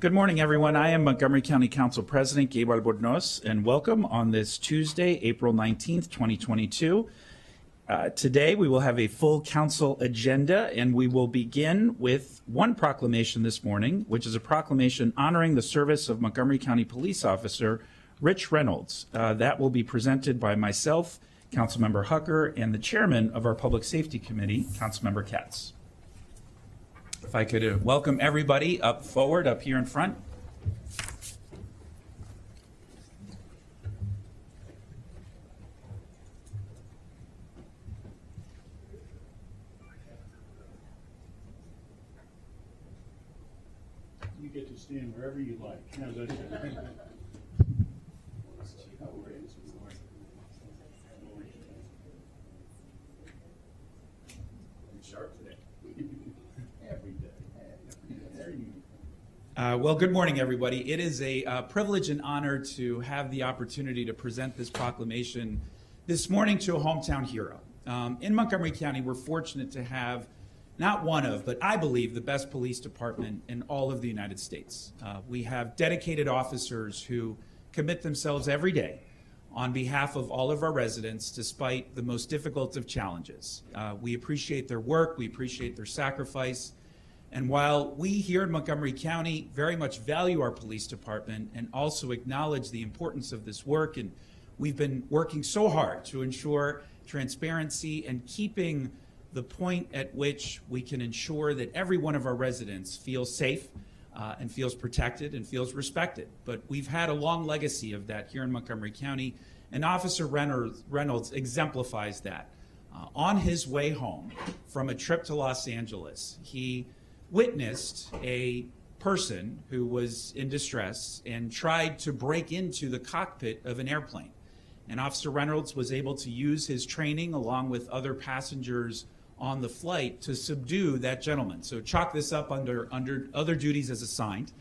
Good morning, everyone. I am Montgomery County Council President Gabe Albornoz, and welcome on this Tuesday, April 19th, 2022. Today, we will have a full council agenda, and we will begin with one proclamation this morning, which is a proclamation honoring the service of Montgomery County Police Officer Rich Reynolds. That will be presented by myself, Councilmember Hucker, and the chairman of our Public Safety Committee, Councilmember Katz. If I could welcome everybody up forward, up here in front. You get to stand wherever you like. How's that sound? Sharp today. Well, good morning, everybody. It is a privilege and honor to have the opportunity to present this proclamation this morning to a hometown hero. In Montgomery County, we're fortunate to have not one of, but I believe the best police department in all of the United States. We have dedicated officers who commit themselves every day on behalf of all of our residents, despite the most difficult of challenges. We appreciate their work, we appreciate their sacrifice, and while we here in Montgomery County very much value our police department and also acknowledge the importance of this work, and we've been working so hard to ensure transparency and keeping the point at which we can ensure that every one of our residents feels safe and feels protected and feels respected. But we've had a long legacy of that here in Montgomery County, and Officer Reynolds exemplifies that. On his way home from a trip to Los Angeles, he witnessed a person who was in distress and tried to break into the cockpit of an airplane. And Officer Reynolds was able to use his training along with other passengers on the flight to subdue that gentleman. So chalk this up under other duties as assigned.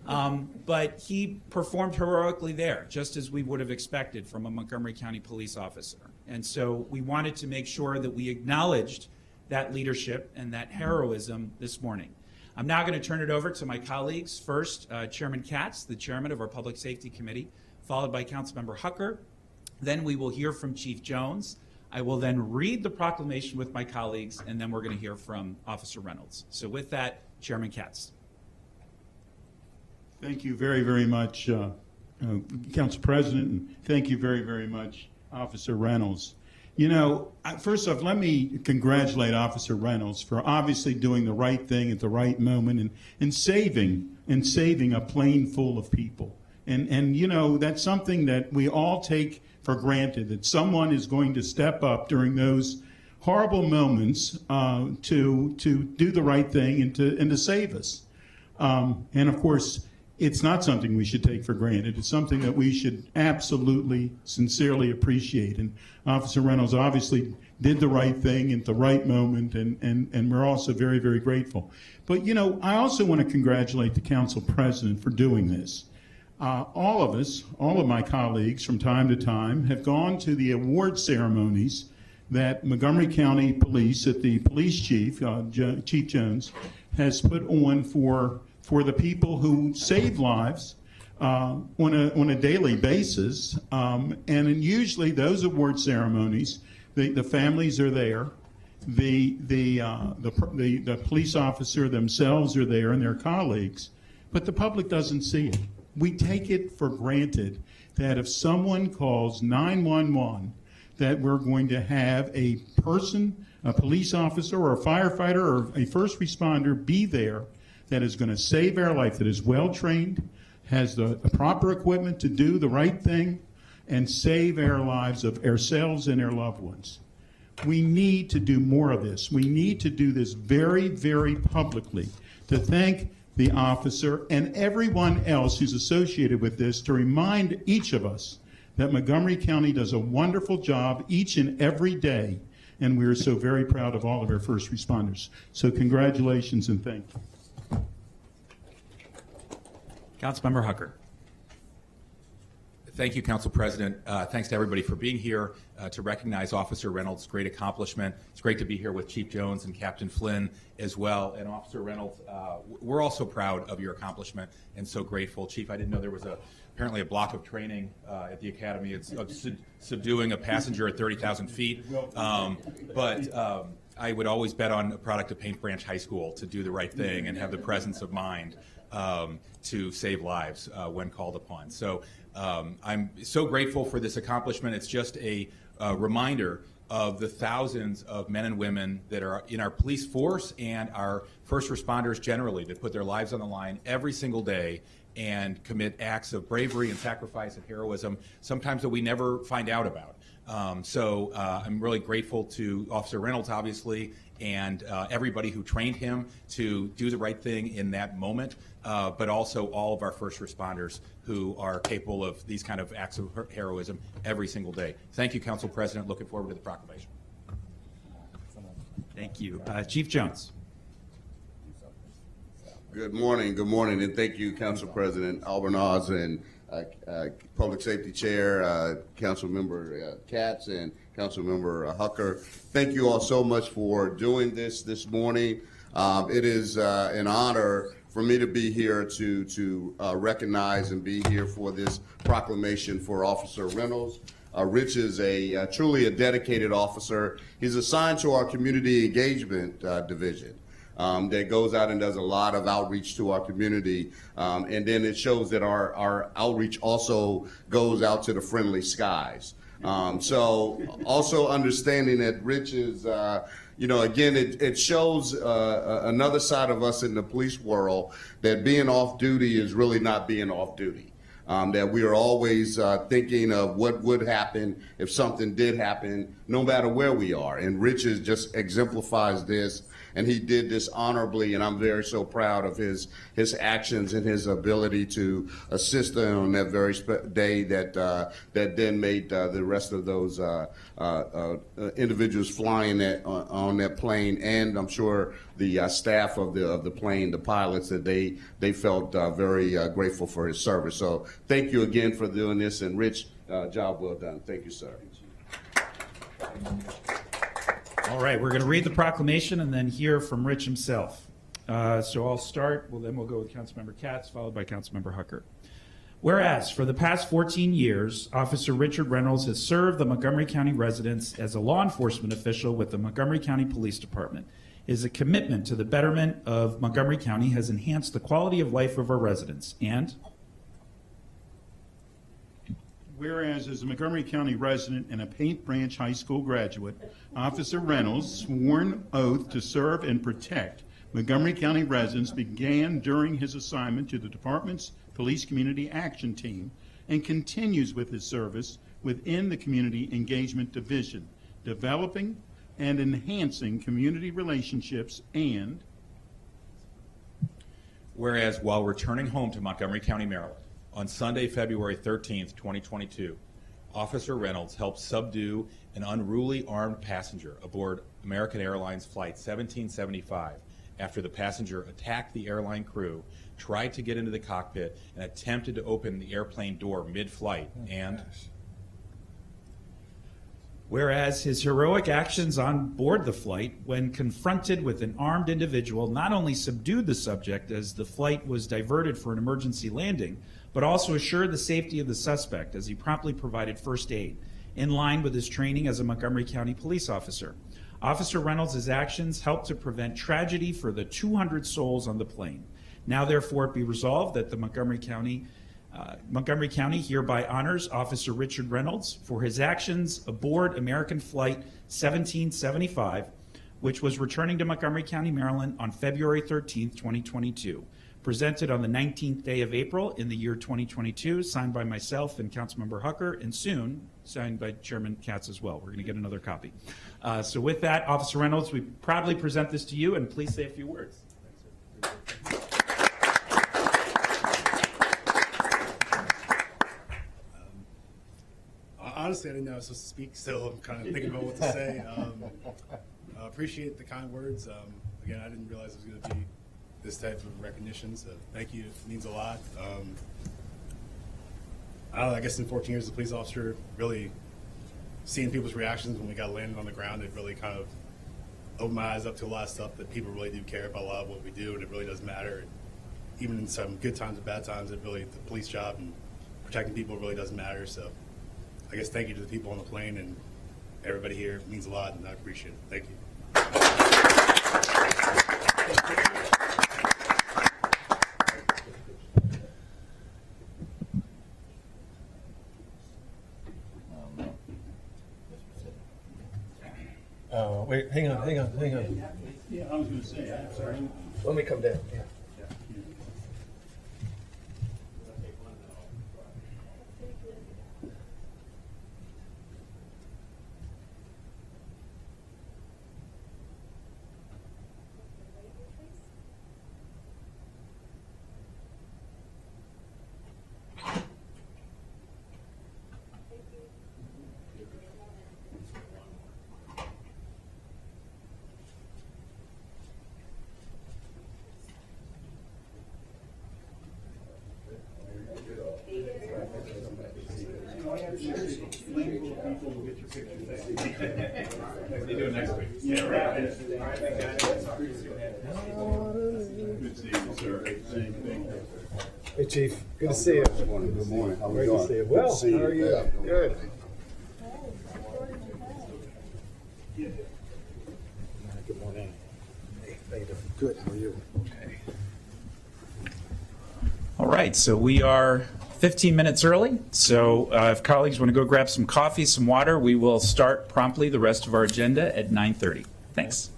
But he performed heroically there, just as we would have expected from a Montgomery County police officer. And so we wanted to make sure that we acknowledged that leadership and that heroism this morning. I'm now going to turn it over to my colleagues. First, Chairman Katz, the chairman of our Public Safety Committee, followed by Councilmember Hucker. Then we will hear from Chief Jones. I will then read the proclamation with my colleagues, and then we're going to hear from Officer Reynolds. So with that, Chairman Katz. Thank you very, very much, Council President, and thank you very, very much, Officer Reynolds. You know, first off, let me congratulate Officer Reynolds for obviously doing the right thing at the right moment and saving a plane full of people. And you know, that's something that we all take for granted, that someone is going to step up during those horrible moments to do the right thing and to save us. And of course, it's not something we should take for granted. It's something that we should absolutely, sincerely appreciate. And Officer Reynolds obviously did the right thing at the right moment, and we're also very, very grateful. But, you know, I also want to congratulate the Council President for doing this. All of us, all of my colleagues from time to time, have gone to the award ceremonies that Montgomery County Police, that the police chief, Chief Jones, has put on for the people who save lives on a daily basis. And usually those award ceremonies, the families are there, the police officer themselves are there and their colleagues, but the public doesn't see it. We take it for granted that if someone calls 911, that we're going to have a person, a police officer or a firefighter or a first responder be there that is going to save our life, that is well trained, has the proper equipment to do the right thing and save our lives of ourselves and our loved ones. We need to do more of this. We need to do this very, very publicly to thank the officer and everyone else who's associated with this, to remind each of us that Montgomery County does a wonderful job each and every day, and we are so very proud of all of our first responders. So congratulations and thank you. Councilmember Hucker. Thank you, Council President. Thanks to everybody for being here to recognize Officer Reynolds' great accomplishment. It's great to be here with Chief Jones and Captain Flynn as well. And Officer Reynolds, we're also proud of your accomplishment and so grateful. Chief, I didn't know there was apparently a block of training at the Academy. It's subduing a passenger at 30,000 feet. But I would always bet on a product of Paint Branch High School to do the right thing and have the presence of mind to save lives when called upon. So I'm so grateful for this accomplishment. It's just a reminder of the thousands of men and women that are in our police force and our first responders generally that put their lives on the line every single day and commit acts of bravery and sacrifice and heroism, sometimes that we never find out about. So I'm really grateful to Officer Reynolds, obviously, and everybody who trained him to do the right thing in that moment, but also all of our first responders who are capable of these kind of acts of heroism every single day. Thank you, Council President. Looking forward to the proclamation. Thank you. Chief Jones. Good morning, and thank you, Council President Albornoz and Public Safety Chair, Council Member Katz, and Council Member Hucker. Thank you all so much for doing this morning. It is an honor for me to be here to recognize and be here for this proclamation for Officer Reynolds. Rich is truly a dedicated officer. He's assigned to our community engagement division. That goes out and does a lot of outreach to our community. And then it shows that our outreach also goes out to the friendly skies. So also understanding that Rich is, again, it shows another side of us in the police world that being off duty is really not being off duty. That we are always thinking of what would happen if something did happen, no matter where we are. And Rich just exemplifies this. And he did this honorably, and I'm very so proud of his actions and his ability to assist them on that very day that then made the rest of those individuals flying on that plane, and I'm sure the staff of the plane, the pilots, that they felt very grateful for his service. So thank you again for doing this, and Rich, job well done. Thank you, sir. All right, we're going to read the proclamation and then hear from Rich himself. So I'll start. Well, then we'll go with Councilmember Katz, followed by Councilmember Hucker. Whereas, for the past 14 years, Officer Richard Reynolds has served the Montgomery County residents as a law enforcement official with the Montgomery County Police Department. His commitment to the betterment of Montgomery County has enhanced the quality of life of our residents. And whereas, as a Montgomery County resident and a Paint Branch High School graduate, Officer Reynolds' sworn oath to serve and protect Montgomery County residents began during his assignment to the department's Police Community Action Team and continues with his service within the Community Engagement Division, developing and enhancing community relationships. And whereas, while returning home to Montgomery County, Maryland, on Sunday, February 13th, 2022, Officer Reynolds helped subdue an unruly armed passenger aboard American Airlines Flight 1775 after the passenger attacked the airline crew, tried to get into the cockpit, and attempted to open the airplane door mid-flight. And whereas his heroic actions on board the flight, when confronted with an armed individual, not only subdued the subject as the flight was diverted for an emergency landing, but also assured the safety of the suspect as he promptly provided first aid, in line with his training as a Montgomery County police officer. Officer Reynolds' actions helped to prevent tragedy for the 200 souls on the plane. Now, therefore, it be resolved that the Montgomery County hereby honors Officer Richard Reynolds for his actions aboard American Flight 1775, which was returning to Montgomery County, Maryland on February 13th, 2022. Presented on the 19th day of April in the year 2022, signed by myself and Councilmember Hucker, and soon signed by Chairman Katz as well. We're going to get another copy. So with that, Officer Reynolds, we proudly present this to you, and please say a few words. Honestly, I didn't know I was supposed to speak, so I'm kind of thinking about what to say. Appreciate the kind words. Again, I didn't realize it was going to be this type of recognition, so thank you. It means a lot. I don't know, I guess in 14 years as a police officer, really seeing people's reactions when we got landed on the ground, it really kind of opened my eyes up to a lot of stuff that people really do care about a lot of what we do, and it really does matter. And even in some good times and bad times, it really, the police job and protecting people really does matter. So I guess thank you to the people on the plane and everybody here. It means a lot, and I appreciate it. Thank you. Wait, hang on. Yeah, I was going to say, I'm sorry. Let me come down. Yeah. Hey, Chief. Good to see you. Good morning. Good morning. How we Great doing? to see you. Good Well, to see how are you? Yeah. Good. Good morning. Hey, how you doing? Good. How are you? Okay. All right, so we are 15 minutes early. So if colleagues want to go grab some coffee, some water, we will start promptly the rest of our agenda at 9:30. Thanks.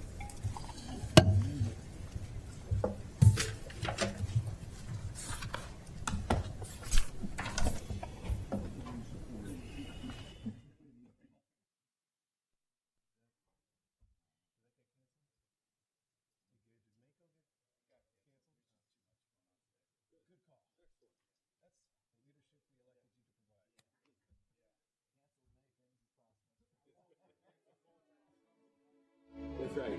That's right.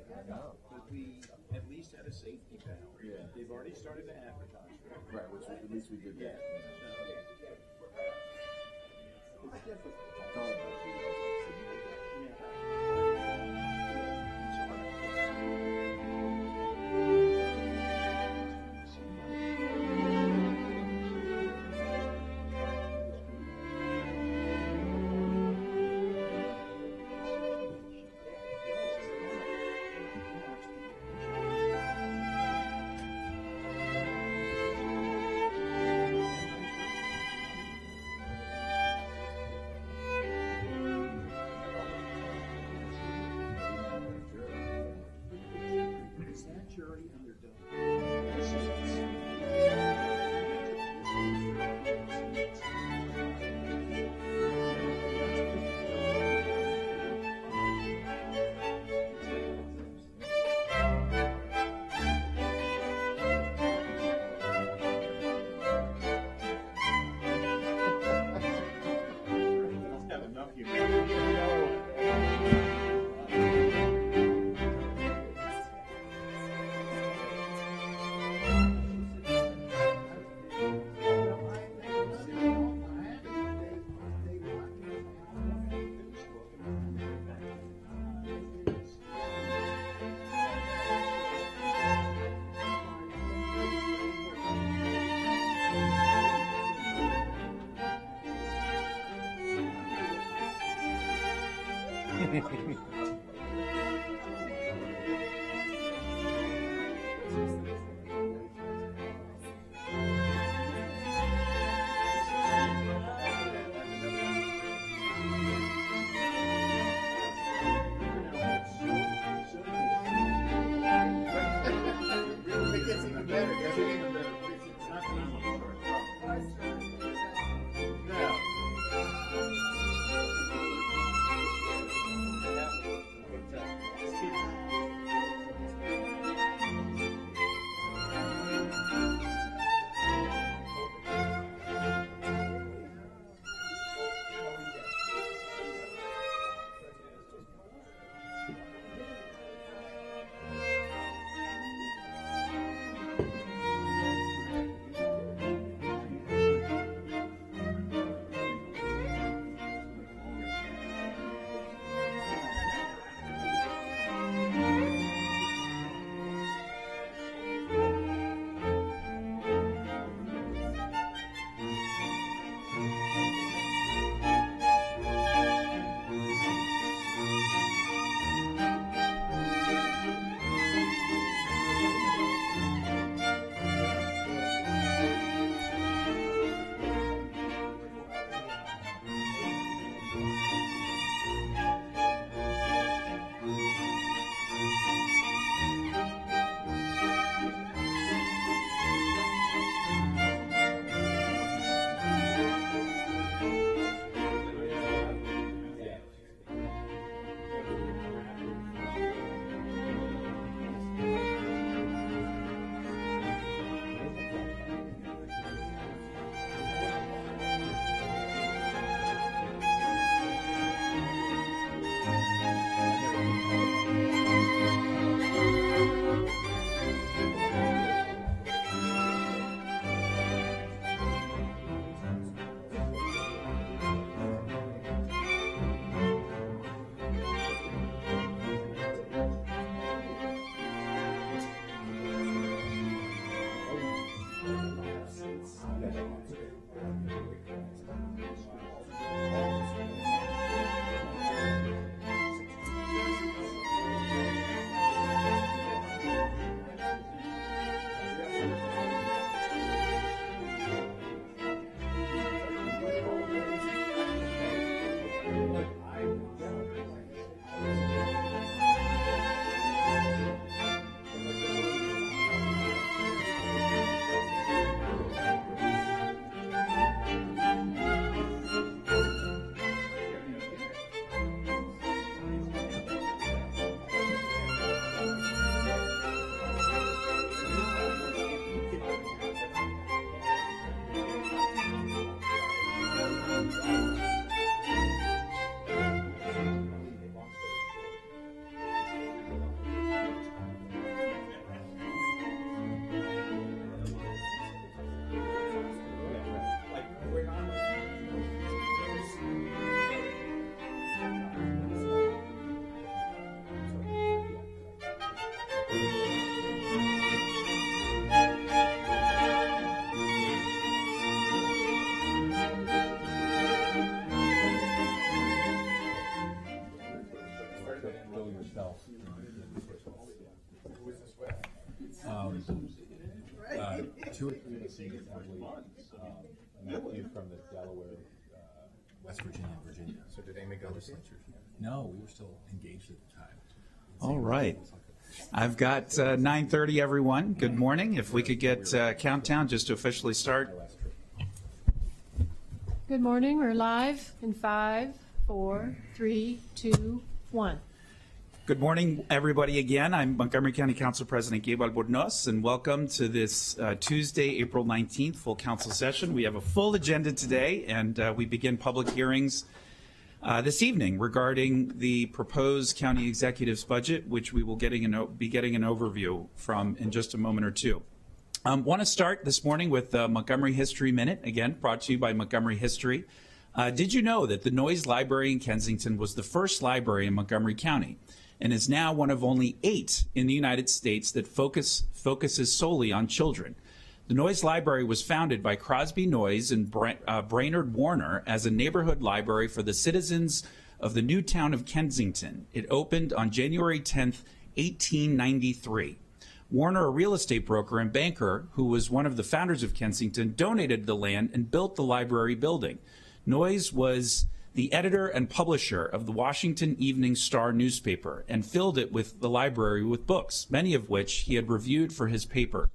But we at least had a safety valve. Yeah. They've already started to advertise. Right, which at least we did that. It's difficult. I thought about you. Is that jury underdone? Have enough humor. It gets even better. It gets even better. Now, two or three of us in the assembly, Matthew from the Delaware, West Virginia, and Virginia. So did Amy go? Legislatures. No, we were still engaged at the time. All right. I've got 9:30, everyone. Good morning. If we could get countdown just to officially start. Good morning. We're live in 5, 4, 3, 2, 1. Good morning, everybody, again. I'm Montgomery County Council President Gabe Albornoz, and welcome to this Tuesday, April 19th, full council session. We have a full agenda today, and we begin public hearings this evening regarding the proposed county executive's budget, which we will be getting an overview from in just a moment or two. Want to start this morning with the Montgomery History Minute, again, brought to you by Montgomery History. Did you know that the Noyes Library in Kensington was the first library in Montgomery County and is now one of only 8 in the United States that focuses solely on children? The Noyes Library was founded by Crosby Noyes and Brainerd Warner as a neighborhood library for the citizens of the new town of Kensington. It opened on January 10th, 1893. Warner, a real estate broker and banker who was one of the founders of Kensington, donated the land and built the library building. Noyes was the editor and publisher of the Washington Evening Star newspaper and filled it with the library with books, many of which he had reviewed for his paper.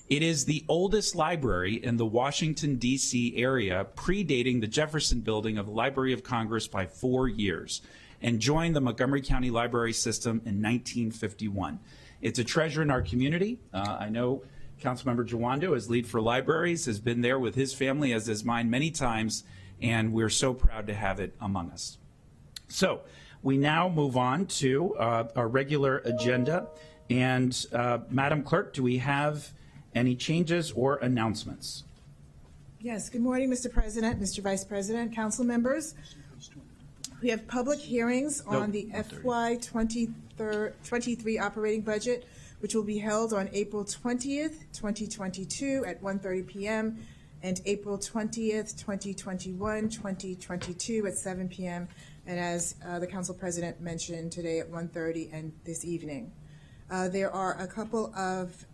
It is the oldest library in the Washington, D.C. area, predating the Jefferson Building of the Library of Congress by 4 years, and joined the Montgomery County Library System in 1951. It's a treasure in our community. I know Councilmember Jawando, as lead for libraries, has been there with his family, as is mine, many times, and we're so proud to have it among us. So we now move on to our regular agenda. And Madam Clerk, do we have any changes or announcements? Yes, good morning, Mr. President, Mr. Vice President, council members. We have public hearings on the FY 23 operating budget, which will be held on April 20th, 2022 at 1:30 p.m. and April 20th, 2021, 2022 at 7 p.m. and as the council president mentioned today at 1:30 and this evening. There are a couple of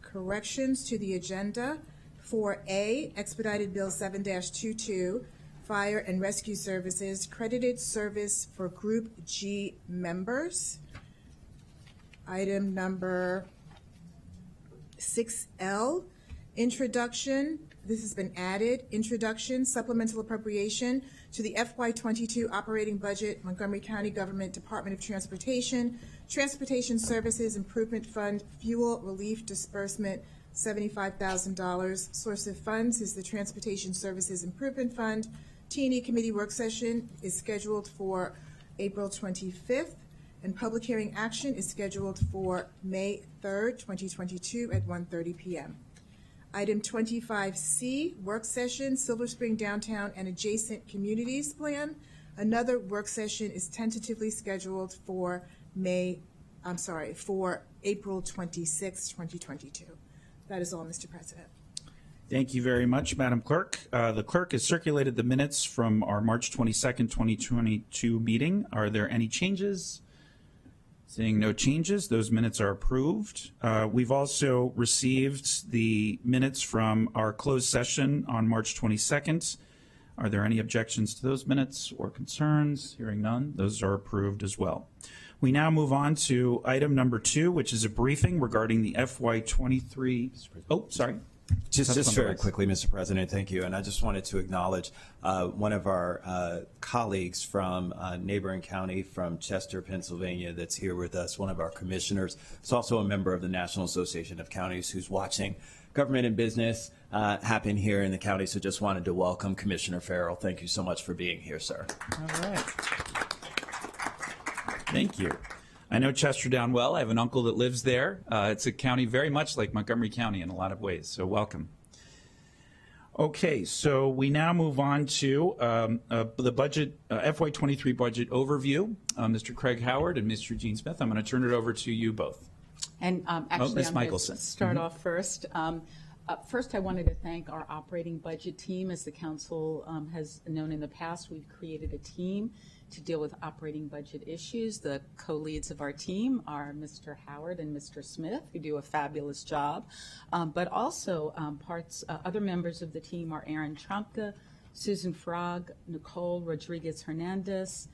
corrections to the agenda. For A, Expedited Bill 7-22, Fire and Rescue Services, credited service for Group G members. Item number 6L, introduction, this has been added, introduction, supplemental appropriation to the FY22 operating budget, Montgomery County Government Department of Transportation, Transportation Services Improvement Fund, Fuel Relief Disbursement, $75,000. Source of funds is the Transportation Services Improvement Fund. T&E Committee work session is scheduled for April 25th, and public hearing action is scheduled for May 3rd, 2022 at 1:30 p.m. Item 25C, work session, Silver Spring Downtown and Adjacent Communities Plan. Another work session is tentatively scheduled for April 26, 2022. That is all, Mr. President. Thank you very much, Madam Clerk. The clerk has circulated the minutes from our March 22nd, 2022 meeting. Are there any changes? Seeing no changes, those minutes are approved. We've also received the minutes from our closed session on March 22nd. Are there any objections to those minutes or concerns? Hearing none, those are approved as well. We now move on to item number 2, which is a briefing regarding the FY23. Oh, sorry. Just very quickly, Mr. President, thank you. And I just wanted to acknowledge one of our colleagues from neighboring county from Chester, Pennsylvania, that's here with us, one of our commissioners. It's also a member of the National Association of Counties who's watching government and business happen here in the county. So just wanted to welcome Commissioner Farrell. Thank you so much for being here, sir. All right. Thank you. I know Chestertown well. I have an uncle that lives there. It's a county very much like Montgomery County in a lot of ways, so welcome. Okay, so we now move on to the budget, FY23 budget overview. Mr. Craig Howard and Mr. Gene Smith, I'm going to turn it over to you both. And actually, Ms. I'm Michelson. going to start off first. First, I wanted to thank our operating budget team. As the council has known in the past, we've created a team to deal with operating budget issues. The co-leads of our team are Mr. Howard and Mr. Smith, who do a fabulous job. But also other members of the team are Aaron Trumpka, Susan Frog, Nicole Rodriguez-Hernandez,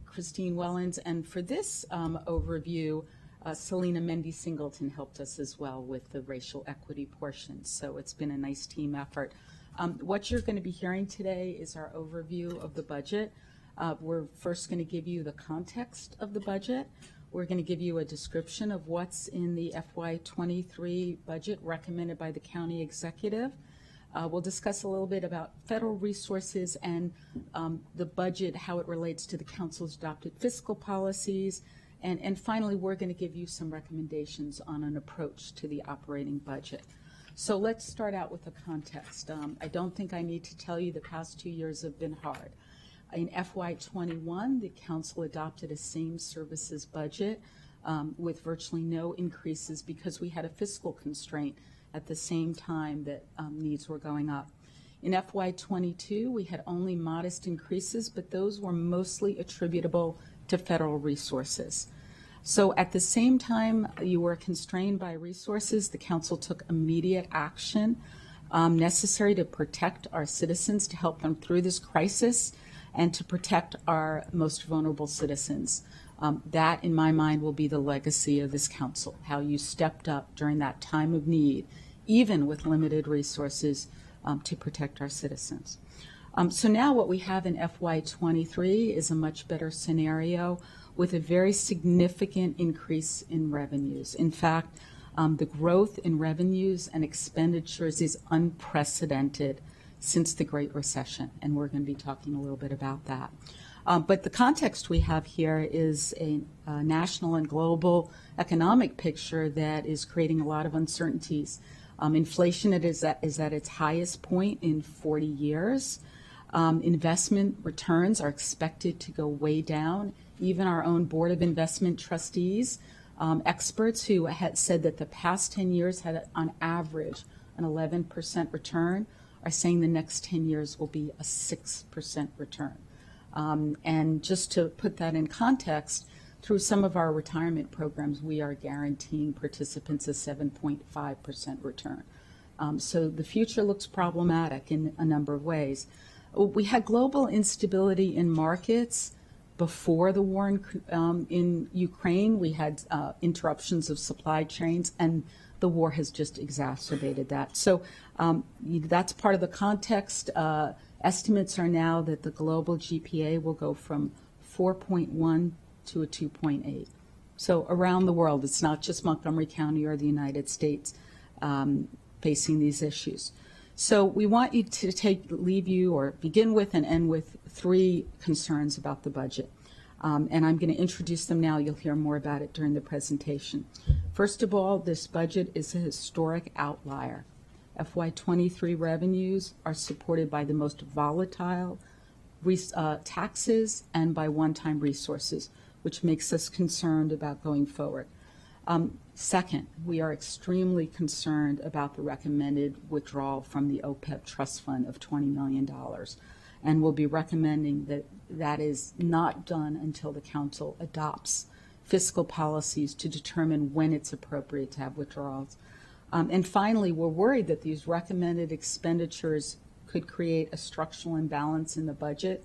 Christine Wellens, and for this overview, Selena Mendy-Singleton helped us as well with the racial equity portion. So it's been a nice team effort. What you're going to be hearing today is our overview of the budget. We're first going to give you the context of the budget. We're going to give you a description of what's in the FY23 budget recommended by the county executive. We'll discuss a little bit about federal resources and the budget, how it relates to the council's adopted fiscal policies. And finally, we're going to give you some recommendations on an approach to the operating budget. So let's start out with the context. I don't think I need to tell you the past 2 years have been hard. In FY21, the council adopted a same services budget with virtually no increases because we had a fiscal constraint at the same time that needs were going up. In FY22, we had only modest increases, but those were mostly attributable to federal resources. So at the same time you were constrained by resources, the council took immediate action necessary to protect our citizens, to help them through this crisis, and to protect our most vulnerable citizens. That, in my mind, will be the legacy of this council, how you stepped up during that time of need, even with limited resources, to protect our citizens. So now what we have in FY23 is a much better scenario with a very significant increase in revenues. In fact, the growth in revenues and expenditures is unprecedented since the Great Recession, and we're going to be talking a little bit about that. But the context we have here is a national and global economic picture that is creating a lot of uncertainties. Inflation is at its highest point in 40 years. Investment returns are expected to go way down. Even our own Board of Investment Trustees, experts who had said that the past 10 years had on average an 11% return, are saying the next 10 years will be a 6% return. And just to put that in context, through some of our retirement programs, we are guaranteeing participants a 7.5% return. So the future looks problematic in a number of ways. We had global instability in markets before the war in Ukraine. We had interruptions of supply chains, and the war has just exacerbated that. So that's part of the context. Estimates are now that the global GPA will go from 4.1 to a 2.8. So around the world, it's not just Montgomery County or the United States facing these issues. So we want you to leave you or begin with and end with three concerns about the budget. And I'm going to introduce them now. You'll hear more about it during the presentation. First of all, this budget is a historic outlier. FY23 revenues are supported by the most volatile taxes and by one-time resources, which makes us concerned about going forward. Second, we are extremely concerned about the recommended withdrawal from the OPEB trust fund of $20 million. And we'll be recommending that that is not done until the council adopts fiscal policies to determine when it's appropriate to have withdrawals. And finally, we're worried that these recommended expenditures could create a structural imbalance in the budget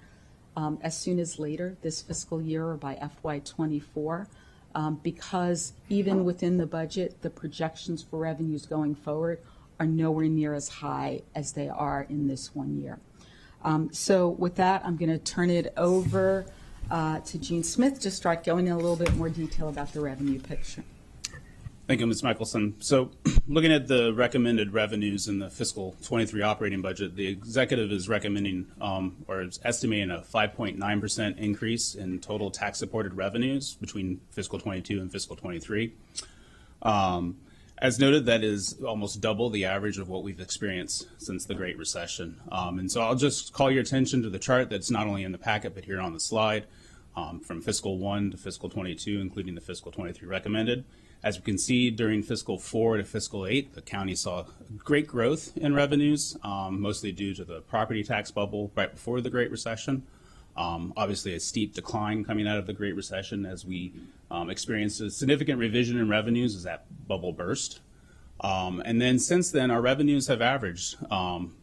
as soon as later this fiscal year or by FY24. Because even within the budget, the projections for revenues going forward are nowhere near as high as they are in this 1 year. So with that, I'm going to turn it over to Gene Smith to start going in a little bit more detail about the revenue picture. Thank you, Ms. Michelson. So looking at the recommended revenues in the fiscal 23 operating budget, the executive is recommending or is estimating a 5.9% increase in total tax-supported revenues between fiscal 22 and fiscal 23. As noted, that is almost double the average of what we've experienced since the Great Recession. And so I'll just call your attention to the chart that's not only in the packet but here on the slide from fiscal 1 to fiscal 22, including the fiscal 23 recommended. As we can see, during fiscal 4 to fiscal 8, the county saw great growth in revenues, mostly due to the property tax bubble right before the Great Recession. Obviously, a steep decline coming out of the Great Recession as we experienced a significant revision in revenues as that bubble burst. And then since then, our revenues have averaged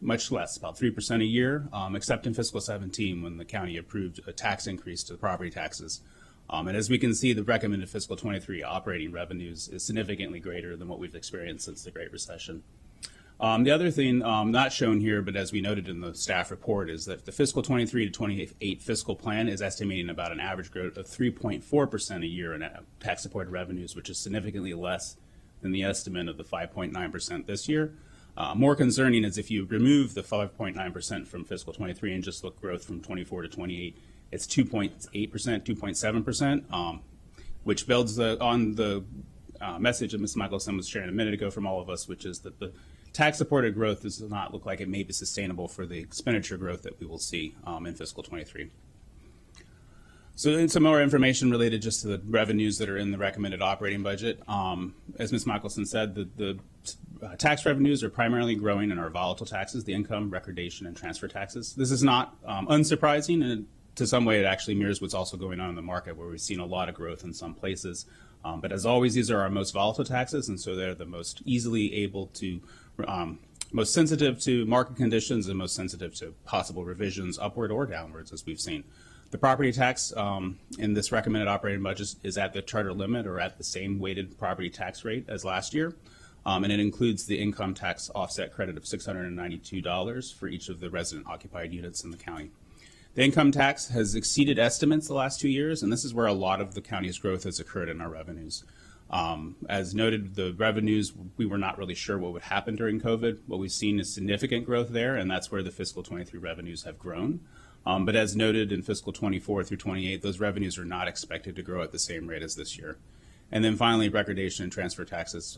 much less, about 3% a year, except in fiscal 17 when the county approved a tax increase to the property taxes. And as we can see, the recommended fiscal 23 operating revenues is significantly greater than what we've experienced since the Great Recession. The other thing not shown here, but as we noted in the staff report, is that the fiscal 23 to 28 fiscal plan is estimating about an average growth of 3.4% a year in tax-supported revenues, which is significantly less than the estimate of the 5.9% this year. More concerning is if you remove the 5.9% from fiscal 23 and just look growth from 24 to 28, it's 2.8%, 2.7%, which builds on the message that Ms. Michelson was sharing a minute ago from all of us, which is that the tax-supported growth does not look like it may be sustainable for the expenditure growth that we will see in fiscal 23. So some more information related just to the revenues that are in the recommended operating budget. As Ms. Michelson said, the tax revenues are primarily growing in our volatile taxes, the income, recordation, and transfer taxes. This is not unsurprising, and to some way it actually mirrors what's also going on in the market, where we've seen a lot of growth in some places. But as always, these are our most volatile taxes, and so they're the most easily able to, most sensitive to market conditions and most sensitive to possible revisions upward or downwards, as we've seen. The property tax in this recommended operating budget is at the charter limit or at the same weighted property tax rate as last year. And it includes the income tax offset credit of $692 for each of the resident occupied units in the county. The income tax has exceeded estimates the last 2 years, and this is where a lot of the county's growth has occurred in our revenues. As noted, the revenues, we were not really sure what would happen during COVID. What we've seen is significant growth there, and that's where the fiscal 23 revenues have grown. But as noted in fiscal 24 through 28, those revenues are not expected to grow at the same rate as this year. And then finally, recordation and transfer taxes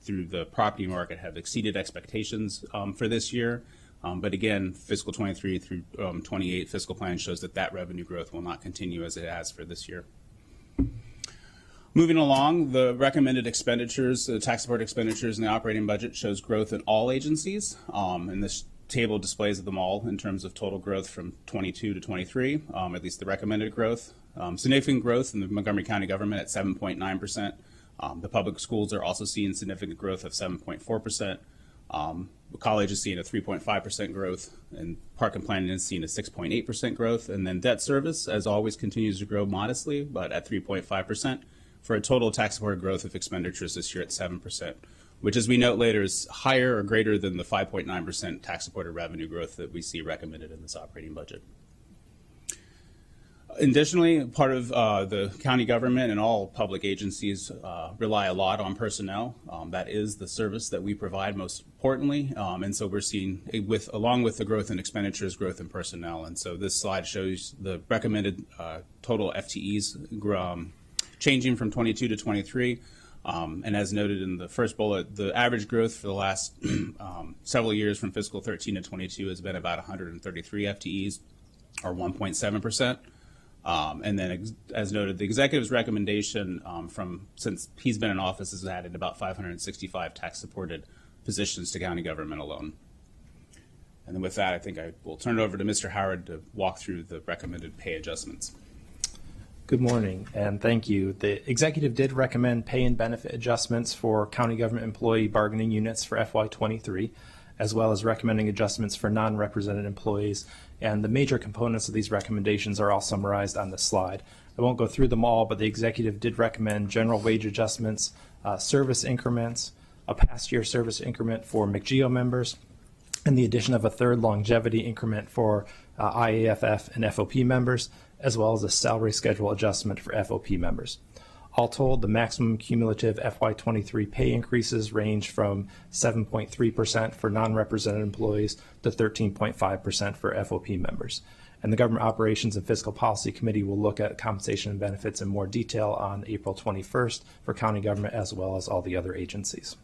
through the property market have exceeded expectations for this year. But again, fiscal 23 through 28 fiscal plan shows that that revenue growth will not continue as it has for this year. Moving along, the recommended expenditures, the tax support expenditures in the operating budget shows growth in all agencies. And this table displays them all in terms of total growth from 22 to 23, at least the recommended growth. Significant growth in the Montgomery County government at 7.9%. The public schools are also seeing significant growth of 7.4%. The college is seeing a 3.5% growth, and Park and Planning is seeing a 6.8% growth. And then debt service, as always, continues to grow modestly, but at 3.5%, for a total tax supported growth of expenditures this year at 7%, which, as we note later, is higher or greater than the 5.9% tax supported revenue growth that we see recommended in this operating budget. Additionally, part of the county government and all public agencies rely a lot on personnel. That is the service that we provide most importantly. And so we're seeing, along with the growth in expenditures, growth in personnel. And so this slide shows the recommended total FTEs changing from 22 to 23. And as noted in the first bullet, the average growth for the last several years from fiscal 13 to 22 has been about 133 FTEs, or 1.7%. And then, as noted, the executive's recommendation since he's been in office has added about 565 tax-supported positions to county government alone. And then with that, I think I will turn it over to Mr. Howard to walk through the recommended pay adjustments. Good morning, and thank you. The executive did recommend pay and benefit adjustments for county government employee bargaining units for FY23, as well as recommending adjustments for non-represented employees. And the major components of these recommendations are all summarized on this slide. I won't go through them all, but the executive did recommend general wage adjustments, service increments, a past year service increment for McGeo members, and the addition of a third longevity increment for IAFF and FOP members, as well as a salary schedule adjustment for FOP members. All told, the maximum cumulative FY23 pay increases range from 7.3% for non-represented employees to 13.5% for FOP members. And the Government Operations and Fiscal Policy Committee will look at compensation and benefits in more detail on April 21st for county government as well as all the other agencies.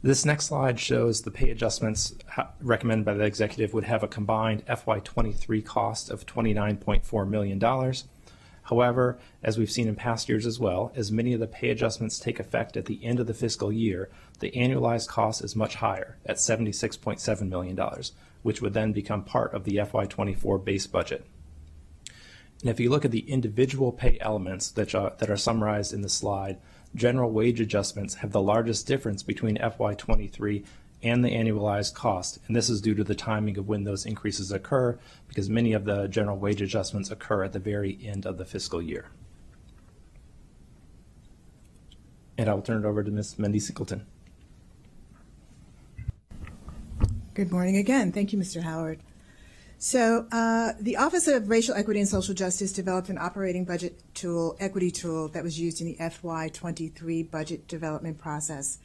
This next slide shows the pay adjustments recommended by the executive would have a combined FY23 cost of $29.4 million. However, as we've seen in past years as well, as many of the pay adjustments take effect at the end of the fiscal year, the annualized cost is much higher at $76.7 million, which would then become part of the FY24 base budget. And if you look at the individual pay elements that are summarized in the slide, general wage adjustments have the largest difference between FY23 and the annualized cost, and this is due to the timing of when those increases occur, because many of the general wage adjustments occur at the very end of the fiscal year. And I will turn it over to Ms. Mendy-Singleton. Good morning again. Thank you, Mr. Howard. So the Office of Racial Equity and Social Justice developed an operating budget tool, equity tool, that was used in the FY23 budget development process.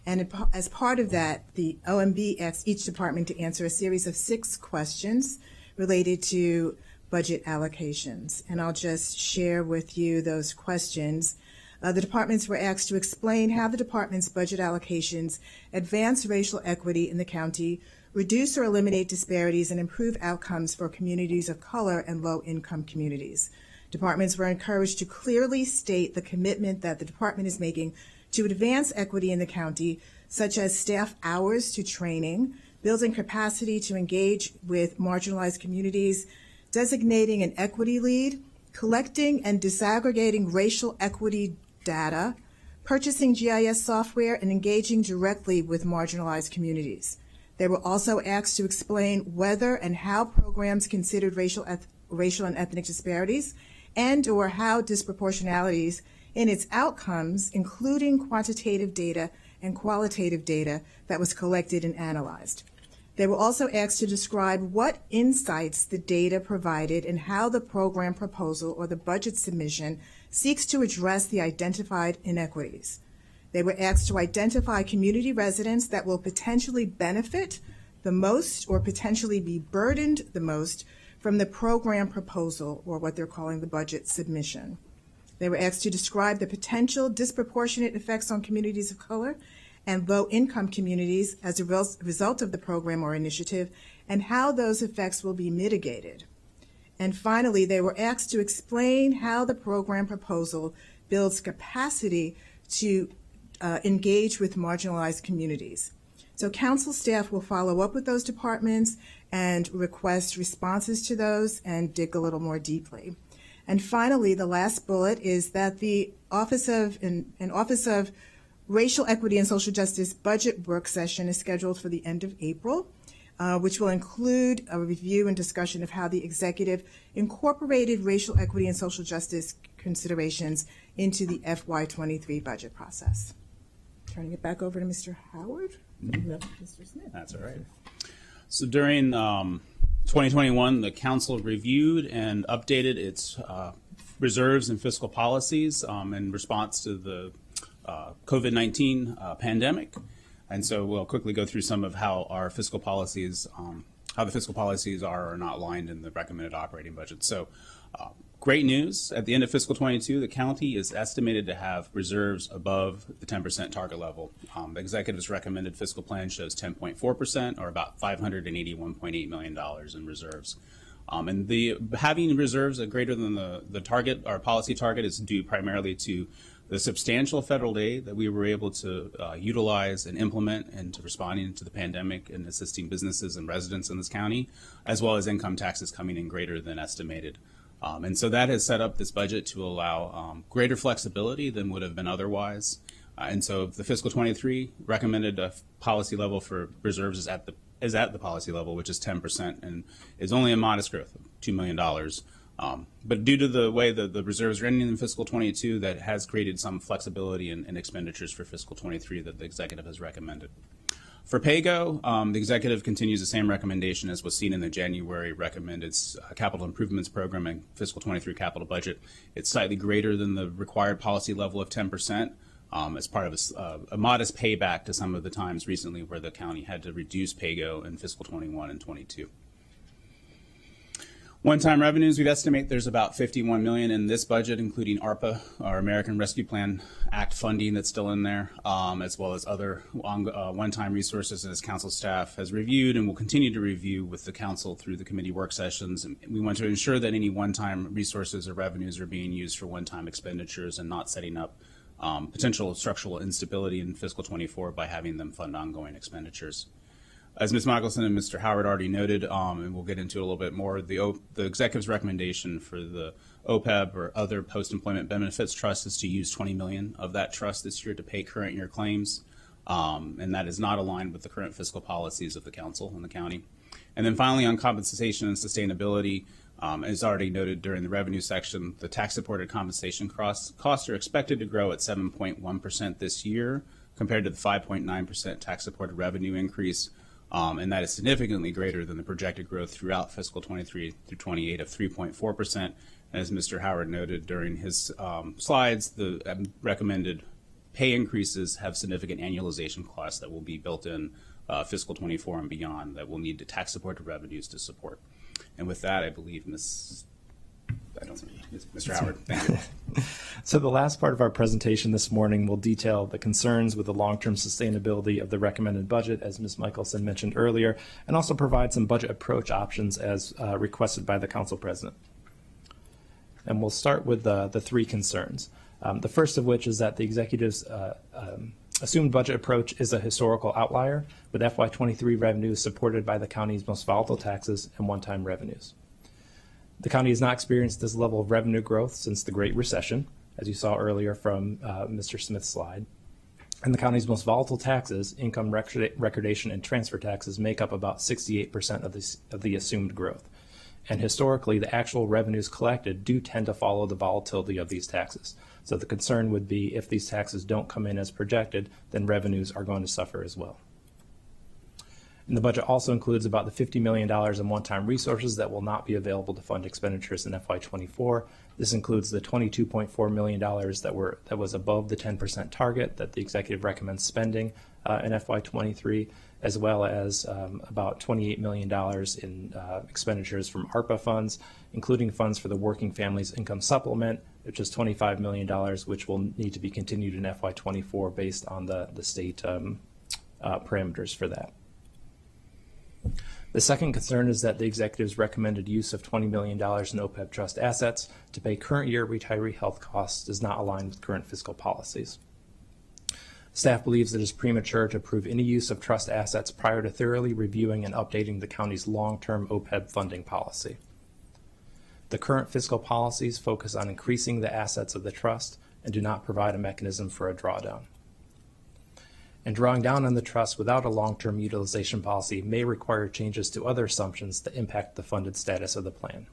And as part of that, the OMB asked each department to answer a series of 6 questions related to budget allocations. And I'll just share with you those questions. The departments were asked to explain how the department's budget allocations advance racial equity in the county, reduce or eliminate disparities, and improve outcomes for communities of color and low-income communities. Departments were encouraged to clearly state the commitment that the department is making to advance equity in the county, such as staff hours to training, building capacity to engage with marginalized communities, designating an equity lead, collecting and disaggregating racial equity data, purchasing GIS software, and engaging directly with marginalized communities. They were also asked to explain whether and how programs considered racial and ethnic disparities and or how disproportionalities in its outcomes, including quantitative data and qualitative data that was collected and analyzed. They were also asked to describe what insights the data provided and how the program proposal or the budget submission seeks to address the identified inequities. They were asked to identify community residents that will potentially benefit the most or potentially be burdened the most from the program proposal, or what they're calling the budget submission. They were asked to describe the potential disproportionate effects on communities of color and low-income communities as a result of the program or initiative, and how those effects will be mitigated. And finally, they were asked to explain how the program proposal builds capacity to engage with marginalized communities. So council staff will follow up with those departments and request responses to those and dig a little more deeply. And finally, the last bullet is that the Office of Racial Equity and Social Justice budget work session is scheduled for the end of April, which will include a review and discussion of how the executive incorporated racial equity and social justice considerations into the FY23 budget process. Turning it back over to Mr. Howard. Mr. Smith. That's all right. So during 2021, the council reviewed and updated its reserves and fiscal policies in response to the COVID-19 pandemic. And so we'll quickly go through some of how our fiscal policies, how the fiscal policies are or not aligned in the recommended operating budget. So great news, at the end of fiscal 22, the county is estimated to have reserves above the 10% target level. The executive's recommended fiscal plan shows 10.4%, or about $581.8 million in reserves. And the having reserves greater than the target, our policy target, is due primarily to the substantial federal aid that we were able to utilize and implement into responding to the pandemic and assisting businesses and residents in this county, as well as income taxes coming in greater than estimated. And so that has set up this budget to allow greater flexibility than would have been otherwise. And so the fiscal 23 recommended policy level for reserves is at the policy level, which is 10%, and is only a modest growth of $2 million. But due to the way that the reserves are ending in fiscal 22, that has created some flexibility in expenditures for fiscal 23 that the executive has recommended. For PAYGO, the executive continues the same recommendation as was seen in the January recommended capital improvements program and fiscal 23 capital budget. It's slightly greater than the required policy level of 10%. As part of a modest payback to some of the times recently where the county had to reduce PAYGO in fiscal 21 and 22. One-time revenues, we estimate there's about $51 million in this budget, including ARPA, our American Rescue Plan Act funding that's still in there, as well as other one-time resources as council staff has reviewed and will continue to review with the council through the committee work sessions. And we want to ensure that any one-time resources or revenues are being used for one-time expenditures and not setting up potential structural instability in fiscal 24 by having them fund ongoing expenditures. As Ms. Michelson and Mr. Howard already noted, and we'll get into it a little bit more, the executive's recommendation for the OPEB or other post-employment benefits trust is to use $20 million of that trust this year to pay current year claims, and that is not aligned with the current fiscal policies of the council and the county. And then finally, on compensation and sustainability, as already noted during the revenue section, the tax-supported compensation costs are expected to grow at 7.1% this year compared to the 5.9% tax-supported revenue increase. And that is significantly greater than the projected growth throughout fiscal 23 through 28 of 3.4%. As Mr. Howard noted during his slides, the recommended pay increases have significant annualization costs that will be built in fiscal 24 and beyond that will need the tax-supported revenues to support. And with that, I believe Mr. Howard, thank you. So the last part of our presentation this morning will detail the concerns with the long-term sustainability of the recommended budget, as Ms. Michelson mentioned earlier, and also provide some budget approach options as requested by the Council President. And we'll start with the three concerns. The first of which is that the executive's assumed budget approach is a historical outlier, with FY23 revenues supported by the county's most volatile taxes and one-time revenues. The county has not experienced this level of revenue growth since the Great Recession, as you saw earlier from Mr. Smith's slide. And the county's most volatile taxes, income recordation and transfer taxes, make up about 68% of the assumed growth. And historically, the actual revenues collected do tend to follow the volatility of these taxes. So the concern would be if these taxes don't come in as projected, then revenues are going to suffer as well. And the budget also includes about the $50 million in one-time resources that will not be available to fund expenditures in FY24. This includes the $22.4 million that was above the 10% target that the executive recommends spending in FY23, as well as about $28 million in expenditures from ARPA funds, including funds for the Working Families Income Supplement, which is $25 million, which will need to be continued in FY24 based on the state parameters for that. The second concern is that the executive's recommended use of $20 million in OPEB trust assets to pay current year retiree health costs does not align with current fiscal policies. Staff believes it is premature to approve any use of trust assets prior to thoroughly reviewing and updating the county's long-term OPEB funding policy. The current fiscal policies focus on increasing the assets of the trust and do not provide a mechanism for a drawdown. And drawing down on the trust without a long-term utilization policy may require changes to other assumptions that impact the funded status of the plan.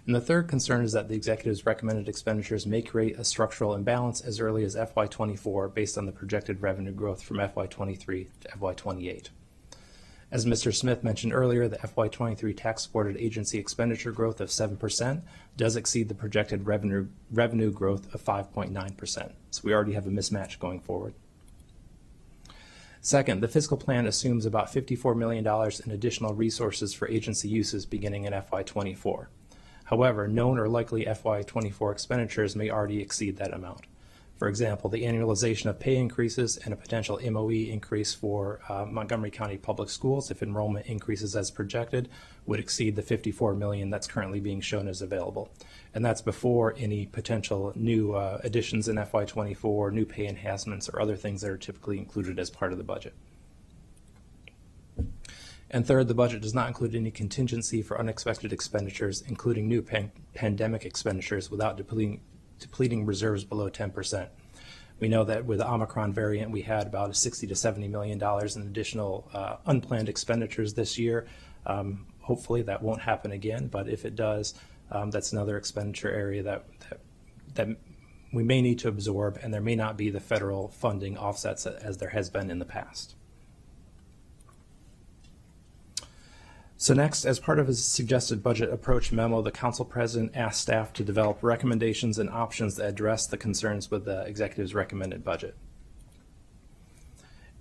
And the third concern is that the executive's recommended expenditures may create a structural imbalance as early as FY24 based on the projected revenue growth from FY23 to FY28. As Mr. Smith mentioned earlier, the FY23 tax-supported agency expenditure growth of 7% does exceed the projected revenue growth of 5.9%. So we already have a mismatch going forward. Second, the fiscal plan assumes about $54 million in additional resources for agency uses beginning in FY24. However, known or likely FY24 expenditures may already exceed that amount. For example, the annualization of pay increases and a potential MOE increase for Montgomery County Public Schools, if enrollment increases as projected, would exceed the $54 million that's currently being shown as available. And that's before any potential new additions in FY24, new pay enhancements, or other things that are typically included as part of the budget. And third, the budget does not include any contingency for unexpected expenditures, including new pandemic expenditures without depleting reserves below 10%. We know that with the Omicron variant, we had about $60 to $70 million in additional unplanned expenditures this year. Hopefully that won't happen again, but if it does, that's another expenditure area that we may need to absorb, and there may not be the federal funding offsets as there has been in the past. So next, as part of his suggested budget approach memo, the Council President asked staff to develop recommendations and options that address the concerns with the executive's recommended budget.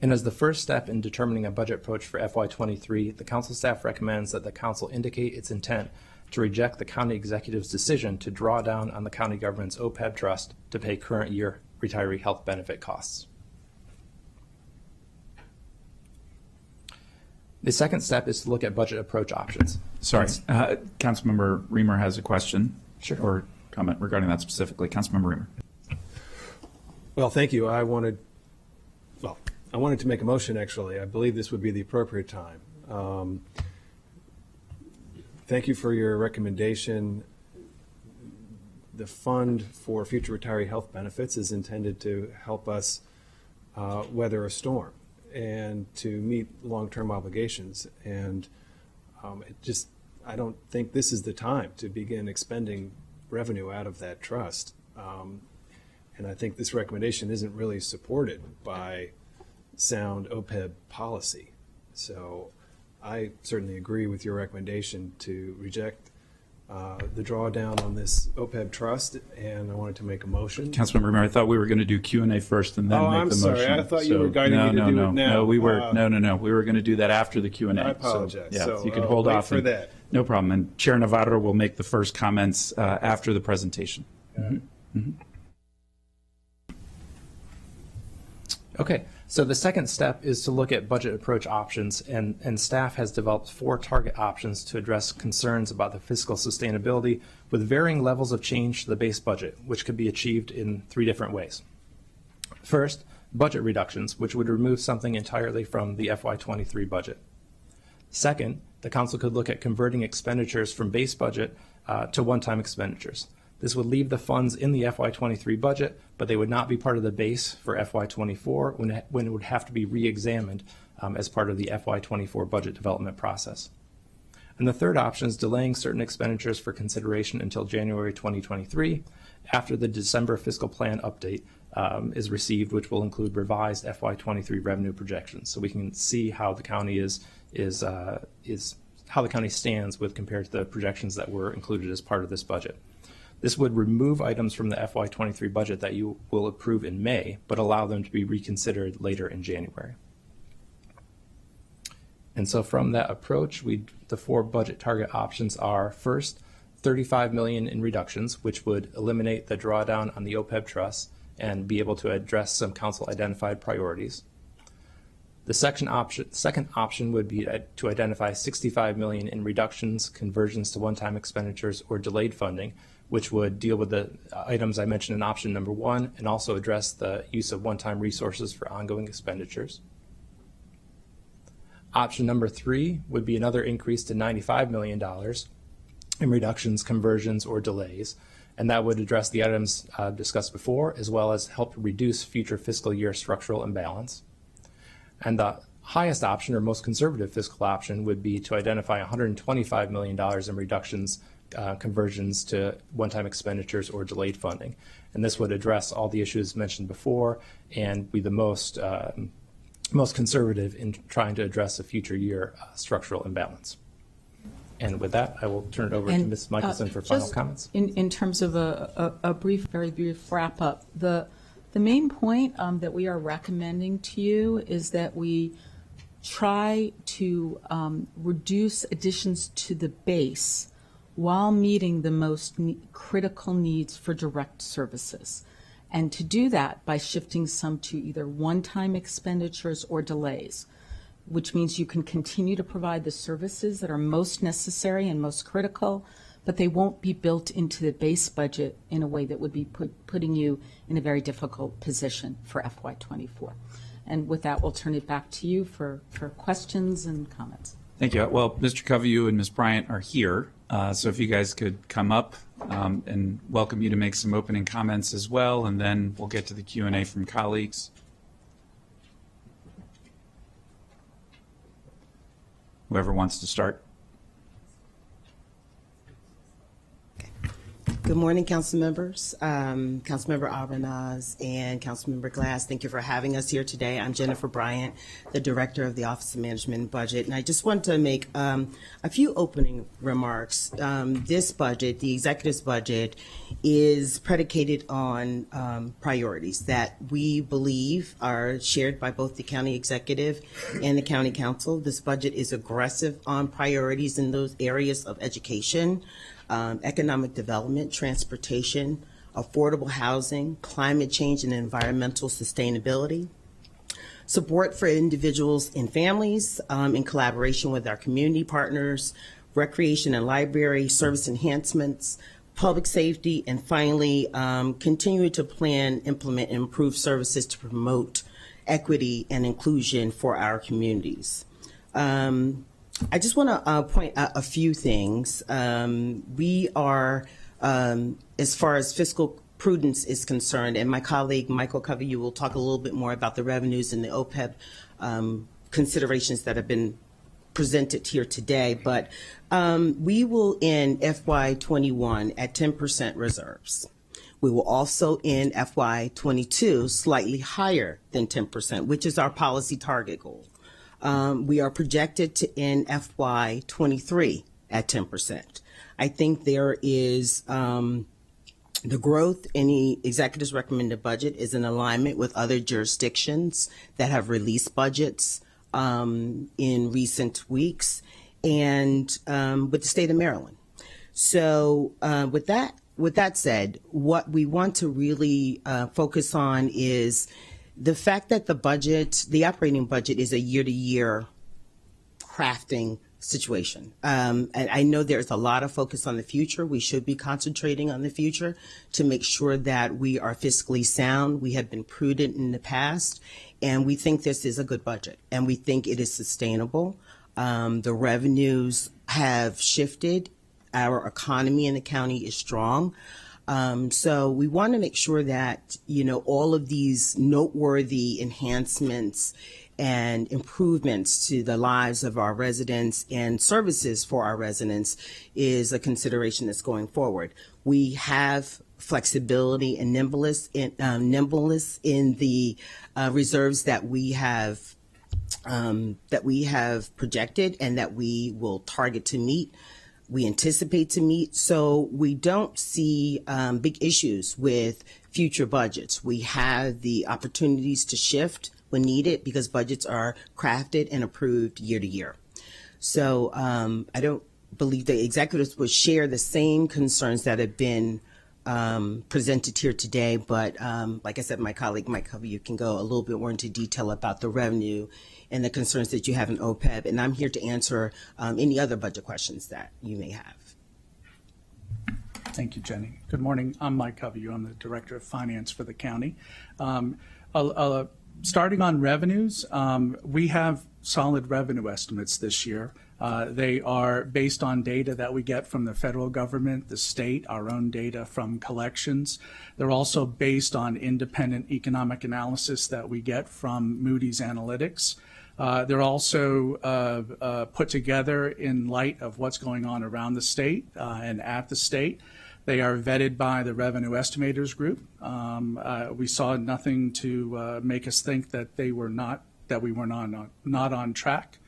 And as the first step in determining a budget approach for FY23, the Council staff recommends that the Council indicate its intent to reject the County Executive's decision to draw down on the County Government's OPEB trust to pay current year retiree health benefit costs. The second step is to look at budget approach options. Sorry, Councilmember Reamer has a question or comment regarding that specifically. Councilmember Reamer. Well, thank you. I wanted to make a motion, actually. I believe this would be the appropriate time. Thank you for your recommendation. The Fund for Future Retiree Health Benefits is intended to help us weather a storm and to meet long-term obligations. And I don't think this is the time to begin expending revenue out of that trust. And I think this recommendation isn't really supported by sound OPEB policy. So I certainly agree with your recommendation to reject the drawdown on this OPEB trust, and I wanted to make a motion. Councilmember Remer, I thought we were going to do Q&A first and then make I'm the sorry. motion. I thought you were guiding me to do it now. No, we were. No. We were going to do that after the Q&A. I apologize. So you can hold wait off for that. No problem. And Chair Navarro will make the first comments after the presentation. Okay, so the second step is to look at budget approach options, and staff has developed 4 target options to address concerns about the fiscal sustainability with varying levels of change to the base budget, which could be achieved in 3 different ways. First, budget reductions, which would remove something entirely from the FY23 budget. Second, the council could look at converting expenditures from base budget to one-time expenditures. This would leave the funds in the FY23 budget, but they would not be part of the base for FY24 when it would have to be re-examined as part of the FY24 budget development process. And the third option is delaying certain expenditures for consideration until January 2023 after the December fiscal plan update is received, which will include revised FY23 revenue projections. So we can see how the county how the county stands with compared to the projections that were included as part of this budget. This would remove items from the FY23 budget that you will approve in May, but allow them to be reconsidered later in January. And so from that approach, the 4 budget target options are: first, $35 million in reductions, which would eliminate the drawdown on the OPEB trust and be able to address some council identified priorities. The second option would be to identify $65 million in reductions, conversions to one-time expenditures, or delayed funding, which would deal with the items I mentioned in option number 1 and also address the use of one-time resources for ongoing expenditures. Option number 3 would be another increase to $95 million in reductions, conversions, or delays, and that would address the items discussed before, as well as help reduce future fiscal year structural imbalance. And the highest option, or most conservative fiscal option, would be to identify $125 million in reductions, conversions to one-time expenditures or delayed funding. And this would address all the issues mentioned before and be the most conservative in trying to address a future year structural imbalance. And with that, I will turn it over to Ms. Michelson for final comments. In terms of a very brief wrap up, the main point that we are recommending to you is that we try to reduce additions to the base while meeting the most critical needs for direct services. And to do that by shifting some to either one-time expenditures or delays, which means you can continue to provide the services that are most necessary and most critical, but they won't be built into the base budget in a way that would be putting you in a very difficult position for FY24. And with that, we'll turn it back to you for questions and comments. Thank you. Well, Mr. Covey and Ms. Bryant are here, so if you guys could come up and welcome you to make some opening comments as well, and then we'll get to the Q&A from colleagues. Whoever wants to start. Good morning, council members, Councilmember Albanaz and Councilmember Glass. Thank you for having us here today. I'm Jennifer Bryant, the Director of the Office of Management and Budget, and I just want to make a few opening remarks. This budget, the executive's budget, is predicated on priorities that we believe are shared by both the county executive and the county council. This budget is aggressive on priorities in those areas of education, economic development, transportation, affordable housing, climate change and environmental sustainability, support for individuals and families in collaboration with our community partners, recreation and library, service enhancements, public safety, and finally, continue to plan, implement, and improve services to promote equity and inclusion for our communities. I just want to point out a few things. We are, as far as fiscal prudence is concerned, and my colleague Michael Covey will talk a little bit more about the revenues and the OPEB considerations that have been presented here today, but we will end FY21 at 10% reserves. We will also end FY22 slightly higher than 10%, which is our policy target goal. We are projected to end FY23 at 10%. I think there is the growth in the executive's recommended budget is in alignment with other jurisdictions that have released budgets in recent weeks, and with the state of Maryland. So with that said, what we want to really focus on is the fact that the operating budget is a year-to-year crafting situation. And I know there's a lot of focus on the future. We should be concentrating on the future to make sure that we are fiscally sound. We have been prudent in the past, and we think this is a good budget, and we think it is sustainable. The revenues have shifted. Our economy in the county is strong. So we want to make sure that, all of these noteworthy enhancements and improvements to the lives of our residents and services for our residents is a consideration that's going forward. We have flexibility and nimbleness in the reserves that we have projected and that we will target to meet. We anticipate to meet, so we don't see big issues with future budgets. We have the opportunities to shift when needed because budgets are crafted and approved year to year. So I don't believe the executives would share the same concerns that have been presented here today, but like I said, my colleague Mike Covey, you can go a little bit more into detail about the revenue and the concerns that you have in OPEB, and I'm here to answer any other budget questions that you may have. Thank you, Jenny. Good morning. I'm Mike Covey. I'm the Director of Finance for the county. Starting on revenues, we have solid revenue estimates this year. They are based on data that we get from the federal government, the state, our own data from collections. They're also based on independent economic analysis that we get from Moody's Analytics. They're also put together in light of what's going on around the state and at the state. They are vetted by the Revenue Estimators Group. We saw nothing to make us think that we were not on track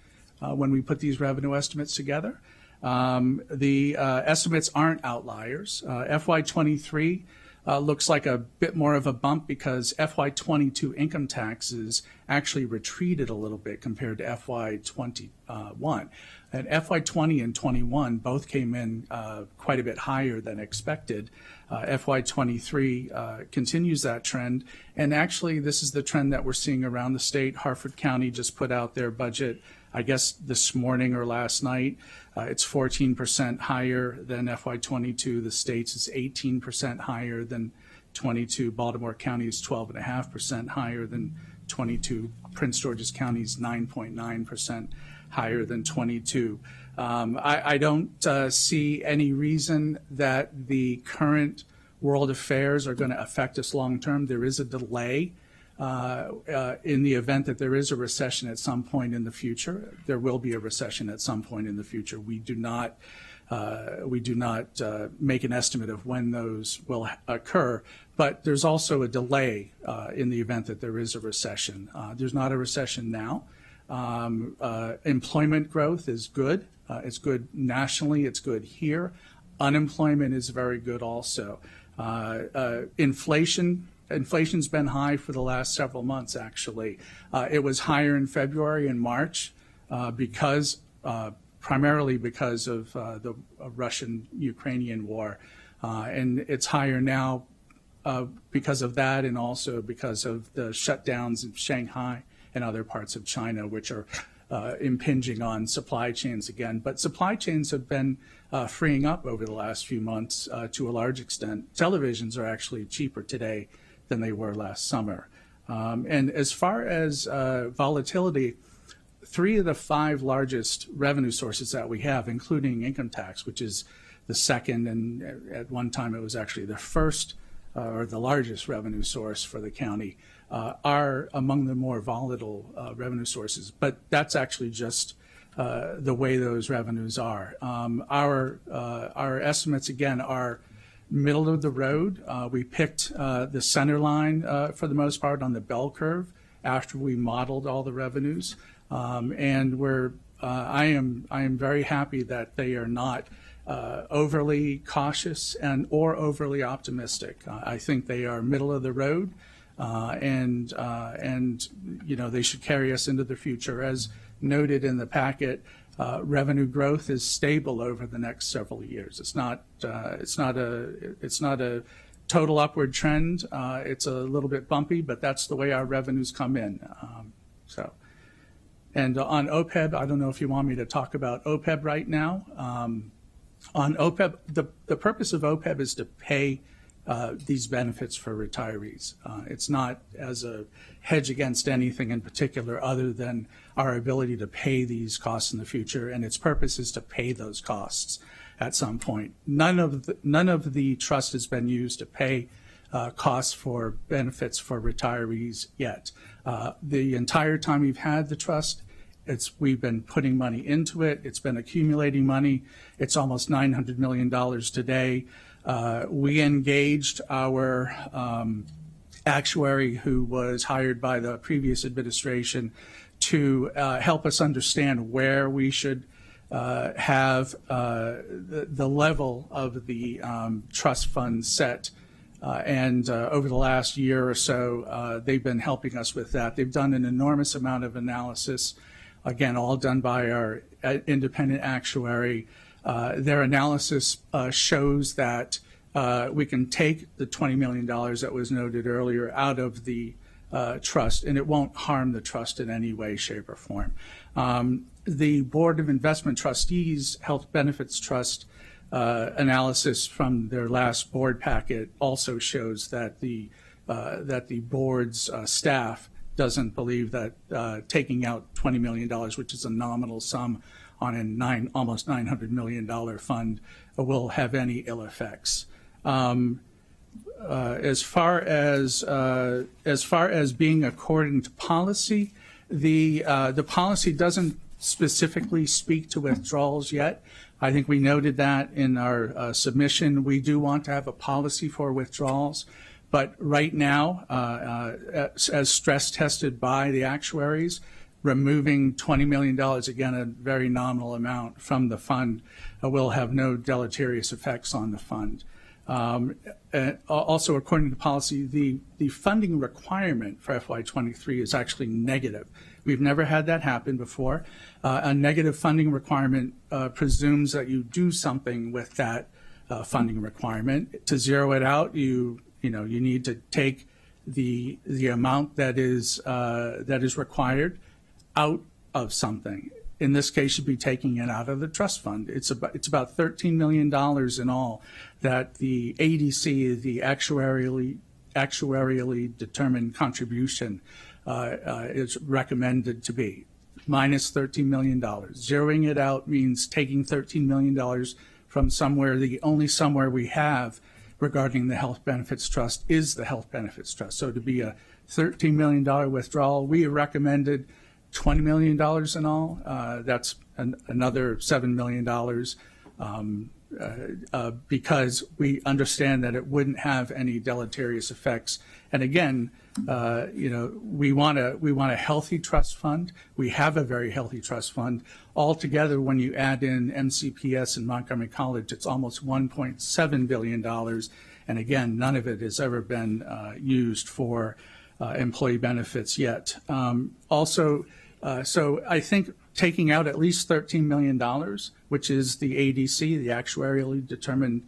when we put these revenue estimates together. The estimates aren't outliers. FY23 looks like a bit more of a bump because FY22 income taxes actually retreated a little bit compared to FY21. And FY20 and 21 both came in quite a bit higher than expected. FY23 continues that trend. And actually, this is the trend that we're seeing around the state. Harford County just put out their budget, I guess, this morning or last night. It's 14% higher than FY22. The state's is 18% higher than 22. Baltimore County is 12.5% higher than 22. Prince George's County is 9.9% higher than 22. I don't see any reason that the current world affairs are going to affect us long term. There is a delay in the event that there is a recession at some point in the future. There will be a recession at some point in the future. We do not make an estimate of when those will occur, but there's also a delay in the event that there is a recession. There's not a recession now. Employment growth is good. It's good nationally. It's good here. Unemployment is very good also. Inflation's been high for the last several months, actually. It was higher in February and March primarily because of the Russian-Ukrainian war. And it's higher now because of that and also because of the shutdowns in Shanghai and other parts of China, which are impinging on supply chains again. But supply chains have been freeing up over the last few months to a large extent. Televisions are actually cheaper today than they were last summer. And as far as volatility, 3 of the 5 largest revenue sources that we have, including income tax, which is the second, and at one time it was actually the first or the largest revenue source for the county, are among the more volatile revenue sources. But that's actually just the way those revenues are. Our estimates, again, are middle of the road. We picked the center line for the most part on the bell curve after we modeled all the revenues. And I am very happy that they are not overly cautious or overly optimistic. I think they are middle of the road, and they should carry us into the future. As noted in the packet, revenue growth is stable over the next several years. It's not a total upward trend. It's a little bit bumpy, but that's the way our revenues come in. And on OPEB, I don't know if you want me to talk about OPEB right now. On OPEB, the purpose of OPEB is to pay these benefits for retirees. It's not as a hedge against anything in particular other than our ability to pay these costs in the future, and its purpose is to pay those costs at some point. None of the trust has been used to pay costs for benefits for retirees yet. The entire time we've had the trust, we've been putting money into it. It's been accumulating money. It's almost $900 million today. We engaged our actuary who was hired by the previous administration to help us understand where we should have the level of the trust fund set. And over the last year or so, they've been helping us with that. They've done an enormous amount of analysis, again, all done by our independent actuary. Their analysis shows that we can take the $20 million that was noted earlier out of the trust, and it won't harm the trust in any way, shape, or form. The Board of Investment Trustees Health Benefits Trust analysis from their last board packet also shows that the board's staff doesn't believe that taking out $20 million, which is a nominal sum on a almost $900 million fund, will have any ill effects. As far as being according to policy, the policy doesn't specifically speak to withdrawals yet. I think we noted that in our submission. We do want to have a policy for withdrawals. But right now, as stress tested by the actuaries, removing $20 million, again, a very nominal amount from the fund, will have no deleterious effects on the fund. Also, according to policy, the funding requirement for FY23 is actually negative. We've never had that happen before. A negative funding requirement presumes that you do something with that funding requirement. To zero it out, you need to take the amount that is required out of something. In this case, you'd be taking it out of the trust fund. It's about $13 million in all that the ADC, the actuarially determined contribution, is recommended to be, minus $13 million. Zeroing it out means taking $13 million from somewhere. The only somewhere we have regarding the Health Benefits Trust is the Health Benefits Trust. So to be a $13 million withdrawal, we recommended $20 million in all. That's another $7 million because we understand that it wouldn't have any deleterious effects. And again, we want a healthy trust fund. We have a very healthy trust fund. Altogether, when you add in MCPS and Montgomery College, it's almost $1.7 billion. And again, none of it has ever been used for employee benefits yet. So I think taking out at least $13 million, which is the ADC, the actuarially determined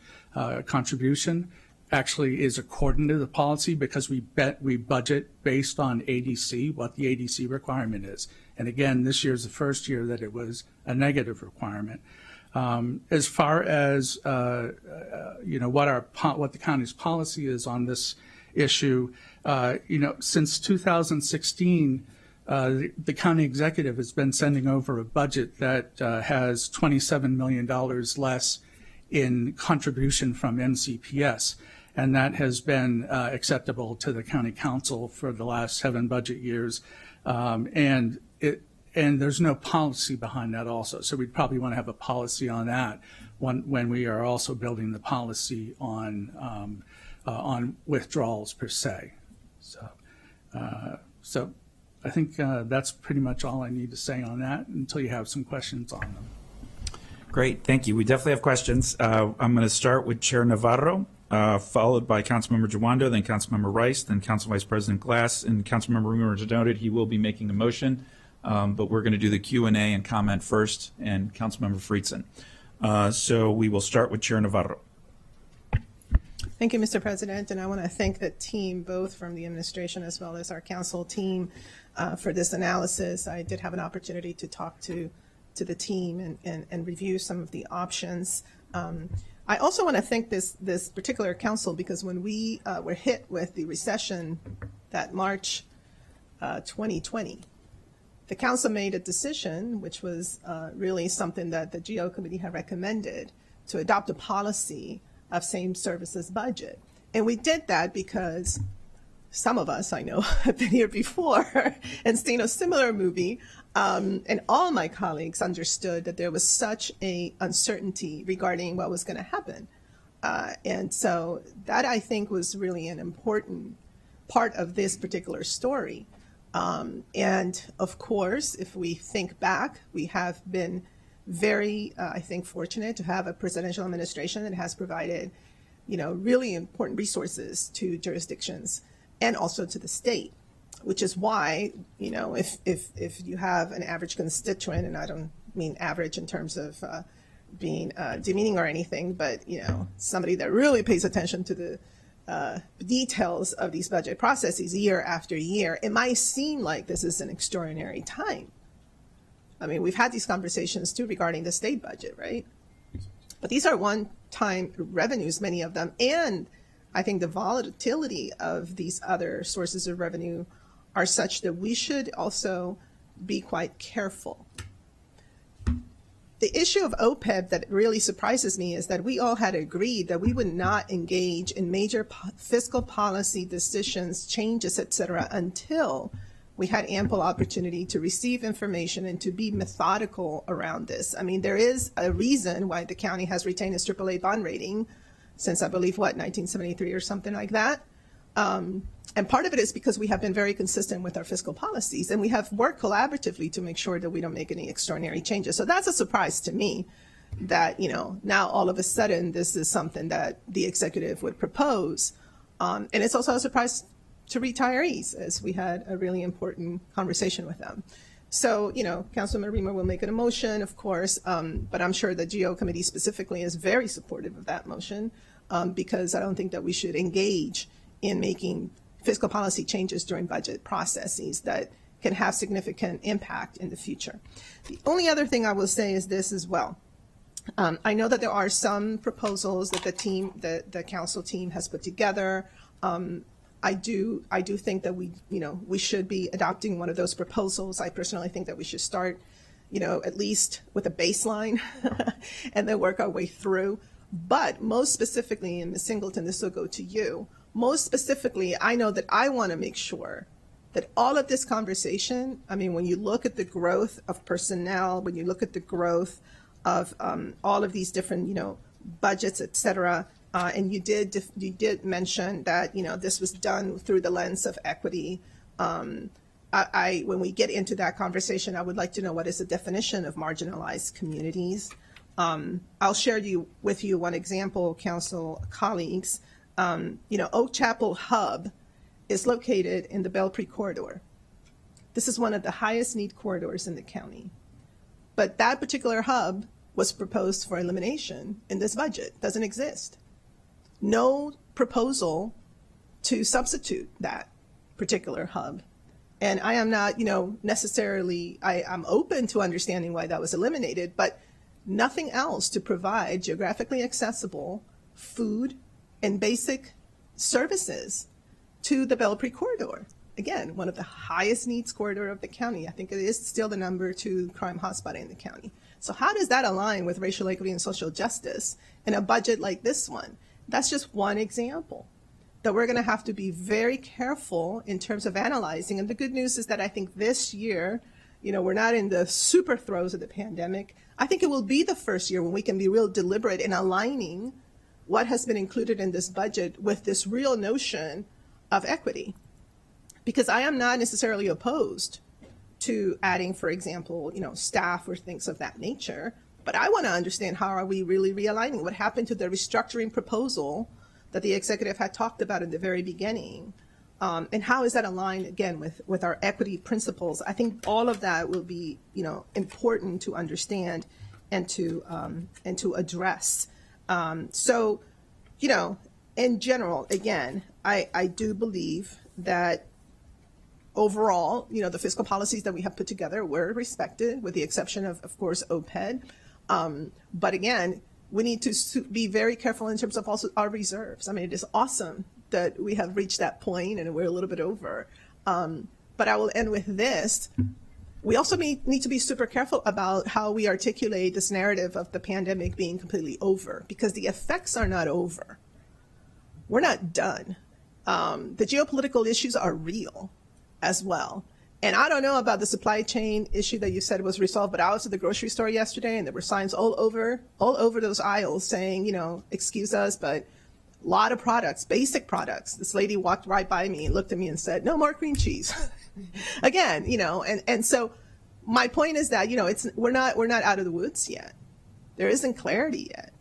contribution, actually is according to the policy because we budget based on ADC, what the ADC requirement is. And again, this year is the first year that it was a negative requirement. As far as what the county's policy is on this issue. Since 2016, the county executive has been sending over a budget that has $27 million less in contribution from MCPS, and that has been acceptable to the county council for the last 7 budget years, and there's no policy behind that also. So we'd probably want to have a policy on that when we are also building the policy on withdrawals per se. So I think that's pretty much all I need to say on that until you have some questions on them. Great, thank you. We definitely have questions. I'm going to start with Chair Navarro, followed by Councilmember Jawando, then Councilmember Rice, then Council Vice President Glass, and Councilmember Reamer denoted he will be making a motion, but we're going to do the Q&A and comment first, and Councilmember Friedson. So we will start with Chair Navarro. Thank you, Mr. President, and I want to thank the team, both from the administration as well as our council team, for this analysis. I did have an opportunity to talk to the team and review some of the options. I also want to thank this particular council, because when we were hit with the recession that March 2020, the council made a decision, which was really something that the GO committee had recommended, to adopt a policy of same services budget. And we did that because some of us, I know, have been here before and seen a similar movie. And all my colleagues understood that there was such a uncertainty regarding what was going to happen. And so that, I think, was really an important part of this particular story. And of course, if we think back, we have been very, I think, fortunate to have a presidential administration that has provided, really important resources to jurisdictions and also to the state, which is why, if you have an average constituent, and I don't mean average in terms of being demeaning or anything, but, somebody that really pays attention to the details of these budget processes year after year, it might seem like this is an extraordinary time. I mean, we've had these conversations too regarding the state budget, right? But these are one-time revenues, many of them, and I think the volatility of these other sources of revenue are such that we should also be quite careful. The issue of OPEB that really surprises me is that we all had agreed that we would not engage in major fiscal policy decisions, changes, et cetera, until we had ample opportunity to receive information and to be methodical around this. I mean, there is a reason why the county has retained its AAA bond rating since, I believe, 1973 or something like that. And part of it is because we have been very consistent with our fiscal policies, and we have worked collaboratively to make sure that we don't make any extraordinary changes. So that's a surprise to me that, now all of a sudden this is something that the executive would propose. And it's also a surprise to retirees, as we had a really important conversation with them. So, Councilman Reamer will make an motion, of course, but I'm sure the GO committee specifically is very supportive of that motion, because I don't think that we should engage in making fiscal policy changes during budget processes that can have significant impact in the future. The only other thing I will say is this as well. I know that there are some proposals that the council team has put together. I do think that we should be adopting one of those proposals. I personally think that we should start, at least with a baseline and then work our way through. But most specifically, and Ms. Singleton, this will go to you. Most specifically, I know that I want to make sure that all of this conversation, I mean, when you look at the growth of personnel, when you look at the growth of all of these different, budgets, et cetera, and you did mention that, this was done through the lens of equity. When we get into that conversation, I would like to know what is the definition of marginalized communities. I'll share with you one example, council colleagues. Oak Chapel Hub is located in the Belpre corridor. This is one of the highest need corridors in the county. But that particular hub was proposed for elimination in this budget. Doesn't exist. No proposal to substitute that particular hub. And I am not, necessarily, I'm open to understanding why that was eliminated, but nothing else to provide geographically accessible food and basic services to the Belpre corridor. Again, one of the highest needs corridor of the county. I think it is still the number 2 crime hotspot in the county. So how does that align with racial equity and social justice in a budget like this one? That's just one example that we're going to have to be very careful in terms of analyzing. And the good news is that I think this year, we're not in the super throes of the pandemic. I think it will be the first year when we can be real deliberate in aligning what has been included in this budget with this real notion of equity. Because I am not necessarily opposed to adding, for example, staff or things of that nature, but I want to understand how are we really realigning? What happened to the restructuring proposal that the executive had talked about in the very beginning? And how is that aligned, again, with our equity principles? I think all of that will be, important to understand and to address. So, in general, again, I do believe that overall, the fiscal policies that we have put together were respected, with the exception of course, OPED. But again, we need to be very careful in terms of also our reserves. I mean, it is awesome that we have reached that point and we're a little bit over. But I will end with this. We also need to be super careful about how we articulate this narrative of the pandemic being completely over, because the effects are not over. We're not done. The geopolitical issues are real as well. And I don't know about the supply chain issue that you said was resolved, but I was at the grocery store yesterday and there were signs all over those aisles saying, excuse us, but a lot of products, basic products. This lady walked right by me and looked at me and said, no more cream cheese. Again, and so my point is that, we're not out of the woods yet. There isn't clarity yet.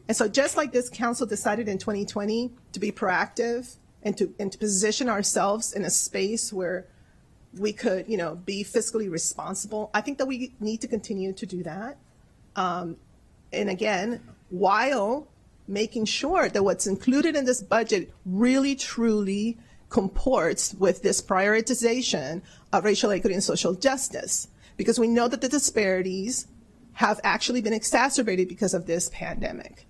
And so just like this council decided in 2020 to be proactive and to position ourselves in a space where we could, be fiscally responsible, I think that we need to continue to do that. And again, while making sure that what's included in this budget really, truly comports with this prioritization of racial equity and social justice, because we know that the disparities have actually been exacerbated because of this pandemic.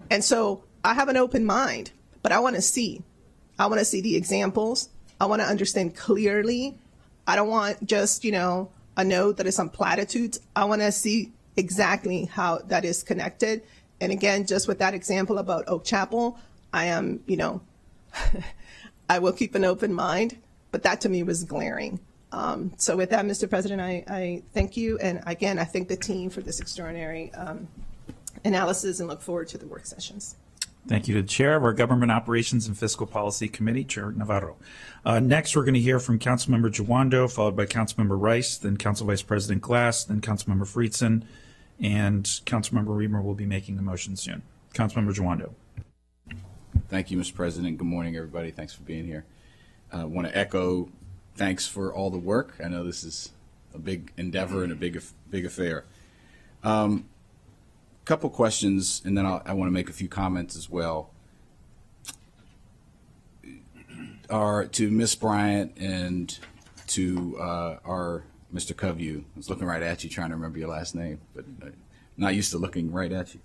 And so I have an open mind, but I want to see the examples. I want to understand clearly. I don't want just, a note that is some platitudes. I want to see exactly how that is connected. And again, just with that example about Oak Chapel, I am, I will keep an open mind, but that to me was glaring. So with that, Mr. President, I thank you. And again, I thank the team for this extraordinary analysis and look forward to the work sessions. Thank you to the Chair of our Government Operations and Fiscal Policy Committee, Chair Navarro. Next, we're going to hear from Councilmember Jawando, followed by Councilmember Rice, then Council Vice President Glass, then Councilmember Friedson, and Councilmember Reamer will be making a motion soon. Councilmember Jawando. Thank you, Mr. President. Good morning, everybody. Thanks for being here. I want to echo thanks for all the work. I know this is a big endeavor and a big affair. Couple questions, and then I want to make a few comments as well. To Ms. Bryant and to our Mr. Covey. I was looking right at you, trying to remember your last name, but not used to looking right at you.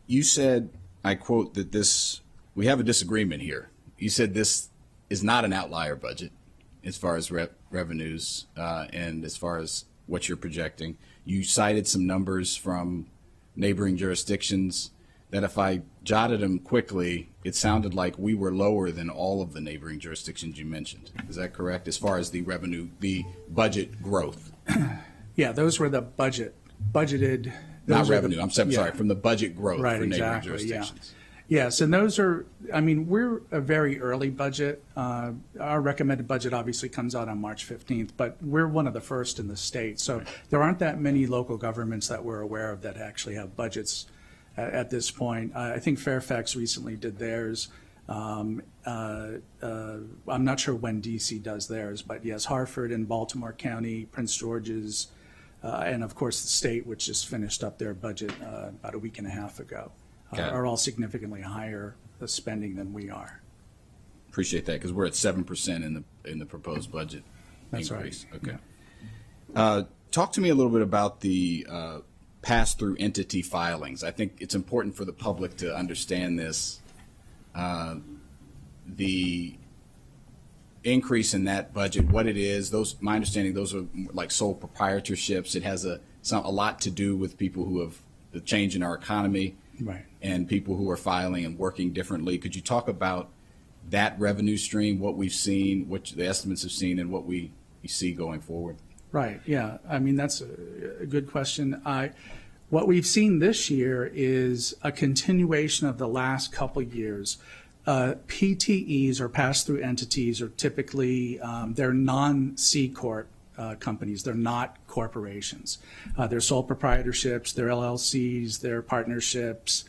You said, I quote, that we have a disagreement here. You said this is not an outlier budget as far as revenues and as far as what you're projecting. You cited some numbers from neighboring jurisdictions that if I jotted them quickly, it sounded like we were lower than all of the neighboring jurisdictions you mentioned. Is that correct, as far as the budget growth? Yeah, those were the budgeted. Not revenue, I'm sorry, from the budget growth right, for neighboring exactly, jurisdictions. Yeah. Yes, and those are, we're a very early budget. Our recommended budget obviously comes out on March 15th, but we're one of the first in the state. So there aren't that many local governments that we're aware of that actually have budgets at this point. I think Fairfax recently did theirs. I'm not sure when DC does theirs, but yes, Hartford and Baltimore County, Prince George's, and of course the state, which just finished up their budget about a week and a half ago. Are all significantly higher spending than we are. Appreciate that, because we're at 7% in the proposed budget increase. Right. Okay. Yeah. Talk to me a little bit about the pass-through entity filings. I think it's important for the public to understand this. the increase in that budget, what it is, my understanding, those are like sole proprietorships. It has a lot to do with people who have the change in our economy, Right. and people who are filing and working differently. Could you talk about that revenue stream, what we've seen, what the estimates have seen, and what we see going forward? Right, yeah. I mean, that's a good question. What we've seen this year is a continuation of the last couple years. PTEs, or pass-through entities, are typically, they're non-C Corp companies. They're not corporations. They're sole proprietorships, they're LLCs, they're partnerships,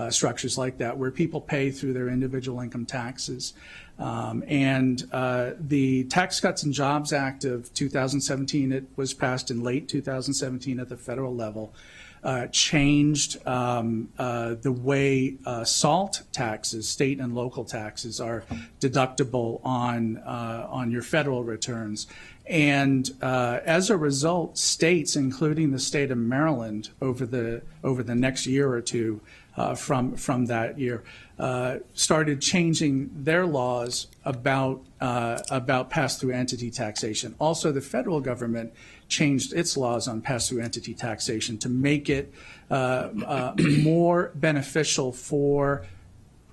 structures like that, where people pay through their individual income taxes. The Tax Cuts and Jobs Act of 2017, it was passed in late 2017 at the federal level, changed the way SALT taxes, state and local taxes, are deductible on your federal returns. And as a result, states, including the state of Maryland, over the next year or two from that year, started changing their laws about pass-through entity taxation. Also, the federal government changed its laws on pass-through entity taxation to make it more beneficial for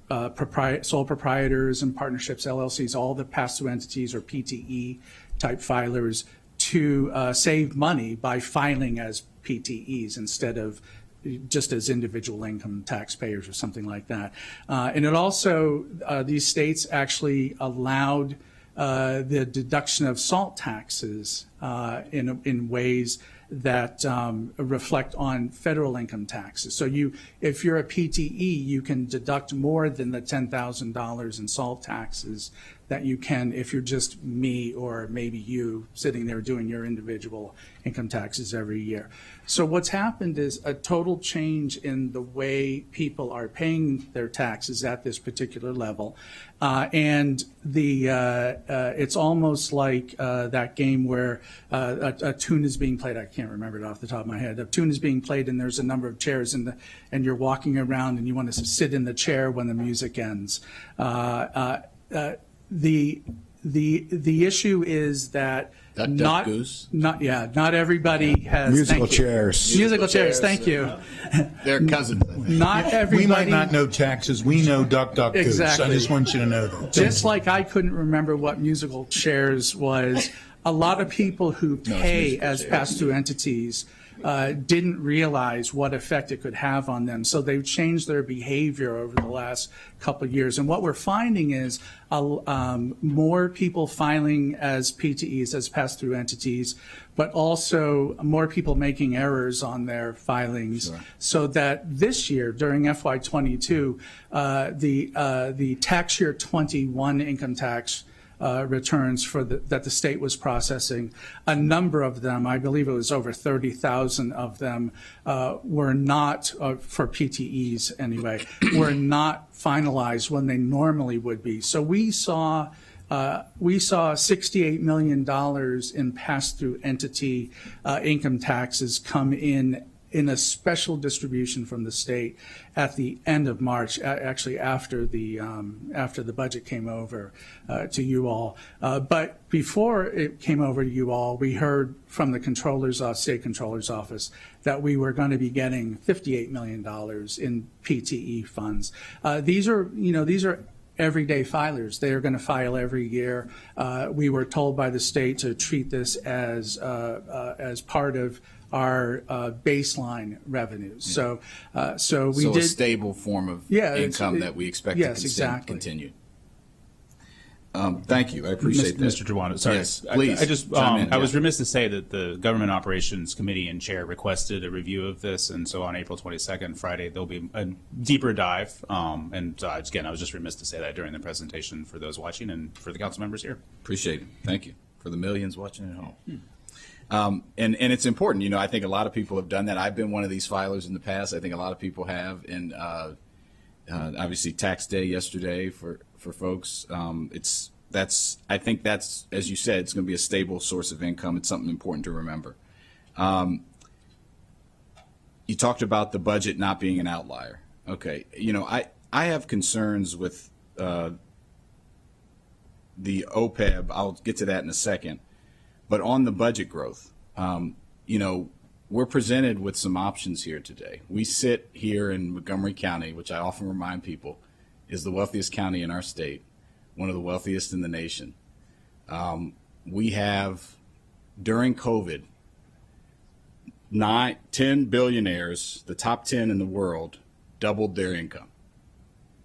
sole proprietors and partnerships, LLCs, all the pass-through entities or PTE type filers, to save money by filing as PTEs instead of just as individual income taxpayers or something like that. And it also, these states actually allowed the deduction of SALT taxes in ways that reflect on federal income taxes. So if you're a PTE, you can deduct more than the $10,000 in SALT taxes that you can if you're just me or maybe you sitting there doing your individual income taxes every year. So what's happened is a total change in the way people are paying their taxes at this particular level. And it's almost like that game where a tune is being played. I can't remember it off the top of my head. A tune is being played and there's a number of chairs and you're walking around and you want to sit in the chair when the music ends. The issue is that not everybody has Musical chairs. Musical chairs. Thank you. They're cousins. Not everybody. We might not know taxes. We know duck, duck, goose. Exactly. I just want you to know that. Just like I couldn't remember what musical chairs was, a lot of people who pay as pass-through entities didn't realize what effect it could have on them. So they've changed their behavior over the last couple of years. And what we're finding is more people filing as PTEs, as pass-through entities, but also more people making errors on their filings. Sure. So that this year, during FY22, the tax year 21 income tax returns that the state was processing, a number of them, I believe it was over 30,000 of them, were not, for PTEs anyway, were not finalized when they normally would be. So we saw $68 million in pass-through entity income taxes come in a special distribution from the state at the end of March, actually after the budget came over to you all. But before it came over to you all, we heard from the state controller's office that we were going to be getting $58 million in PTE funds. These are everyday filers. They are going to file every year. We were told by the state to treat this as part of our baseline revenues. Yeah. So we did a stable form of income that we expect to continue. Thank you. I appreciate that. Mr. Jawando, sorry. Yes, please. I was remiss to say that the Government Operations Committee and Chair requested a review of this, and so on April 22nd, Friday, there'll be a deeper dive. Again, I was just remiss to say that during the presentation for those watching and for the council members here. Appreciate it. Thank you. For the millions watching at home. And it's important. I think a lot of people have done that. I've been one of these filers in the past. I think a lot of people have. And obviously tax day yesterday for folks. I think that's, as you said, it's going to be a stable source of income. It's something important to remember. You talked about the budget not being an outlier. Okay. I have concerns with the OPEB, I'll get to that in a second. But on the budget growth, we're presented with some options here today. We sit here in Montgomery County, which I often remind people is the wealthiest county in our state, one of the wealthiest in the nation. We have, during COVID, 10 billionaires, the top 10 in the world, doubled their income,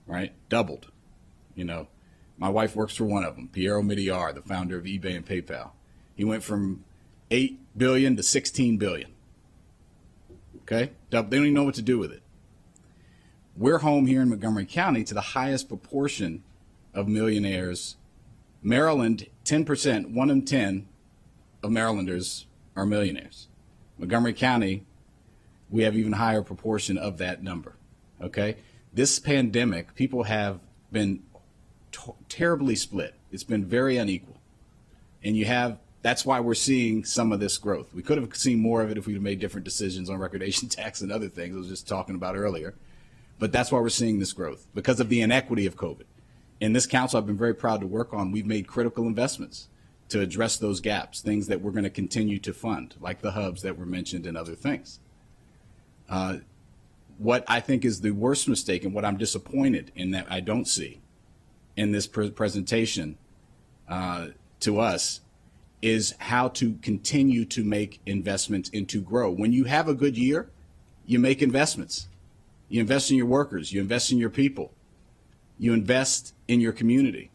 right? Doubled. My wife works for one of them, Piero Midyar, the founder of eBay and PayPal. He went from 8 billion to 16 billion. Okay? They don't even know what to do with it. We're home here in Montgomery County to the highest proportion of millionaires. Maryland, 10%, 1 in 10 of Marylanders are millionaires. Montgomery County, we have even higher proportion of that number. Okay? This pandemic, people have been terribly split. It's been very unequal. And that's why we're seeing some of this growth. We could have seen more of it if we'd have made different decisions on recordation tax and other things I was just talking about earlier. But that's why we're seeing this growth, because of the inequity of COVID. In this council, I've been very proud to work on. We've made critical investments to address those gaps, things that we're going to continue to fund, like the hubs that were mentioned and other things. What I think is the worst mistake and what I'm disappointed in that I don't see in this presentation to us is how to continue to make investments and to grow. When you have a good year, you make investments. You invest in your workers, you invest in your people, you invest in your community,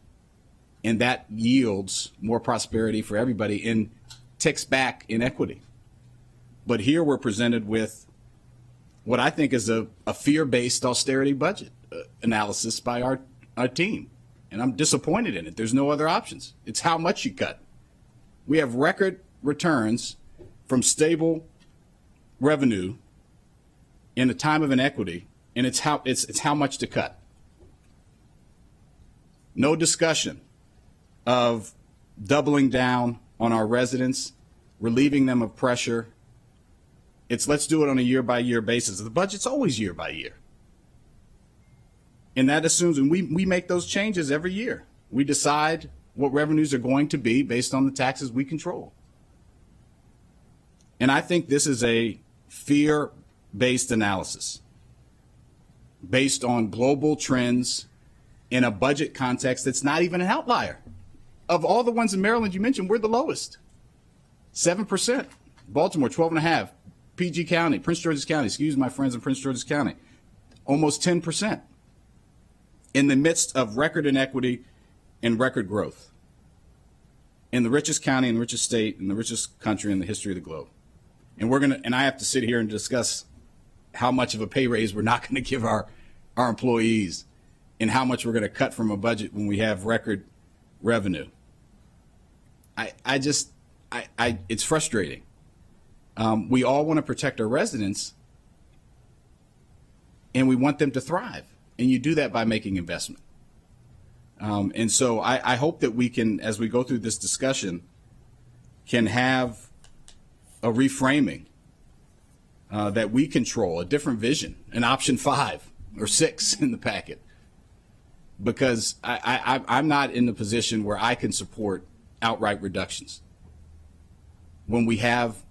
and that yields more prosperity for everybody and ticks back inequity. But here we're presented with what I think is a fear-based austerity budget analysis by our team. And I'm disappointed in it. There's no other options. It's how much you cut. We have record returns from stable revenue in a time of inequity, and it's how much to cut. No discussion of doubling down on our residents, relieving them of pressure. Let's do it on a year-by-year basis. The budget's always year by year. And that assumes, and we make those changes every year. We decide what revenues are going to be based on the taxes we control. And I think this is a fear-based analysis based on global trends in a budget context that's not even an outlier. Of all the ones in Maryland you mentioned, we're the lowest. 7%. Baltimore, 12.5%. PG County, Prince George's County, excuse my friends in Prince George's County, almost 10%. In the midst of record inequity and record growth. In the richest county and the richest state and the richest country in the history of the globe. And I have to sit here and discuss how much of a pay raise we're not going to give our employees and how much we're going to cut from a budget when we have record revenue. It's frustrating. We all want to protect our residents and we want them to thrive. And you do that by making investment. And so I hope that we can, as we go through this discussion, can have a reframing that we control, a different vision, an option 5 or 6 in the packet. Because I'm not in the position where I can support outright reductions when we have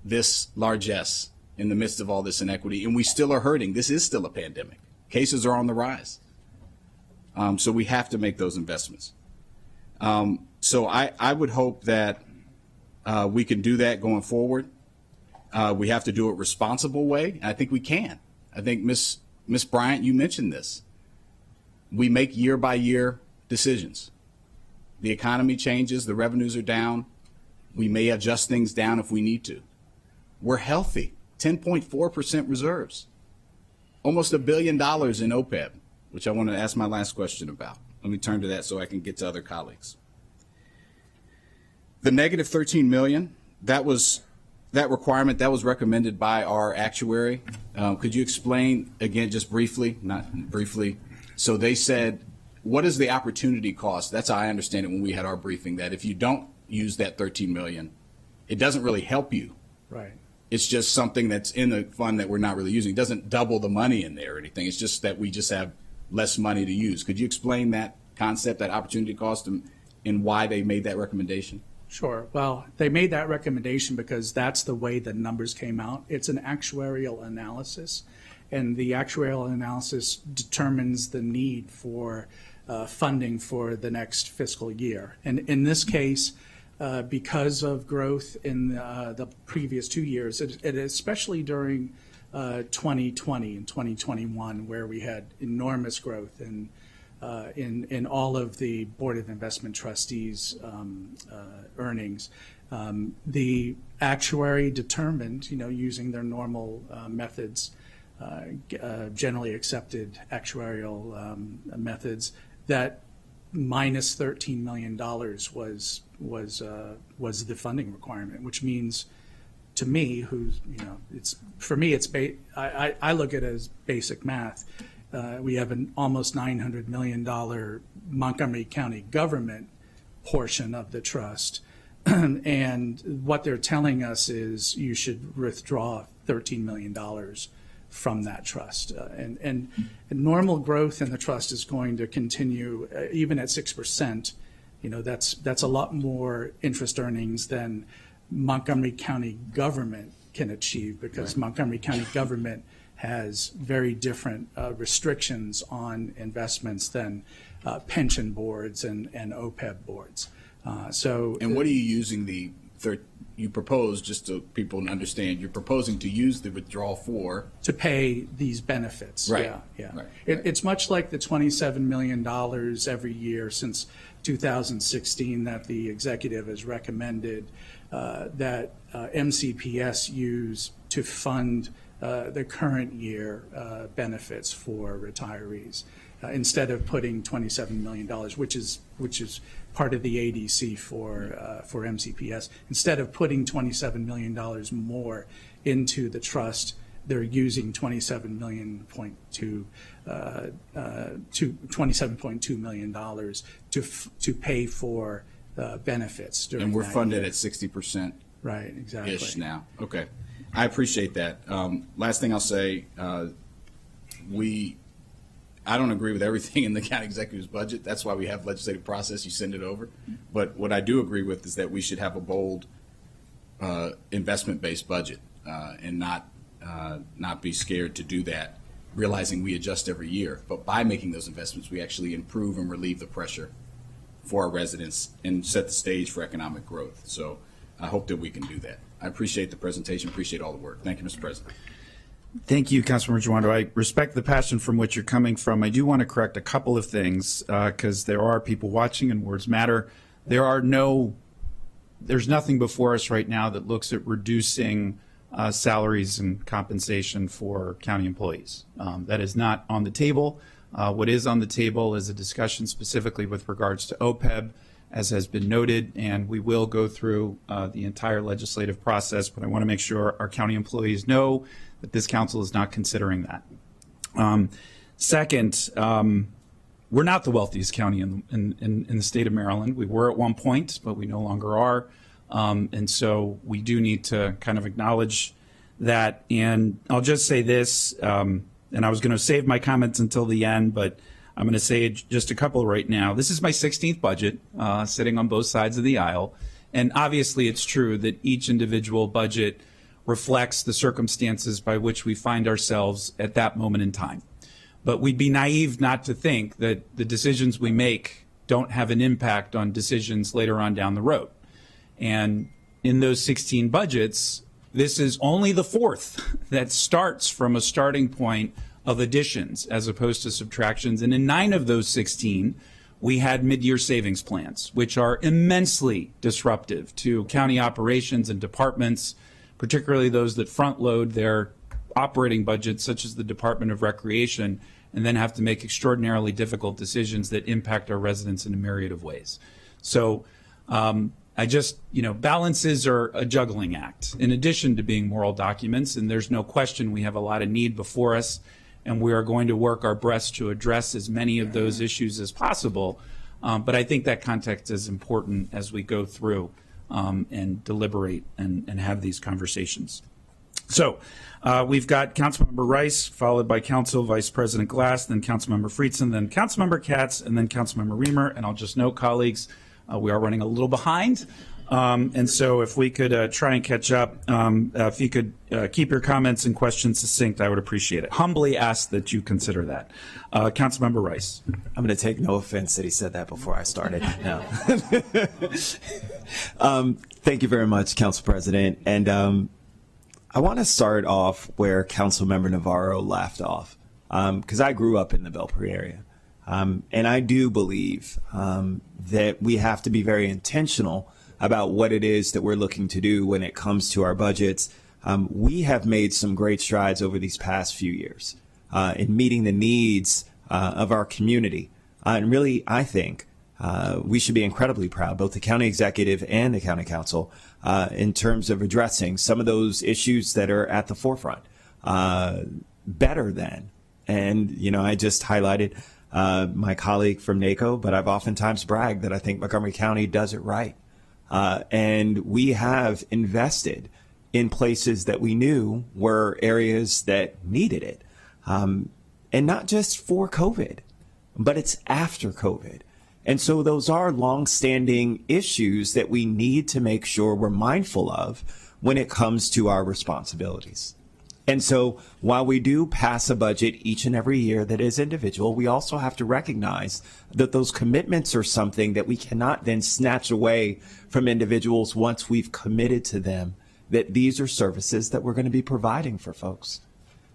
this largesse in the midst of all this inequity, and we still are hurting. This is still a pandemic. Cases are on the rise. So we have to make those investments. So I would hope that we can do that going forward. We have to do it a responsible way, and I think we can. I think, Ms. Bryant, you mentioned this. We make year-by-year decisions. The economy changes, the revenues are down. We may adjust things down if we need to. We're healthy, 10.4% reserves, almost $1 billion in OPEB, which I want to ask my last question about. Let me turn to that so I can get to other colleagues. The negative $13 million, that requirement, that was recommended by our actuary. Could you explain again, just briefly, not briefly? So they said, what is the opportunity cost? That's how I understand it when we had our briefing, that if you don't use that $13 million, it doesn't really help you. Right. It's just something that's in the fund that we're not really using. It doesn't double the money in there or anything. It's just that we just have less money to use. Could you explain that concept, that opportunity cost, and why they made that recommendation? Sure. Well, they made that recommendation because that's the way the numbers came out. It's an actuarial analysis, and the actuarial analysis determines the need for funding for the next fiscal year. And in this case, because of growth in the previous 2 years, especially during 2020 and 2021, where we had enormous growth in all of the Board of Investment Trustees' earnings. The actuary determined, using their normal methods, generally accepted actuarial methods, that minus $13 million was the funding requirement, which means to me, I look at it as basic math. We have an almost $900 million Montgomery County government portion of the trust. And what they're telling us is you should withdraw $13 million from that trust. And normal growth in the trust is going to continue, even at 6%. That's a lot more interest earnings than Montgomery County government can achieve, because Montgomery County government has very different restrictions on investments than pension boards and OPEB boards. And what are you using you propose, just so people understand, you're proposing to use the withdrawal for? To pay these benefits. Right. Yeah. Right. It's much like the $27 million every year since 2016 that the executive has recommended that MCPS use to fund the current year benefits for retirees, instead of putting $27 million, which is part of the ADC for MCPS. Instead of putting $27 million more into the trust, they're using $27.2 million to pay for benefits during. And we're that funded year. at 60%. Right, exactly. Ish now. Okay, I appreciate that. Last thing I'll say, I don't agree with everything in the county executive's budget. That's why we have legislative process. You send it over. But what I do agree with is that we should have a bold investment-based budget and not be scared to do that, realizing we adjust every year. But by making those investments, we actually improve and relieve the pressure for our residents and set the stage for economic growth. So I hope that we can do that. I appreciate the presentation, appreciate all the work. Thank you, Mr. President. Thank you, Councilmember Jawando. I respect the passion from which you're coming from. I do want to correct a couple of things because there are people watching and words matter. There's nothing before us right now that looks at reducing salaries and compensation for county employees. That is not on the table. What is on the table is a discussion specifically with regards to OPEB, as has been noted, and we will go through the entire legislative process, but I want to make sure our county employees know that this council is not considering that. Second, we're not the wealthiest county in the state of Maryland. We were at one point, but we no longer are. And so we do need to kind of acknowledge that. And I'll just say this, and I was going to save my comments until the end, but I'm going to say just a couple right now. This is my 16th budget, sitting on both sides of the aisle. And obviously it's true that each individual budget reflects the circumstances by which we find ourselves at that moment in time. But we'd be naive not to think that the decisions we make don't have an impact on decisions later on down the road. And in those 16 budgets, this is only the fourth that starts from a starting point of additions as opposed to subtractions. And in 9 of those 16, we had mid-year savings plans, which are immensely disruptive to county operations and departments, particularly those that front load their operating budgets, such as the Department of Recreation, and then have to make extraordinarily difficult decisions that impact our residents in a myriad of ways. So balances are a juggling act, in addition to being moral documents, and there's no question we have a lot of need before us, and we are going to work our best to address as many of those issues as possible. But I think that context is important as we go through and deliberate and have these conversations. So we've got Councilmember Rice, followed by Council Vice President Glass, then Councilmember Friedson, then Councilmember Katz, and then Councilmember Reamer. And I'll just note, colleagues, we are running a little behind. And so if we could try and catch up, if you could keep your comments and questions succinct, I would appreciate it. Humbly ask that you consider that. Councilmember Rice. I'm going to take no offense that he said that before I started. No. Thank you very much, Council President. And I want to start off where Councilmember Navarro left off, because I grew up in the Belpre area. And I do believe that we have to be very intentional about what it is that we're looking to do when it comes to our budgets. We have made some great strides over these past few years in meeting the needs of our community. And really, I think we should be incredibly proud, both the county executive and the county council, in terms of addressing some of those issues that are at the forefront better than. And, you know, I just highlighted my colleague from NACO, but I've oftentimes bragged that I think Montgomery County does it right. And we have invested in places that we knew were areas that needed it. And not just for COVID, but it's after COVID. And so those are longstanding issues that we need to make sure we're mindful of when it comes to our responsibilities. And so while we do pass a budget each and every year that is individual, we also have to recognize that those commitments are something that we cannot then snatch away from individuals once we've committed to them that these are services that we're going to be providing for folks.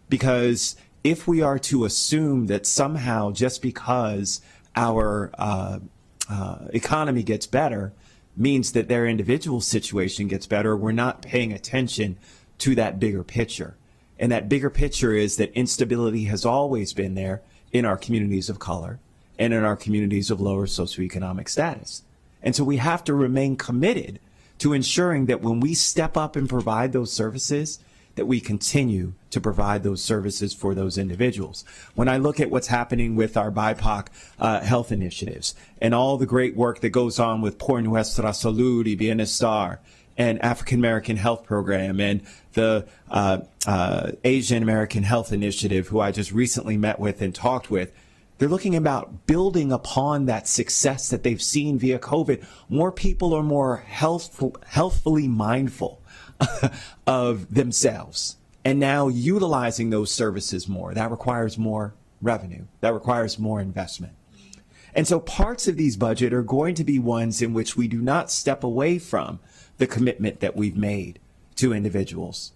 Because if we are to assume that somehow just because our economy gets better means that their individual situation gets better, we're not paying attention to that bigger picture. And that bigger picture is that instability has always been there in our communities of color and in our communities of lower socioeconomic status. And so we have to remain committed to ensuring that when we step up and provide those services, that we continue to provide those services for those individuals. When I look at what's happening with our BIPOC health initiatives and all the great work that goes on with Por Nuestra Salud y Bienestar and African American Health Program and the Asian American Health Initiative, who I just recently met with and talked with, they're looking about building upon that success that they've seen via COVID. More people are more healthfully mindful of themselves and now utilizing those services more. That requires more revenue. That requires more investment. And so parts of these budget are going to be ones in which we do not step away from the commitment that we've made to individuals,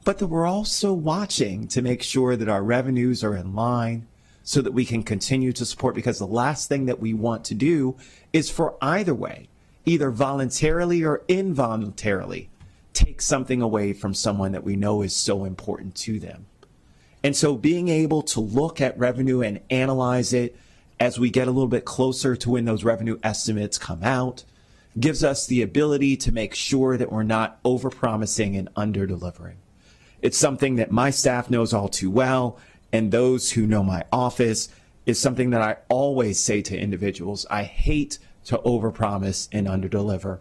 but that we're also watching to make sure that our revenues are in line so that we can continue to support, because the last thing that we want to do is for either way, either voluntarily or involuntarily, take something away from someone that we know is so important to them. And so being able to look at revenue and analyze it as we get a little bit closer to when those revenue estimates come out gives us the ability to make sure that we're not overpromising and under-delivering. It's something that my staff knows all too well, and those who know my office is something that I always say to individuals. I hate to overpromise and underdeliver.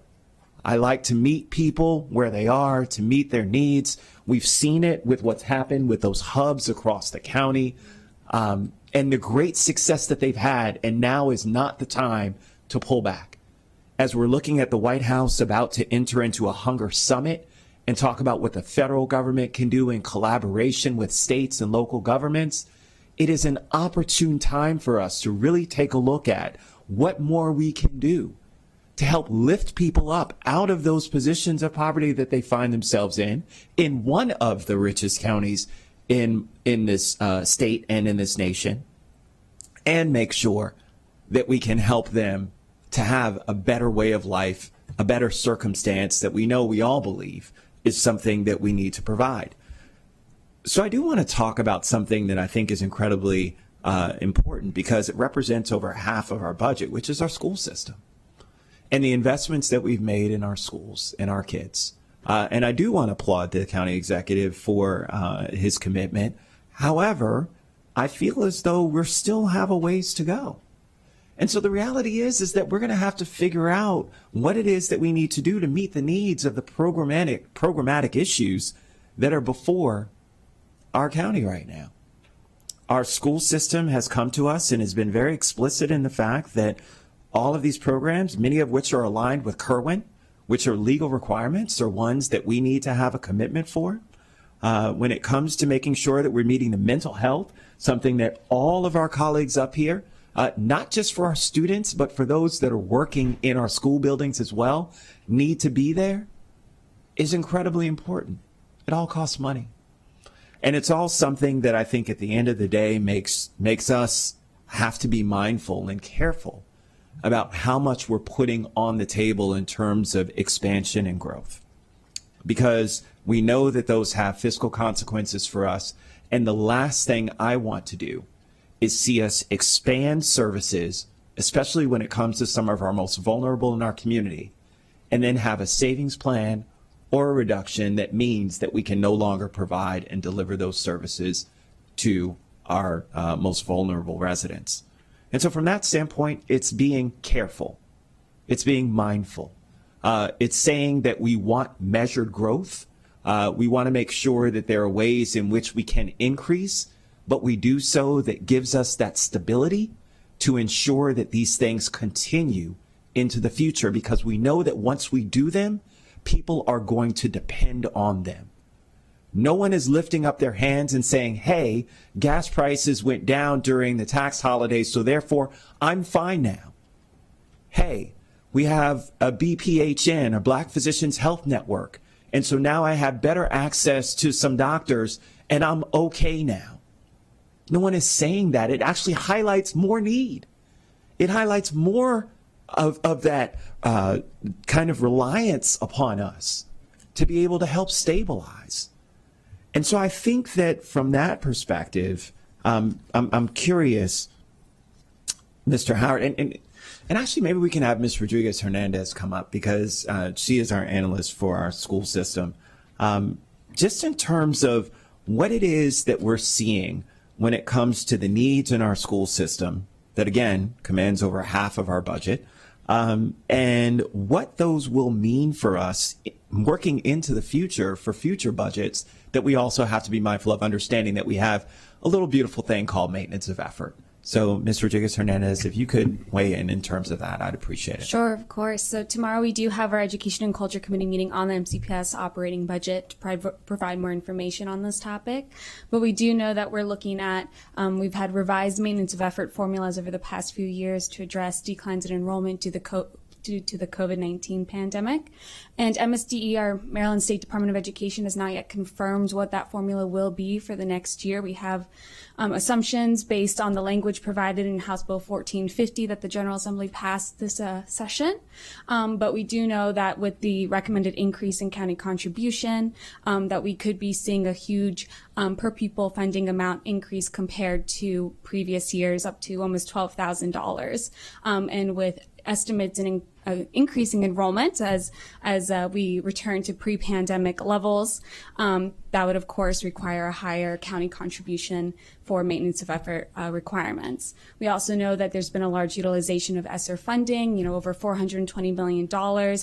I like to meet people where they are, to meet their needs. We've seen it with what's happened with those hubs across the county, and the great success that they've had, and now is not the time to pull back. As we're looking at the White House about to enter into a hunger summit and talk about what the federal government can do in collaboration with states and local governments, it is an opportune time for us to really take a look at what more we can do to help lift people up out of those positions of poverty that they find themselves in one of the richest counties in this state and in this nation, and make sure that we can help them to have a better way of life, a better circumstance that we know we all believe is something that we need to provide. So I do want to talk about something that I think is incredibly important, because it represents over half of our budget, which is our school system and the investments that we've made in our schools and our kids. And I do want to applaud the county executive for his commitment. However, I feel as though we still have a ways to go. And so the reality is that we're going to have to figure out what it is that we need to do to meet the needs of the programmatic issues that are before our county right now. Our school system has come to us and has been very explicit in the fact that all of these programs, many of which are aligned with Kerwin, which are legal requirements, are ones that we need to have a commitment for. When it comes to making sure that we're meeting the mental health, something that all of our colleagues up here, not just for our students, but for those that are working in our school buildings as well, need to be there, is incredibly important. It all costs money. And it's all something that I think at the end of the day makes us have to be mindful and careful about how much we're putting on the table in terms of expansion and growth. Because we know that those have fiscal consequences for us. And the last thing I want to do is see us expand services, especially when it comes to some of our most vulnerable in our community, and then have a savings plan or a reduction that means that we can no longer provide and deliver those services to our most vulnerable residents. And so from that standpoint, it's being careful. It's being mindful. It's saying that we want measured growth. We want to make sure that there are ways in which we can increase, but we do so that gives us that stability to ensure that these things continue into the future, because we know that once we do them, people are going to depend on them. No one is lifting up their hands and saying, hey, gas prices went down during the tax holidays, so therefore I'm fine now. Hey, we have a BPHN, a Black Physicians Health Network, and so now I have better access to some doctors and I'm okay now. No one is saying that. It actually highlights more need. It highlights more of that kind of reliance upon us to be able to help stabilize. And so I think that from that perspective, I'm curious, Mr. Howard, and actually maybe we can have Ms. Rodriguez Hernandez come up, because she is our analyst for our school system. Just in terms of what it is that we're seeing when it comes to the needs in our school system that, again, commands over half of our budget, and what those will mean for us working into the future for future budgets, that we also have to be mindful of, understanding that we have a little beautiful thing called maintenance of effort. So, Ms. Rodriguez Hernandez, if you could weigh in terms of that, I'd appreciate it. Sure, of course. So tomorrow we do have our Education and Culture Committee meeting on the MCPS operating budget to provide more information on this topic. But we do know that we're looking at, we've had revised maintenance of effort formulas over the past few years to address declines in enrollment due to the COVID-19 pandemic. And MSDE, our Maryland State Department of Education, has not yet confirmed what that formula will be for the next year. We have assumptions based on the language provided in House Bill 1450 that the General Assembly passed this session. But we do know that with the recommended increase in county contribution, that we could be seeing a huge per pupil funding amount increase compared to previous years, up to almost $12,000. And with estimates in increasing enrollment as we return to pre-pandemic levels, that would of course require a higher county contribution for maintenance of effort requirements. We also know that there's been a large utilization of ESSER funding. Over $420 million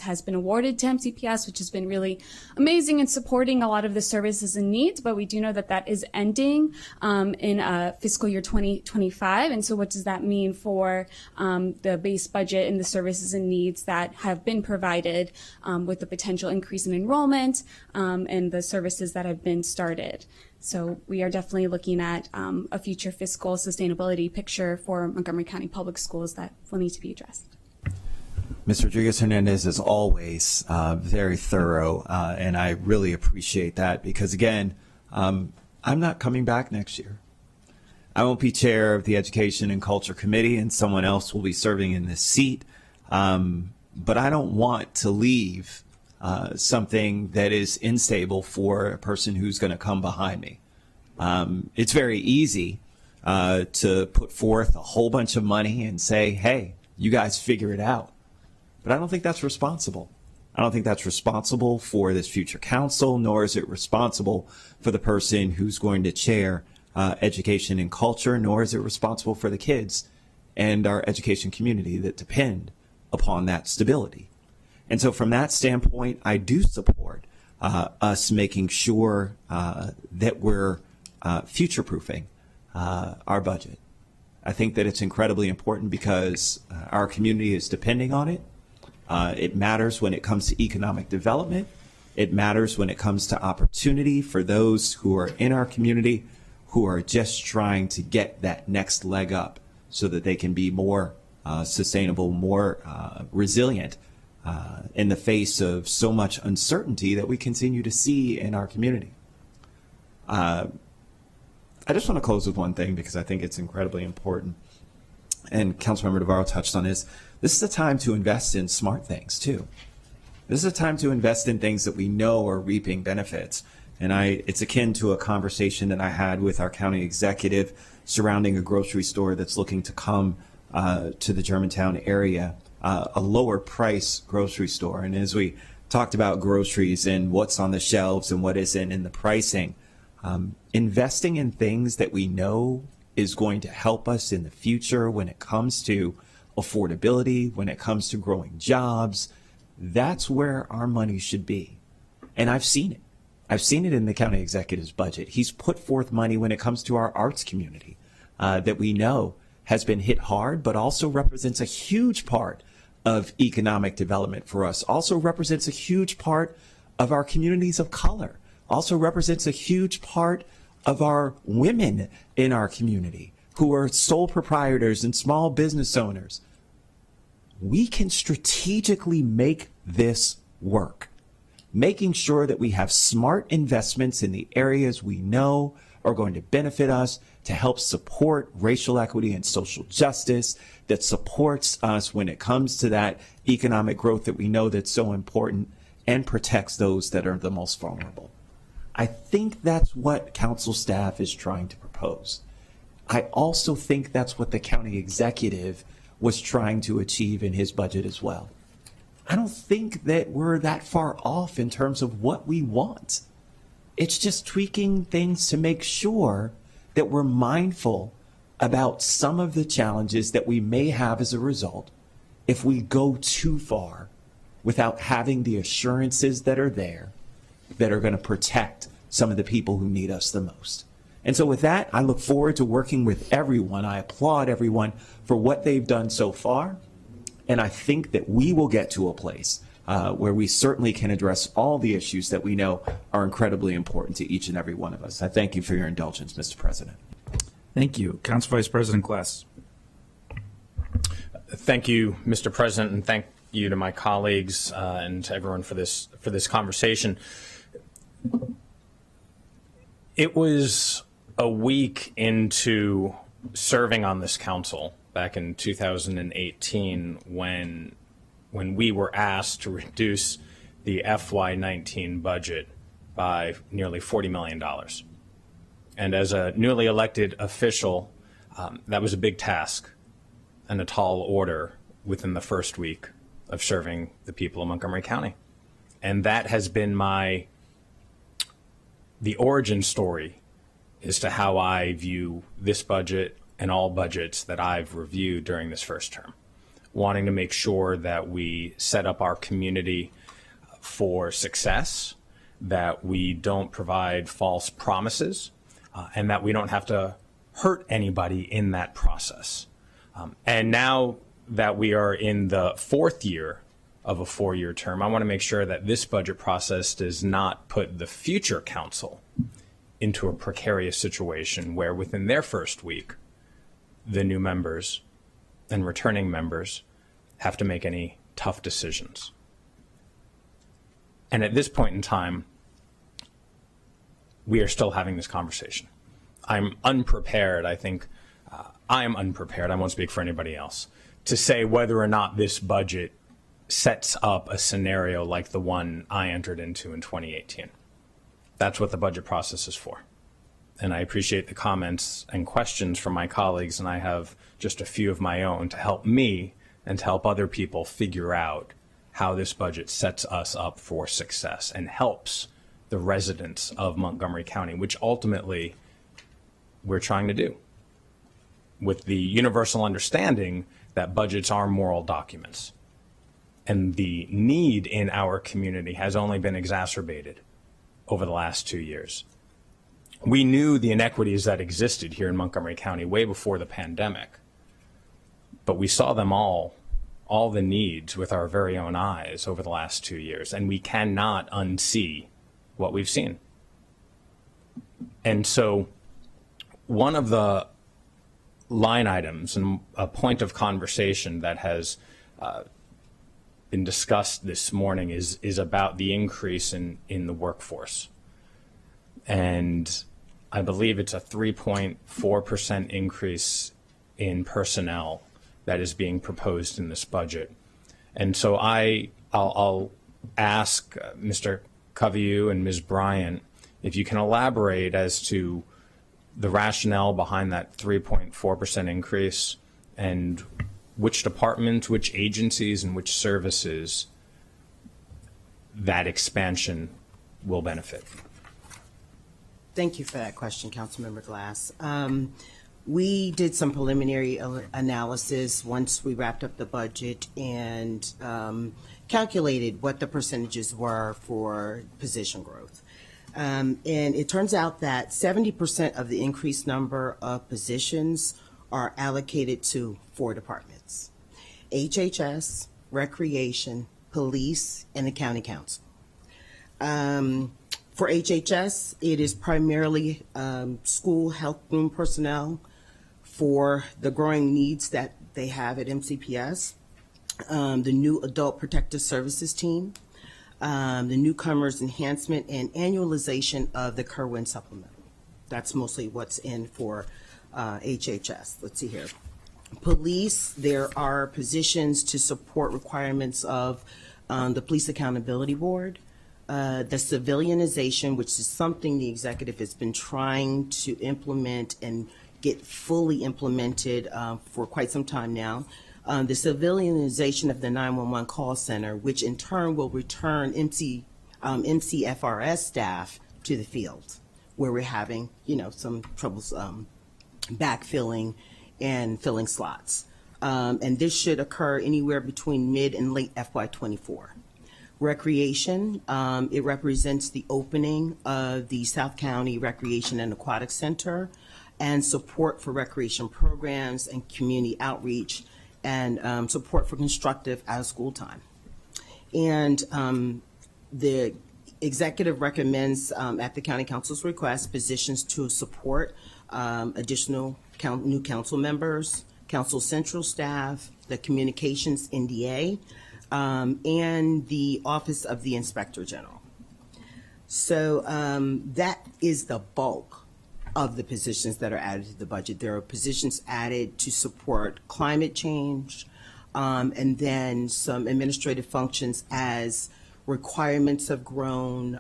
has been awarded to MCPS, which has been really amazing in supporting a lot of the services and needs, but we do know that that is ending in fiscal year 2025. And so what does that mean for the base budget and the services and needs that have been provided with the potential increase in enrollment and the services that have been started? So we are definitely looking at a future fiscal sustainability picture for Montgomery County Public Schools that will need to be addressed. Ms. Rodriguez Hernandez is always very thorough, and I really appreciate that, because again, I'm not coming back next year. I won't be chair of the Education and Culture Committee, and someone else will be serving in this seat. But I don't want to leave something that is unstable for a person who's going to come behind me. It's very easy to put forth a whole bunch of money and say, hey, you guys figure it out. But I don't think that's responsible. I don't think that's responsible for this future council, nor is it responsible for the person who's going to chair education and culture, nor is it responsible for the kids and our education community that depend upon that stability. And so from that standpoint, I do support us making sure that we're future-proofing our budget. I think that it's incredibly important because our community is depending on it. It matters when it comes to economic development. It matters when it comes to opportunity for those who are in our community who are just trying to get that next leg up so that they can be more sustainable, more resilient in the face of so much uncertainty that we continue to see in our community. I just want to close with one thing because I think it's incredibly important. And Councilmember Navarro touched on this. This is a time to invest in smart things too. This is a time to invest in things that we know are reaping benefits. And it's akin to a conversation that I had with our county executive surrounding a grocery store that's looking to come to the Germantown area, a lower price grocery store. And as we talked about groceries and what's on the shelves and what isn't in the pricing, investing in things that we know is going to help us in the future when it comes to affordability, when it comes to growing jobs, that's where our money should be. And I've seen it. I've seen it in the county executive's budget. He's put forth money when it comes to our arts community that we know has been hit hard, but also represents a huge part of economic development for us, also represents a huge part of our communities of color, also represents a huge part of our women in our community who are sole proprietors and small business owners. We can strategically make this work, making sure that we have smart investments in the areas we know are going to benefit us to help support racial equity and social justice, that supports us when it comes to that economic growth that we know that's so important and protects those that are the most vulnerable. I think that's what council staff is trying to propose. I also think that's what the county executive was trying to achieve in his budget as well. I don't think that we're that far off in terms of what we want. It's just tweaking things to make sure that we're mindful about some of the challenges that we may have as a result if we go too far without having the assurances that are there that are going to protect some of the people who need us the most. And so with that, I look forward to working with everyone. I applaud everyone for what they've done so far. And I think that we will get to a place where we certainly can address all the issues that we know are incredibly important to each and every one of us. I thank you for your indulgence, Mr. President. Thank you. Council Vice President Glass. Thank you, Mr. President, and thank you to my colleagues and to everyone for this conversation. It was a week into serving on this council back in 2018 when we were asked to reduce the FY19 budget by nearly $40 million. And as a newly elected official, that was a big task and a tall order within the first week of serving the people of Montgomery County. And that has been the origin story as to how I view this budget and all budgets that I've reviewed during this first term, wanting to make sure that we set up our community for success, that we don't provide false promises, and that we don't have to hurt anybody in that process. And now that we are in the fourth year of a four-year term, I want to make sure that this budget process does not put the future council into a precarious situation where within their first week, the new members and returning members have to make any tough decisions. And at this point in time, we are still having this conversation. I'm unprepared, I think, I am unprepared, I won't speak for anybody else, to say whether or not this budget sets up a scenario like the one I entered into in 2018. That's what the budget process is for. And I appreciate the comments and questions from my colleagues, and I have just a few of my own to help me and to help other people figure out how this budget sets us up for success and helps the residents of Montgomery County, which ultimately we're trying to do, with the universal understanding that budgets are moral documents. And the need in our community has only been exacerbated over the last 2 years. We knew the inequities that existed here in Montgomery County way before the pandemic, but we saw them all the needs with our very own eyes over the last 2 years, and we cannot unsee what we've seen. And so one of the line items and a point of conversation that has been discussed this morning is about the increase in the workforce. And I believe it's a 3.4% increase in personnel that is being proposed in this budget. And so I'll ask Mr. Covey and Ms. Bryant if you can elaborate as to the rationale behind that 3.4% increase and which departments, which agencies, and which services that expansion will benefit. Thank you for that question, Councilmember Glass. We did some preliminary analysis once we wrapped up the budget and calculated what the percentages were for position growth. And it turns out that 70% of the increased number of positions are allocated to 4 departments: HHS, Recreation, Police, and the County Council. For HHS, it is primarily school health room personnel for the growing needs that they have at MCPS, the new Adult Protective Services team, the Newcomers Enhancement, and annualization of the Kerwin Supplemental. That's mostly what's in for HHS. Let's see here. Police, there are positions to support requirements of the Police Accountability Board, the civilianization, which is something the executive has been trying to implement and get fully implemented for quite some time now. The civilianization of the 911 call center, which in turn will return MCFRS staff to the field, where we're having, some troubles backfilling and filling slots. And this should occur anywhere between mid and late FY24. Recreation, it represents the opening of the South County Recreation and Aquatic Center and support for recreation programs and community outreach and support for constructive out-of-school time. And the executive recommends, at the County Council's request, positions to support additional new council members, council central staff, the communications NDA, and the Office of the Inspector General. So that is the bulk of the positions that are added to the budget. There are positions added to support climate change, and then some administrative functions as requirements have grown,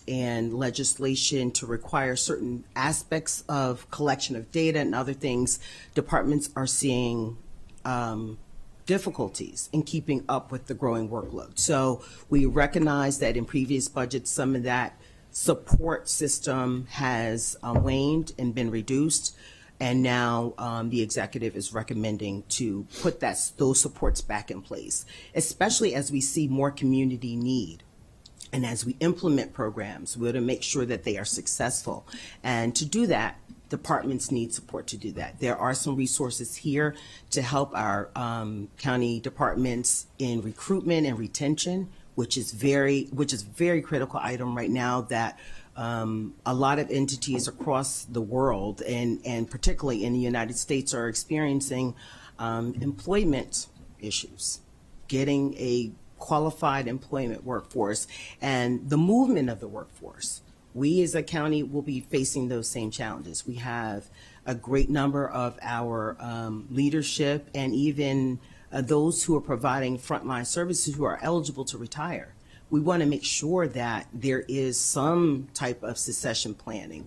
and legislation to require certain aspects of collection of data and other things. Departments are seeing difficulties in keeping up with the growing workload. So we recognize that in previous budgets, some of that support system has waned and been reduced, and now the executive is recommending to put those supports back in place, especially as we see more community need. And as we implement programs, we're to make sure that they are successful. And to do that, departments need support to do that. There are some resources here to help our county departments in recruitment and retention, which is very critical item right now that a lot of entities across the world and particularly in the United States are experiencing employment issues, getting a qualified employment workforce and the movement of the workforce. We as a county will be facing those same challenges. We have a great number of our leadership and even those who are providing frontline services who are eligible to retire. We want to make sure that there is some type of succession planning.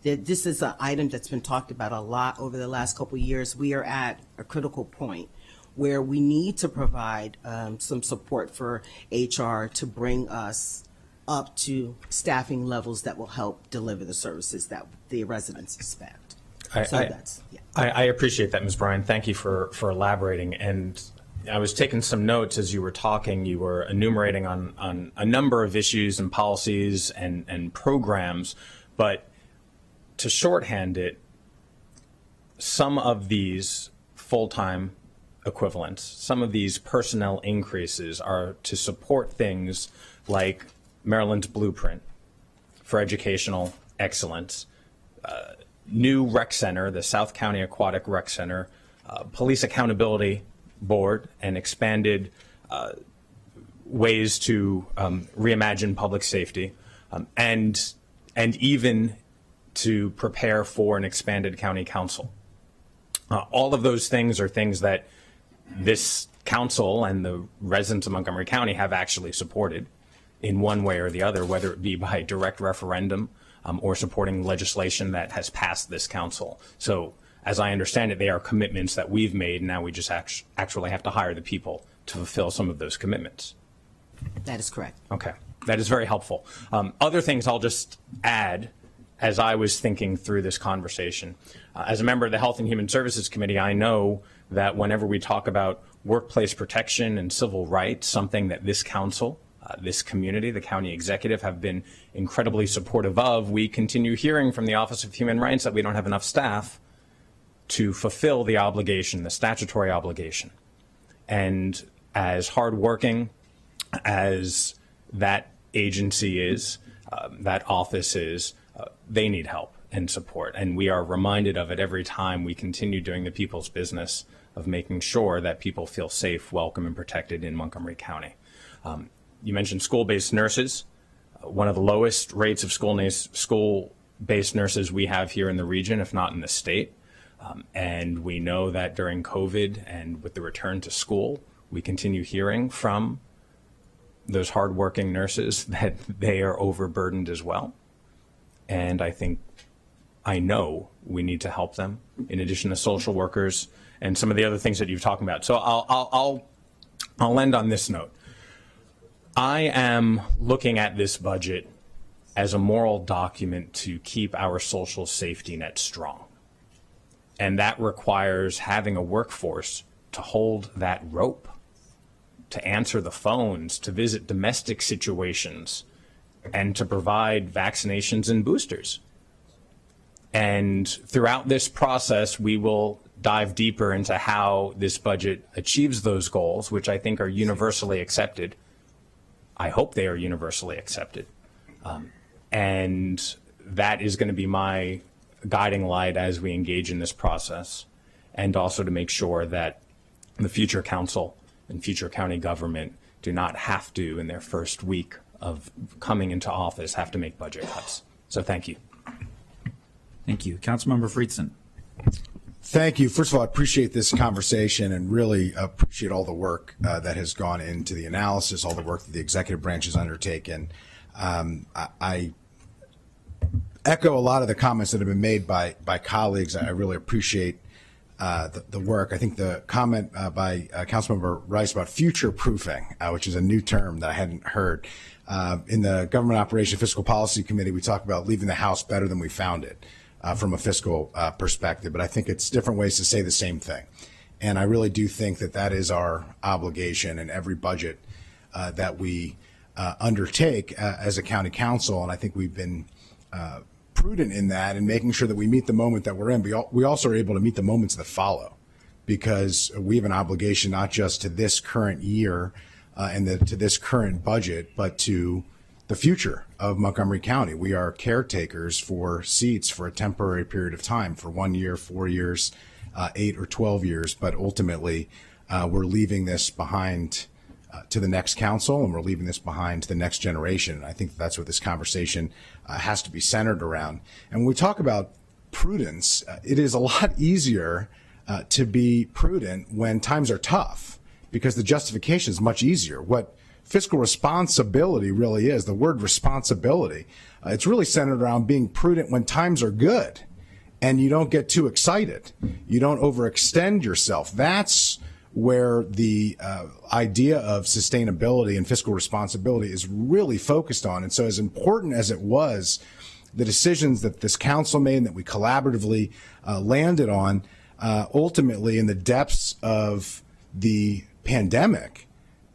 This is an item that's been talked about a lot over the last couple of years. We are at a critical point where we need to provide some support for HR to bring us up to staffing levels that will help deliver the services that the residents expect. I appreciate that, Ms. Bryan. Thank you for elaborating. And I was taking some notes as you were talking. You were enumerating on a number of issues and policies and programs, but to shorthand it, some of these full-time equivalents, some of these personnel increases are to support things like Maryland's blueprint for educational excellence, new rec center, the South County Aquatic Rec Center, Police Accountability Board, and expanded ways to reimagine public safety, and even to prepare for an expanded county council. All of those things are things that this council and the residents of Montgomery County have actually supported in one way or the other, whether it be by direct referendum or supporting legislation that has passed this council. So as I understand it, they are commitments that we've made. Now we just actually have to hire the people to fulfill some of those commitments. That is correct. Okay, that is very helpful. Other things I'll just add as I was thinking through this conversation. As a member of the Health and Human Services Committee, I know that whenever we talk about workplace protection and civil rights, something that this council, this community, the county executive have been incredibly supportive of, we continue hearing from the Office of Human Rights that we don't have enough staff to fulfill the obligation, the statutory obligation. And as hardworking as that agency is, that office is, they need help and support. And we are reminded of it every time we continue doing the people's business of making sure that people feel safe, welcome, and protected in Montgomery County. You mentioned school-based nurses, one of the lowest rates of school-based nurses we have here in the region, if not in the state. And we know that during COVID and with the return to school, we continue hearing from those hardworking nurses that they are overburdened as well. And I know we need to help them in addition to social workers and some of the other things that you've talked about. So I'll end on this note. I am looking at this budget as a moral document to keep our social safety net strong. And that requires having a workforce to hold that rope, to answer the phones, to visit domestic situations, and to provide vaccinations and boosters. And throughout this process, we will dive deeper into how this budget achieves those goals, which I think are universally accepted. I hope they are universally accepted. And that is going to be my guiding light as we engage in this process, and also to make sure that the future council and future county government do not have to, in their first week of coming into office, have to make budget cuts. So thank you. Thank you. Councilmember Friedson. Thank you. First of all, I appreciate this conversation and really appreciate all the work that has gone into the analysis, all the work that the executive branch has undertaken. I echo a lot of the comments that have been made by colleagues. I really appreciate the work. I think the comment by Councilmember Rice about future proofing, which is a new term that I hadn't heard. In the Government Operation Fiscal Policy Committee, we talk about leaving the house better than we found it from a fiscal perspective, but I think it's different ways to say the same thing. And I really do think that that is our obligation in every budget that we undertake as a county council. And I think we've been prudent in that and making sure that we meet the moment that we're in. We also are able to meet the moments that follow, because we have an obligation not just to this current year and to this current budget, but to the future of Montgomery County. We are caretakers for seats for a temporary period of time, for 1 year, 4 years, 8 or 12 years. But ultimately, we're leaving this behind to the next council, and we're leaving this behind to the next generation. And I think that's what this conversation has to be centered around. And when we talk about prudence, it is a lot easier to be prudent when times are tough, because the justification is much easier. What fiscal responsibility really is, the word responsibility, it's really centered around being prudent when times are good and you don't get too excited. You don't overextend yourself. That's where the idea of sustainability and fiscal responsibility is really focused on. And so as important as it was, the decisions that this council made and that we collaboratively landed on, ultimately in the depths of the pandemic,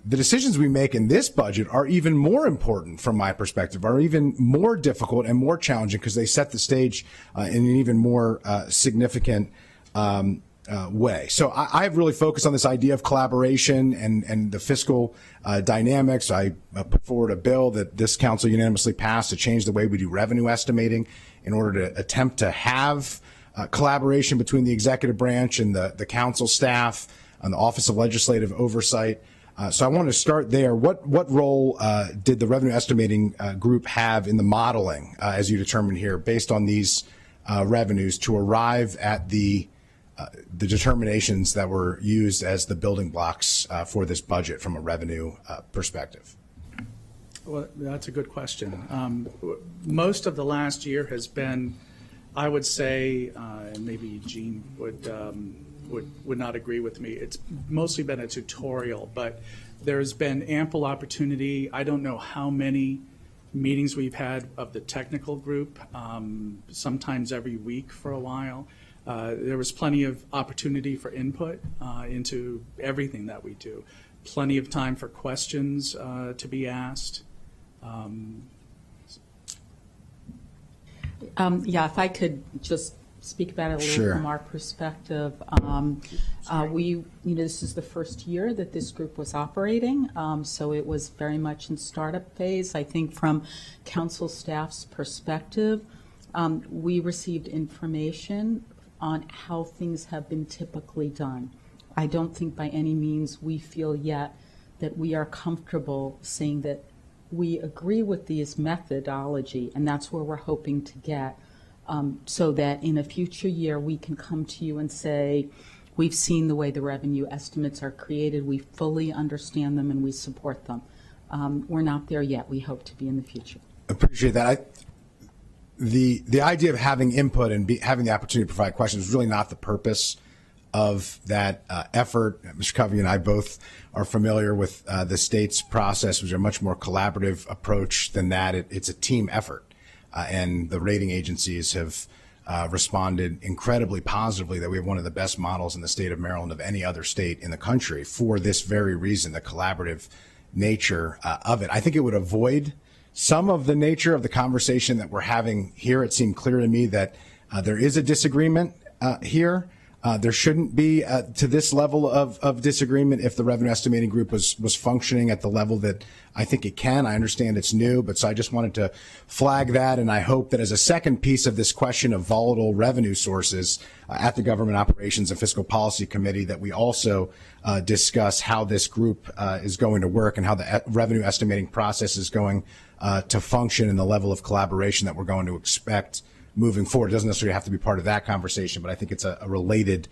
the decisions we make in this budget are even more important from my perspective, are even more difficult and more challenging because they set the stage in an even more significant way. So I've really focused on this idea of collaboration and the fiscal dynamics. I put forward a bill that this council unanimously passed to change the way we do revenue estimating in order to attempt to have collaboration between the executive branch and the council staff and the Office of Legislative Oversight. So I want to start there. What role did the revenue estimating group have in the modeling, as you determined here, based on these revenues to arrive at the determinations that were used as the building blocks for this budget from a revenue perspective? Well, that's a good question. Most of the last year has been, I would say, and maybe Gene would not agree with me, it's mostly been a tutorial, but there's been ample opportunity. I don't know how many meetings we've had of the technical group, sometimes every week for a while. There was plenty of opportunity for input into everything that we do. Plenty of time for questions to be asked. Yeah, if I could just speak about it a little Sure. from our perspective. This is the first year that this group was operating, so it was very much in startup phase. I think from council staff's perspective, we received information on how things have been typically done. I don't think by any means we feel yet that we are comfortable saying that we agree with these methodology, and that's where we're hoping to get, so that in a future year we can come to you and say, we've seen the way the revenue estimates are created, we fully understand them, and we support them. We're not there yet. We hope to be in the future. Appreciate that. The idea of having input and having the opportunity to provide questions is really not the purpose of that effort. Mr. Covey and I both are familiar with the state's process, which is a much more collaborative approach than that. It's a team effort, and the rating agencies have responded incredibly positively that we have one of the best models in the state of Maryland of any other state in the country for this very reason, the collaborative nature of it. I think it would avoid some of the nature of the conversation that we're having here. It seemed clear to me that there is a disagreement here. There shouldn't be to this level of disagreement if the revenue estimating group was functioning at the level that I think it can. I understand it's new, but so I just wanted to flag that, and I hope that as a second piece of this question of volatile revenue sources at the Government Operations and Fiscal Policy Committee, that we also discuss how this group is going to work and how the revenue estimating process is going to function and the level of collaboration that we're going to expect moving forward. It doesn't necessarily have to be part of that conversation, but I think it's a related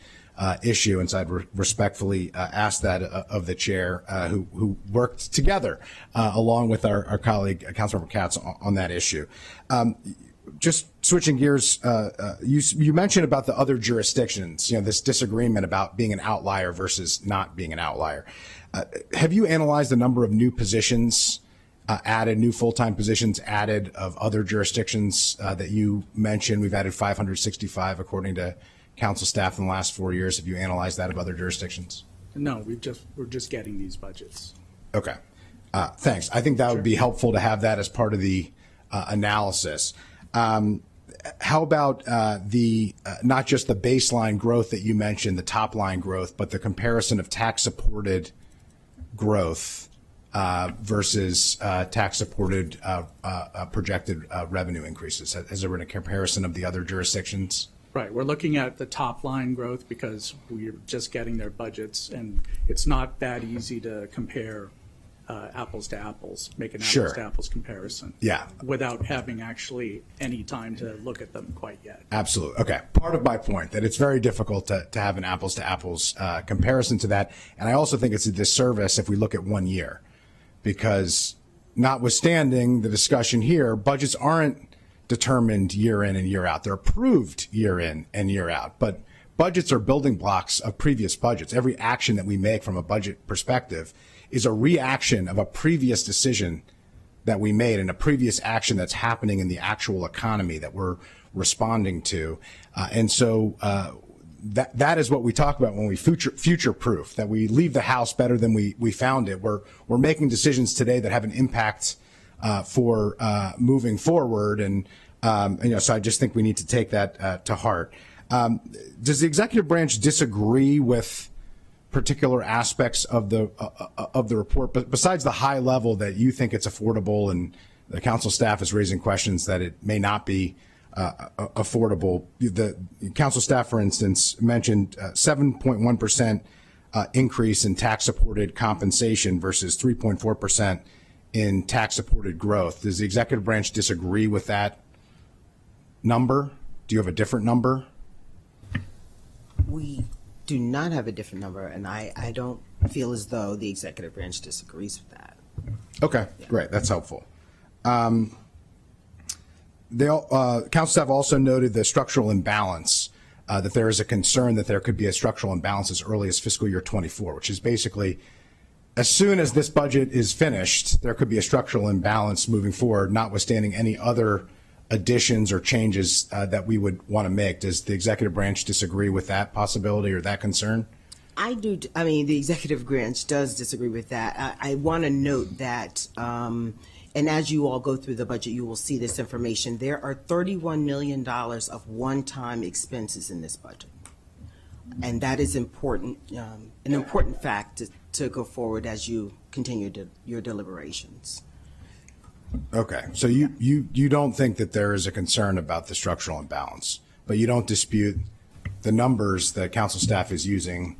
issue, and so I'd respectfully ask that of the chair who worked together along with our colleague, Councilmember Katz, on that issue. Just switching gears, you mentioned about the other jurisdictions, this disagreement about being an outlier versus not being an outlier. Have you analyzed the number of new positions added, new full-time positions added of other jurisdictions that you mentioned? We've added 565 according to council staff in the last 4 years. Have you analyzed that of other jurisdictions? No, we're just getting these budgets. Okay. Thanks. I think that would be helpful to have that as part of the analysis. How about the not just the baseline growth that you mentioned, the top line growth, but the comparison of tax-supported growth versus tax-supported projected revenue increases? Has there been a comparison of the other jurisdictions? Right. We're looking at the top line growth because we're just getting their budgets, and it's not that easy to compare apples to apples, make an apples to apples comparison. Yeah. Without having actually any time to look at them quite yet. Absolutely. Okay. Part of my point that it's very difficult to have an apples to apples comparison to that. And I also think it's a disservice if we look at 1 year, because notwithstanding the discussion here, budgets aren't determined year in and year out. They're approved year in and year out. But budgets are building blocks of previous budgets. Every action that we make from a budget perspective is a reaction of a previous decision that we made and a previous action that's happening in the actual economy that we're responding to. And so that is what we talk about when we future proof, that we leave the house better than we found it. We're making decisions today that have an impact for moving forward, and so I just think we need to take that to heart. Does the executive branch disagree with particular aspects of the report, but besides the high level that you think it's affordable, and the council staff is raising questions that it may not be affordable? The council staff, for instance, mentioned 7.1% increase in tax-supported compensation versus 3.4% in tax-supported growth. Does the executive branch disagree with that number? Do you have a different number? We do not have a different number, and I don't feel as though the executive branch disagrees with that. Okay, great. That's helpful. Council staff also noted the structural imbalance, that there is a concern that there could be a structural imbalance as early as fiscal year 24, which is basically as soon as this budget is finished, there could be a structural imbalance moving forward, notwithstanding any other additions or changes that we would want to make. Does the executive branch disagree with that possibility or that concern? I do. I mean, the executive branch does disagree with that. I want to note that, and as you all go through the budget, you will see this information. There are $31 million of one-time expenses in this budget. And that is important, an important fact to go forward as you continue your deliberations. Okay, so you don't think that there is a concern about the structural imbalance, but you don't dispute the numbers that council staff is using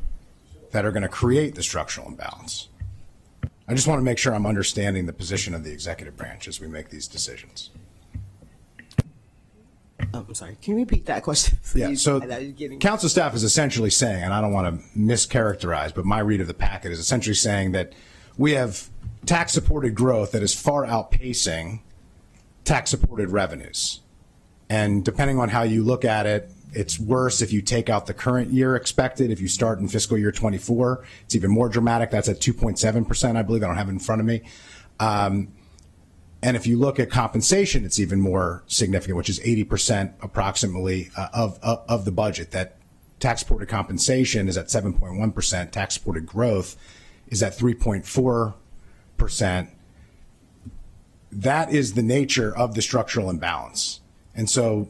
that are going to create the structural imbalance. I just want to make sure I'm understanding the position of the executive branch as we make these decisions. I'm sorry, can you repeat that question? Yeah, so council staff is essentially saying, and I don't want to mischaracterize, but my read of the packet is essentially saying that we have tax-supported growth that is far outpacing tax-supported revenues. And depending on how you look at it, it's worse if you take out the current year expected. If you start in fiscal year 24, it's even more dramatic. That's at 2.7%, I believe. I don't have it in front of me. And if you look at compensation, it's even more significant, which is 80% approximately of the budget. That tax-supported compensation is at 7.1%. Tax-supported growth is at 3.4%. That is the nature of the structural imbalance. And so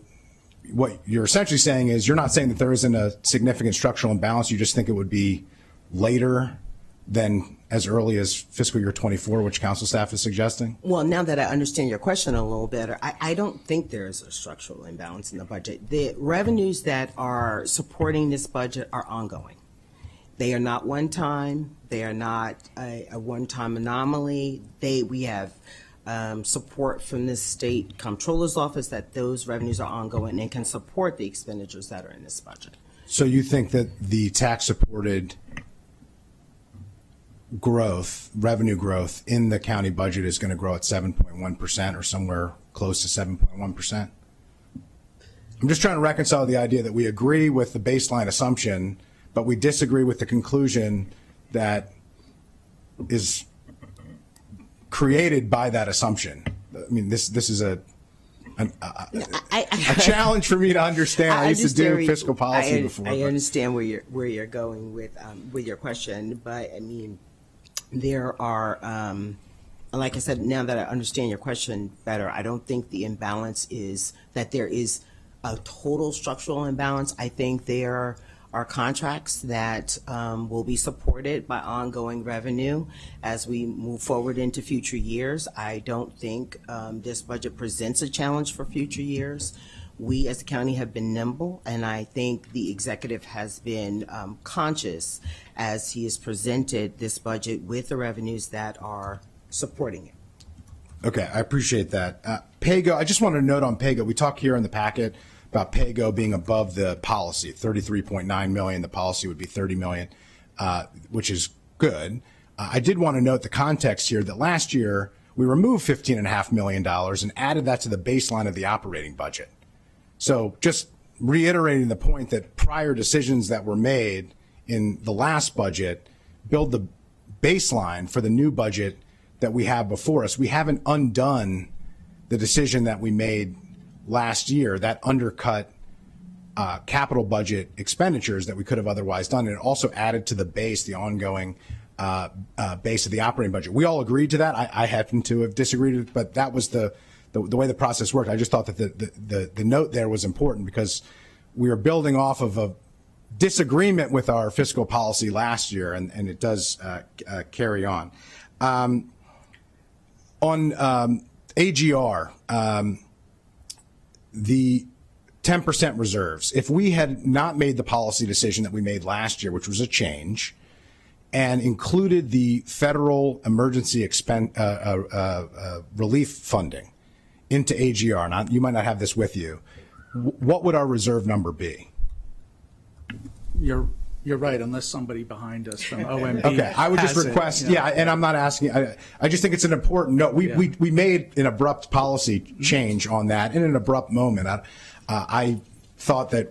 what you're essentially saying is you're not saying that there isn't a significant structural imbalance. You just think it would be later than as early as fiscal year 24, which council staff is suggesting? Well, now that I understand your question a little better, I don't think there is a structural imbalance in the budget. The revenues that are supporting this budget are ongoing. They are not one time. They are not a one-time anomaly. We have support from the state comptroller's office that those revenues are ongoing and can support the expenditures that are in this budget. So you think that the tax-supported growth, revenue growth in the county budget is going to grow at 7.1% or somewhere close to 7.1%? I'm just trying to reconcile the idea that we agree with the baseline assumption, but we disagree with the conclusion that is created by that assumption. I mean, this is a challenge for me to understand. I used to do fiscal policy before. I understand where you're going with your question, but I mean, there are, like I said, now that I understand your question better, I don't think the imbalance is that there is a total structural imbalance. I think there are contracts that will be supported by ongoing revenue as we move forward into future years. I don't think this budget presents a challenge for future years. We as a county have been nimble, and I think the executive has been conscious as he has presented this budget with the revenues that are supporting it. Okay, I appreciate that. PAYGO, I just wanted to note on PAYGO, we talk here in the packet about PAYGO being above the policy, $33.9 million. The policy would be $30 million, which is good. I did want to note the context here that last year we removed $15.5 million and added that to the baseline of the operating budget. So just reiterating the point that prior decisions that were made in the last budget build the baseline for the new budget that we have before us. We haven't undone the decision that we made last year that undercut capital budget expenditures that we could have otherwise done. And it also added to the base, the ongoing base of the operating budget. We all agreed to that. I happen to have disagreed with it, but that was the way the process worked. I just thought that the note there was important because we are building off of a disagreement with our fiscal policy last year, and it does carry on. On AGR, the 10% reserves, if we had not made the policy decision that we made last year, which was a change, and included the federal emergency relief funding into AGR, now, you might not have this with you, what would our reserve number be? You're right, unless somebody behind us from OMB. Okay, I would just request, and I'm not asking, I just think it's an important note. We made an abrupt policy change on that in an abrupt moment. I thought that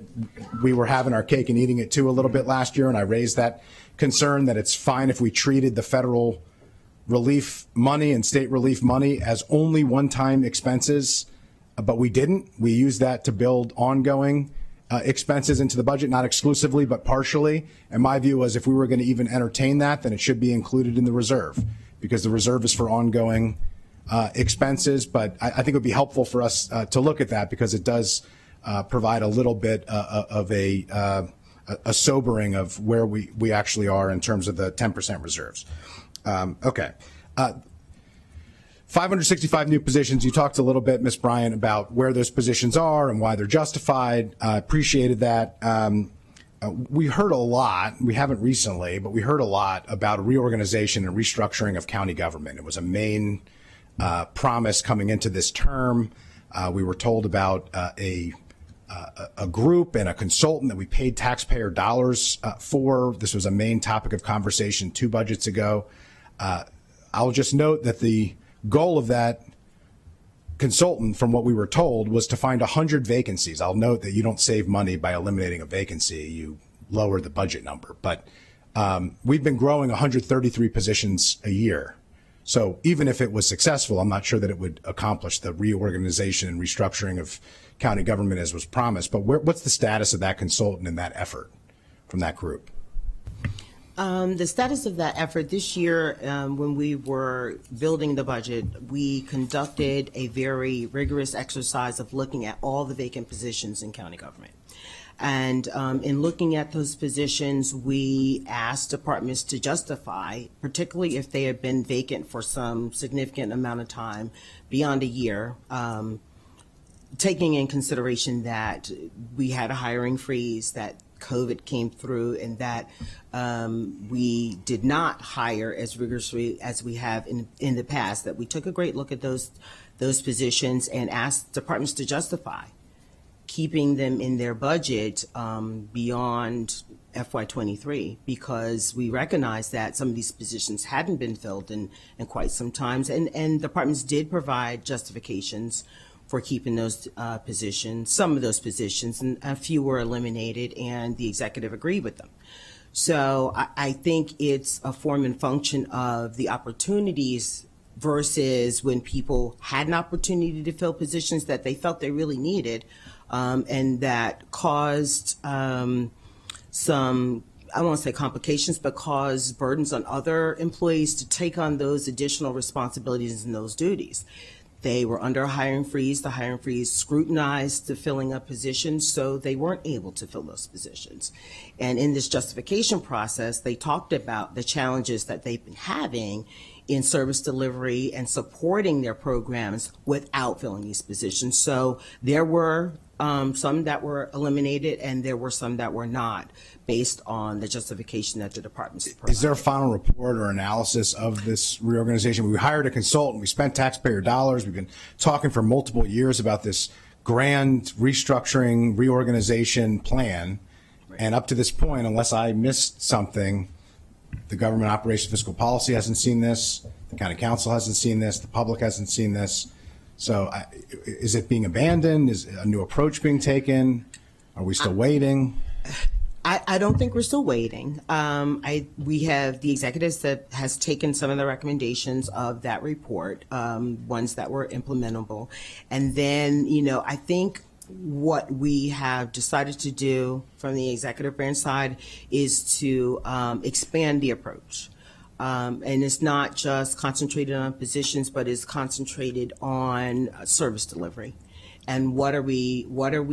we were having our cake and eating it too a little bit last year, and I raised that concern that it's fine if we treated the federal relief money and state relief money as only one-time expenses, but we didn't. We used that to build ongoing expenses into the budget, not exclusively, but partially. And my view was if we were going to even entertain that, then it should be included in the reserve because the reserve is for ongoing expenses. But I think it would be helpful for us to look at that because it does provide a little bit of a sobering of where we actually are in terms of the 10% reserves. Okay. 565 new positions. You talked a little bit, Ms. Bryant, about where those positions are and why they're justified. I appreciated that. We heard a lot, we haven't recently, but we heard a lot about reorganization and restructuring of county government. It was a main promise coming into this term. We were told about a group and a consultant that we paid taxpayer dollars for. This was a main topic of conversation 2 budgets ago. I'll just note that the goal of that consultant, from what we were told, was to find 100 vacancies. I'll note that you don't save money by eliminating a vacancy. You lower the budget number. But we've been growing 133 positions a year. So even if it was successful, I'm not sure that it would accomplish the reorganization and restructuring of county government as was promised. But what's the status of that consultant and that effort from that group? The status of that effort this year, when we were building the budget, we conducted a very rigorous exercise of looking at all the vacant positions in county government. And in looking at those positions, we asked departments to justify, particularly if they had been vacant for some significant amount of time, beyond a year, taking in consideration that we had a hiring freeze, that COVID came through, and that we did not hire as rigorously as we have in the past, that we took a great look at those positions and asked departments to justify keeping them in their budget beyond FY23, because we recognize that some of these positions hadn't been filled in quite some times, and departments did provide justifications for keeping those positions, some of those positions, and a few were eliminated, and the executive agreed with them. So I think it's a form and function of the opportunities versus when people had an opportunity to fill positions that they felt they really needed, and that caused some, I won't say complications, but caused burdens on other employees to take on those additional responsibilities and those duties. They were under a hiring freeze. The hiring freeze scrutinized the filling of positions, so they weren't able to fill those positions. And in this justification process, they talked about the challenges that they've been having in service delivery and supporting their programs without filling these positions. So there were some that were eliminated, and there were some that were not, based on the justification that the departments provided. Is there a final report or analysis of this reorganization? We hired a consultant. We spent taxpayer dollars. We've been talking for multiple years about this grand restructuring, reorganization plan. And up to this point, unless I missed something, the government operations fiscal policy hasn't seen this. The county council hasn't seen this. The public hasn't seen this. So is it being abandoned? Is a new approach being taken? Are we still waiting? I don't think we're still waiting. We have the executives that has taken some of the recommendations of that report, ones that were implementable. And then, I think what we have decided to do from the executive branch side is to expand the approach. And it's not just concentrated on positions, but it's concentrated on service delivery. And what are we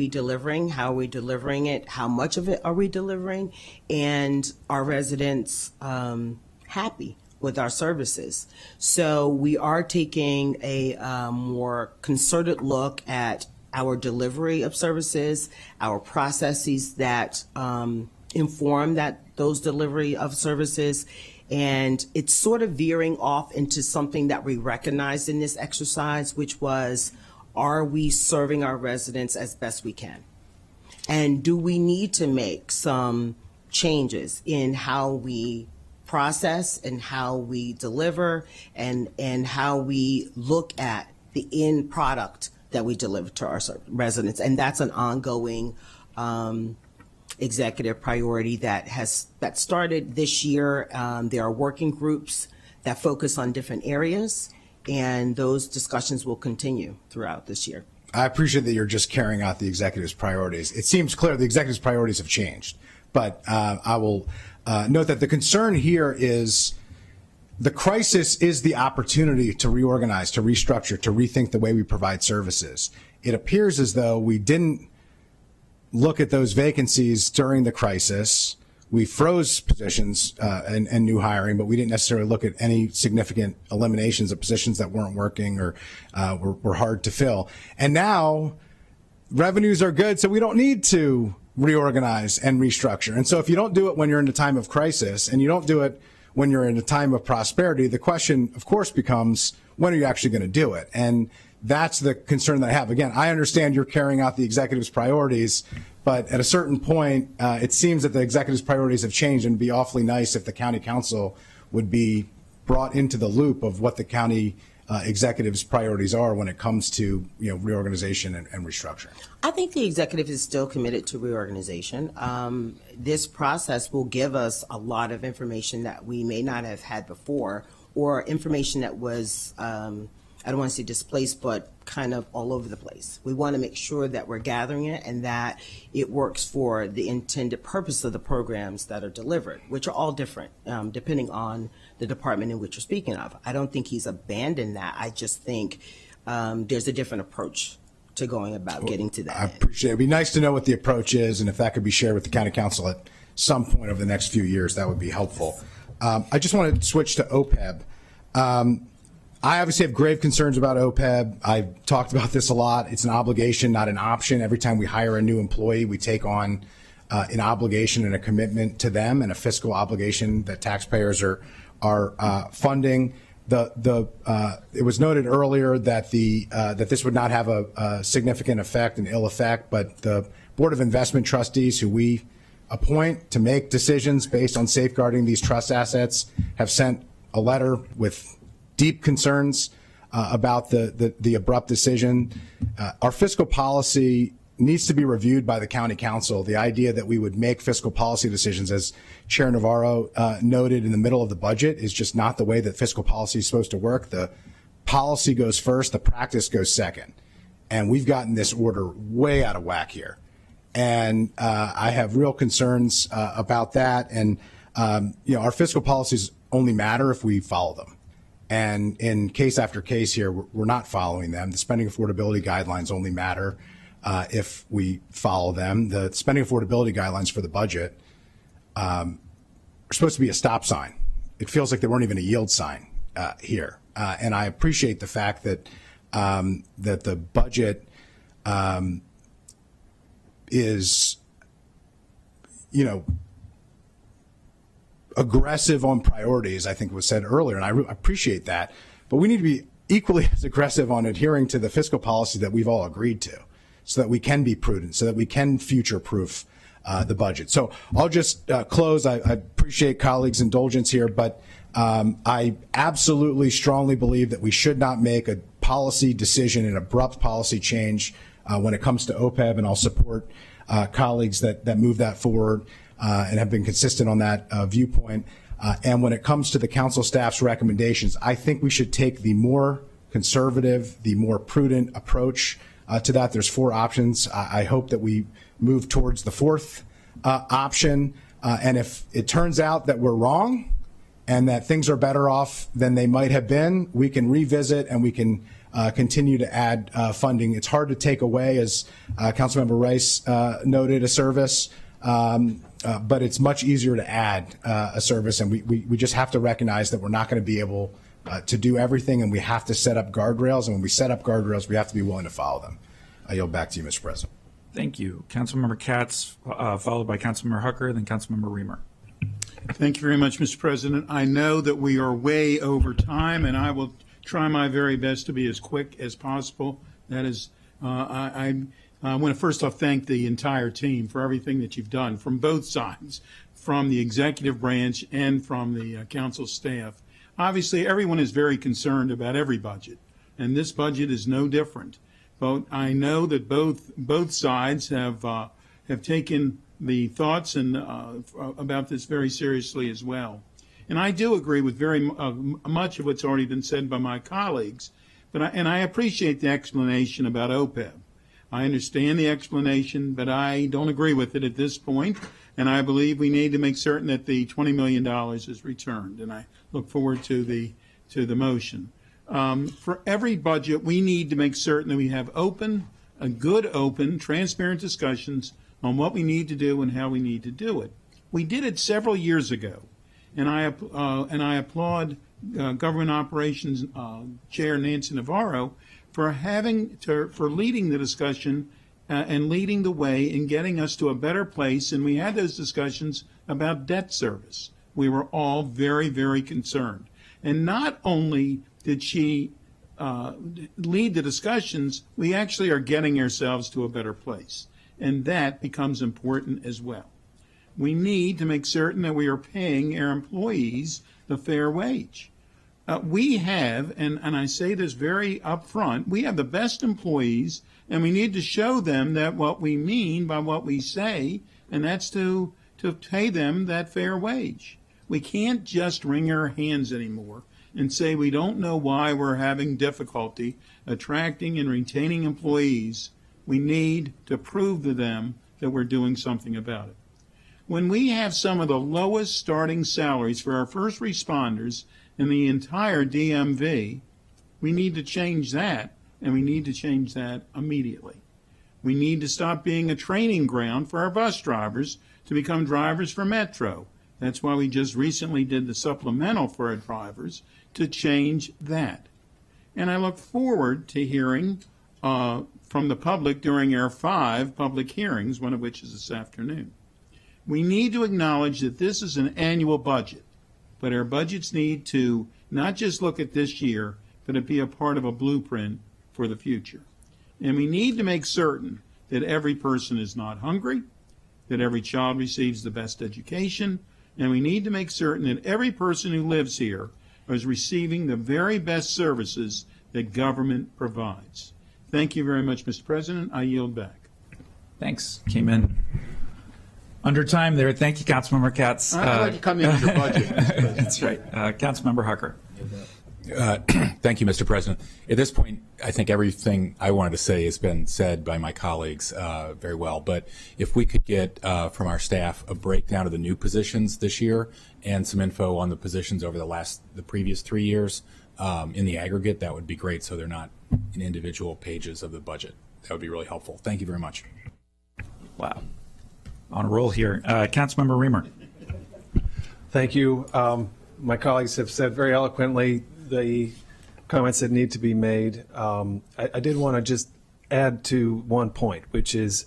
delivering? How are we delivering it? How much of it are we delivering? And are residents happy with our services? So we are taking a more concerted look at our delivery of services, our processes that inform those delivery of services. And it's sort of veering off into something that we recognized in this exercise, which was, are we serving our residents as best we can? And do we need to make some changes in how we process and how we deliver and how we look at the end product that we deliver to our residents? And that's an ongoing executive priority that started this year. There are working groups that focus on different areas, and those discussions will continue throughout this year. I appreciate that you're just carrying out the executive's priorities. It seems clear the executive's priorities have changed, but I will note that the concern here is the crisis is the opportunity to reorganize, to restructure, to rethink the way we provide services. It appears as though we didn't look at those vacancies during the crisis. We froze positions and new hiring, but we didn't necessarily look at any significant eliminations of positions that weren't working or were hard to fill. And now revenues are good, so we don't need to reorganize and restructure. And so if you don't do it when you're in a time of crisis and you don't do it when you're in a time of prosperity, the question, of course, becomes, when are you actually going to do it? And that's the concern that I have. Again, I understand you're carrying out the executive's priorities, but at a certain point, it seems that the executive's priorities have changed, and it'd be awfully nice if the county council would be brought into the loop of what the county executive's priorities are when it comes to reorganization and restructuring. I think the executive is still committed to reorganization. This process will give us a lot of information that we may not have had before, or information that was I don't want to say displaced, but kind of all over the place. We want to make sure that we're gathering it and that it works for the intended purpose of the programs that are delivered, which are all different depending on the department in which you're speaking of. I don't think he's abandoned that. I just think there's a different approach to going about getting to that. I appreciate it. It'd be nice to know what the approach is, and if that could be shared with the county council at some point over the next few years, that would be helpful. I just want to switch to OPEB. I obviously have grave concerns about OPEB. I've talked about this a lot. It's an obligation, not an option. Every time we hire a new employee, we take on an obligation and a commitment to them, and a fiscal obligation that taxpayers are funding. It was noted earlier that that this would not have a significant effect, an ill effect, but the Board of Investment Trustees, who we appoint to make decisions based on safeguarding these trust assets, have sent a letter with deep concerns about the abrupt decision. Our fiscal policy needs to be reviewed by the county council. The idea that we would make fiscal policy decisions, as Chair Navarro noted, in the middle of the budget is just not the way that fiscal policy is supposed to work. The policy goes first, the practice goes second. And we've gotten this order way out of whack here. And I have real concerns about that. And our fiscal policies only matter if we follow them. And in case after case here, we're not following them. The spending affordability guidelines only matter if we follow them. The spending affordability guidelines for the budget are supposed to be a stop sign. It feels like they weren't even a yield sign here. And I appreciate the fact that that the budget is, aggressive on priorities, I think was said earlier, and I appreciate that. But we need to be equally as aggressive on adhering to the fiscal policy that we've all agreed to, so that we can be prudent, so that we can future-proof the budget. So I'll just close. I appreciate colleagues' indulgence here, but I absolutely strongly believe that we should not make a policy decision, an abrupt policy change when it comes to OPEB, and I'll support colleagues that move that forward and have been consistent on that viewpoint. And when it comes to the council staff's recommendations, I think we should take the more conservative, the more prudent approach to that. There's 4 options. I hope that we move towards the 4th option. And if it turns out that we're wrong and that things are better off than they might have been, we can revisit and we can continue to add funding. It's hard to take away, as Councilmember Rice noted, a service, but it's much easier to add a service, and we just have to recognize that we're not going to be able to do everything, and we have to set up guardrails, and when we set up guardrails, we have to be willing to follow them. I yield back to you, Mr. President. Thank you. Councilmember Katz, followed by Councilmember Hucker, then Councilmember Reamer. Thank you very much, Mr. President. I know that we are way over time, and I will try my very best to be as quick as possible. That is, I want to first off thank the entire team for everything that you've done from both sides, from the executive branch and from the council staff. Obviously, everyone is very concerned about every budget, and this budget is no different. But I know that both sides have taken the thoughts and about this very seriously as well. And I do agree with very much of what's already been said by my colleagues, but I appreciate the explanation about OPEB. I understand the explanation, but I don't agree with it at this point, and I believe we need to make certain that the $20 million is returned, and I look forward to the motion. For every budget, we need to make certain that we have good, open, transparent discussions on what we need to do and how we need to do it. We did it several years ago, and I applaud Government Operations Chair Nancy Navarro for leading the discussion and leading the way in getting us to a better place. And we had those discussions about debt service. We were all very, very concerned. And not only did she lead the discussions, we actually are getting ourselves to a better place. And that becomes important as well. We need to make certain that we are paying our employees the fair wage. We have, and I say this very upfront, we have the best employees, and we need to show them that what we mean by what we say, and that's to pay them that fair wage. We can't just wring our hands anymore and say we don't know why we're having difficulty attracting and retaining employees. We need to prove to them that we're doing something about it. When we have some of the lowest starting salaries for our first responders in the entire DMV, we need to change that, and we need to change that immediately. We need to stop being a training ground for our bus drivers to become drivers for Metro. That's why we just recently did the supplemental for our drivers to change that. And I look forward to hearing from the public during our 5 public hearings, one of which is this afternoon. We need to acknowledge that this is an annual budget, but our budgets need to not just look at this year, but it be a part of a blueprint for the future. And we need to make certain that every person is not hungry, that every child receives the best education, and we need to make certain that every person who lives here is receiving the very best services that government provides. Thank you very much, Mr. President. I yield back. Thanks. Came in under time there. Thank you, Councilmember Katz. I'd like to come in under budget, Mr. President. That's right. Councilmember Hucker. Thank you, Mr. President. At this point, I think everything I wanted to say has been said by my colleagues very well. But if we could get from our staff a breakdown of the new positions this year and some info on the positions over the previous 3 years in the aggregate, that would be great. So they're not in individual pages of the budget. That would be really helpful. Thank you very much. Wow. On a roll here. Councilmember Reamer. Thank you. My colleagues have said very eloquently the comments that need to be made. I did want to just add to one point, which is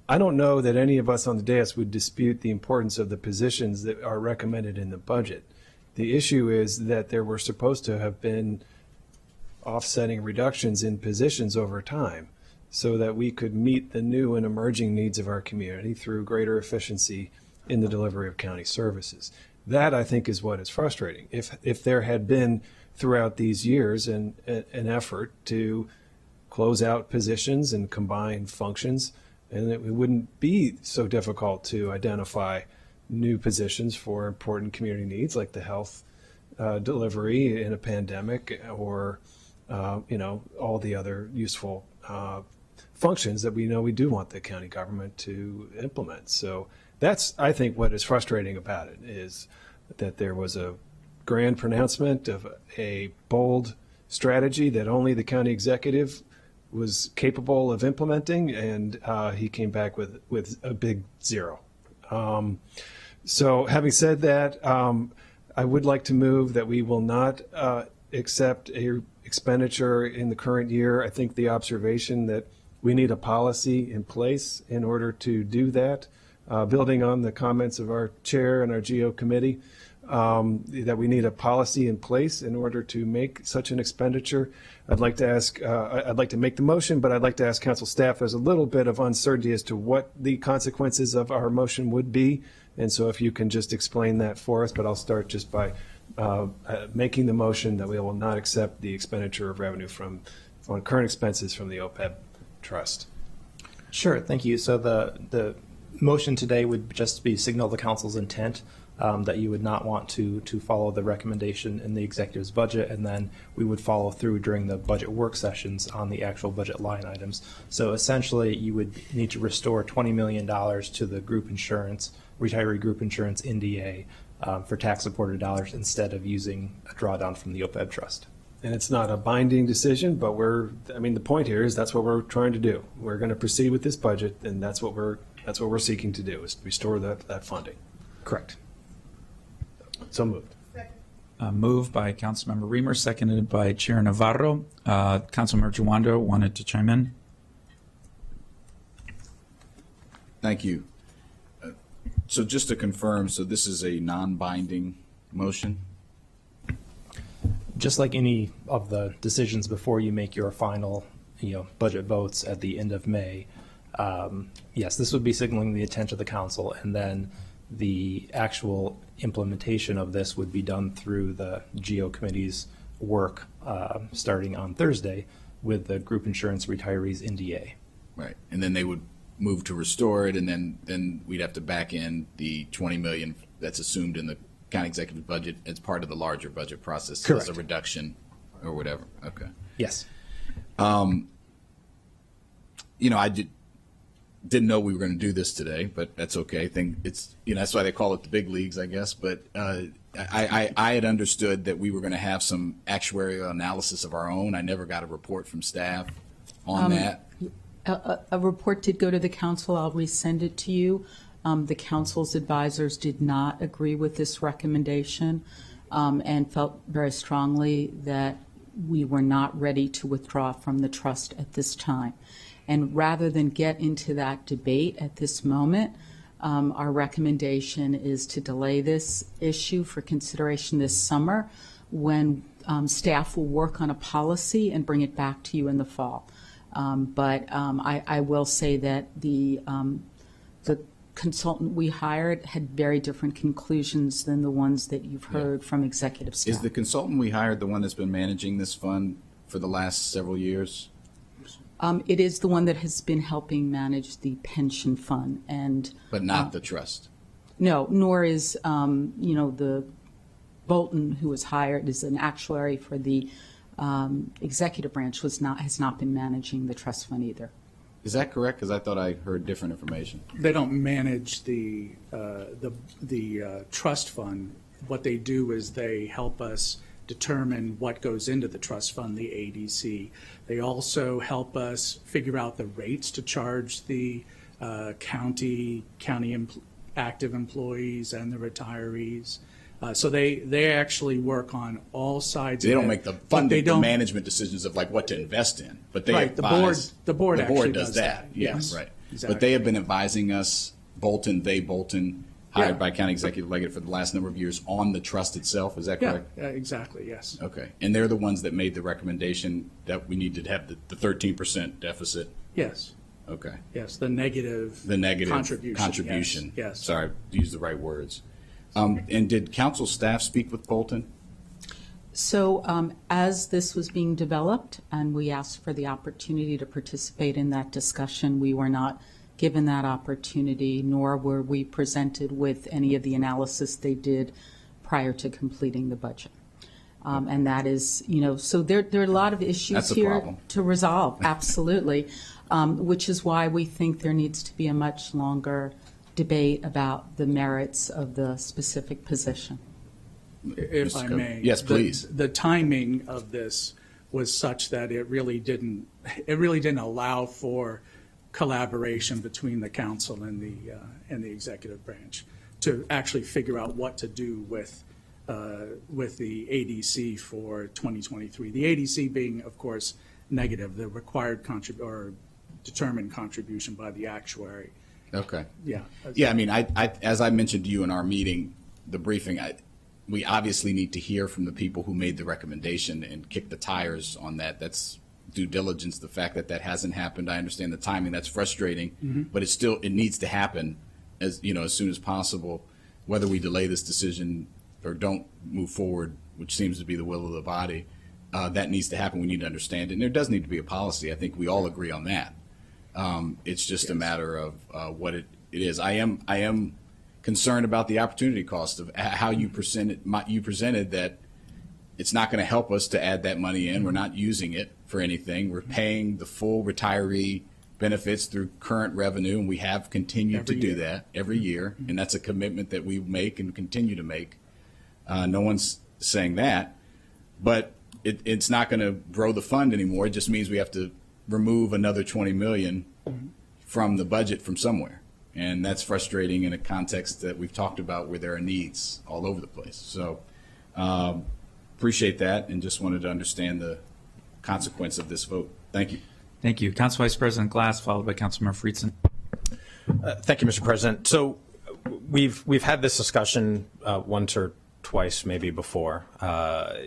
I don't know that any of us on the dais would dispute the importance of the positions that are recommended in the budget. The issue is that there were supposed to have been offsetting reductions in positions over time so that we could meet the new and emerging needs of our community through greater efficiency in the delivery of county services. That, I think, is what is frustrating. If there had been throughout these years an effort to close out positions and combine functions, and it wouldn't be so difficult to identify new positions for important community needs like the health delivery in a pandemic or all the other useful functions that we know we do want the county government to implement. So that's, I think, what is frustrating about it, is that there was a grand pronouncement of a bold strategy that only the county executive was capable of implementing, and he came back with a big zero. So having said that, I would like to move that we will not accept a expenditure in the current year. I think the observation that we need a policy in place in order to do that, building on the comments of our chair and our GO committee, that we need a policy in place in order to make such an expenditure. I'd like to make the motion, but I'd like to ask council staff. There's a little bit of uncertainty as to what the consequences of our motion would be. And so if you can just explain that for us, but I'll start just by making the motion that we will not accept the expenditure of revenue on current expenses from the OPEB trust. Sure, thank you. So the motion today would just be signal the council's intent that you would not want to follow the recommendation in the executive's budget, and then we would follow through during the budget work sessions on the actual budget line items. So essentially, you would need to restore $20 million to the group insurance, retiree group insurance NDA for tax-supported dollars instead of using a drawdown from the OPEB trust. And it's not a binding decision, but the point here is that's what we're trying to do. We're going to proceed with this budget, and that's what we're seeking to do, is restore that funding. Correct. So moved. Moved by Councilmember Reamer, seconded by Chair Navarro. Councilmember Juwando wanted to chime in. Thank you. So just to confirm, so this is a non-binding motion? Just like any of the decisions before you make your final, budget votes at the end of May, yes, this would be signaling the intent of the council, and then the actual implementation of this would be done through the GO committee's work starting on Thursday with the group insurance retirees NDA. Right, and then they would move to restore it, and then we'd have to back in the $20 million that's assumed in the county executive budget as part of the larger budget process. Correct. As a reduction or whatever. Okay. Yes. I didn't know we were going to do this today, but that's okay. I think it's, that's why they call it the big leagues, I guess. But I had understood that we were going to have some actuarial analysis of our own. I never got a report from staff on that. A report did go to the council. I'll resend it to you. The council's advisors did not agree with this recommendation and felt very strongly that we were not ready to withdraw from the trust at this time. And rather than get into that debate at this moment, our recommendation is to delay this issue for consideration this summer, when staff will work on a policy and bring it back to you in the fall. But I will say that the consultant we hired had very different conclusions than the ones that you've heard from executive staff. Is the consultant we hired the one that's been managing this fund for the last several years? It is the one that has been helping manage the pension fund, but not the trust. No, nor is the Bolton, who was hired as an actuary for the executive branch, has not been managing the trust fund either. Is that correct? Because I thought I heard different information. They don't manage the trust fund. What they do is they help us determine what goes into the trust fund, the ADC. They also help us figure out the rates to charge the county active employees and the retirees. So they actually work on all sides. They of don't it, make the management decisions of like what to invest in, but they advise. The board actually does that. Yes, right. Exactly. But they have been advising us, Bolton, hired by county executive legacy for the last number of years on the trust itself. Is that correct? Yeah, exactly. Yes. Okay, and they're the ones that made the recommendation that we need to have the 13% deficit. Yes. Okay. Yes, the negative contribution. Yes. Sorry, to use the right words. And did council staff speak with Bolton? So as this was being developed and we asked for the opportunity to participate in that discussion, we were not given that opportunity, nor were we presented with any of the analysis they did prior to completing the budget. And that is, so there are a lot of issues That's a here problem. to resolve, absolutely, which is why we think there needs to be a much longer debate about the merits of the specific position. If I may. Yes, please. The timing of this was such that it really didn't allow for collaboration between the council and the executive branch to actually figure out what to do with the ADC for 2023. The ADC being, of course, negative, the required or determined contribution by the actuary. Okay. Yeah. Yeah, I mean, I as I mentioned to you in our meeting, the briefing, we obviously need to hear from the people who made the recommendation and kick the tires on that. That's due diligence. The fact that that hasn't happened, I understand the timing. That's frustrating, but it needs to happen as soon as possible. Whether we delay this decision or don't move forward, which seems to be the will of the body, that needs to happen. We need to understand it, and there does need to be a policy. I think we all agree on that. It's just a matter of what it is. I am concerned about the opportunity cost of how you presented that it's not going to help us to add that money in. We're not using it for anything. We're paying the full retiree benefits through current revenue, and we have continued to do that every year, and that's a commitment that we make and continue to make. No one's saying that, but it's not going to grow the fund anymore. It just means we have to remove another $20 million from the budget from somewhere. And that's frustrating in a context that we've talked about where there are needs all over the place. So appreciate that and just wanted to understand the consequence of this vote. Thank you. Thank you. Council Vice President Glass, followed by Councilmember Friedson. Thank you, Mr. President. So we've had this discussion once or twice maybe before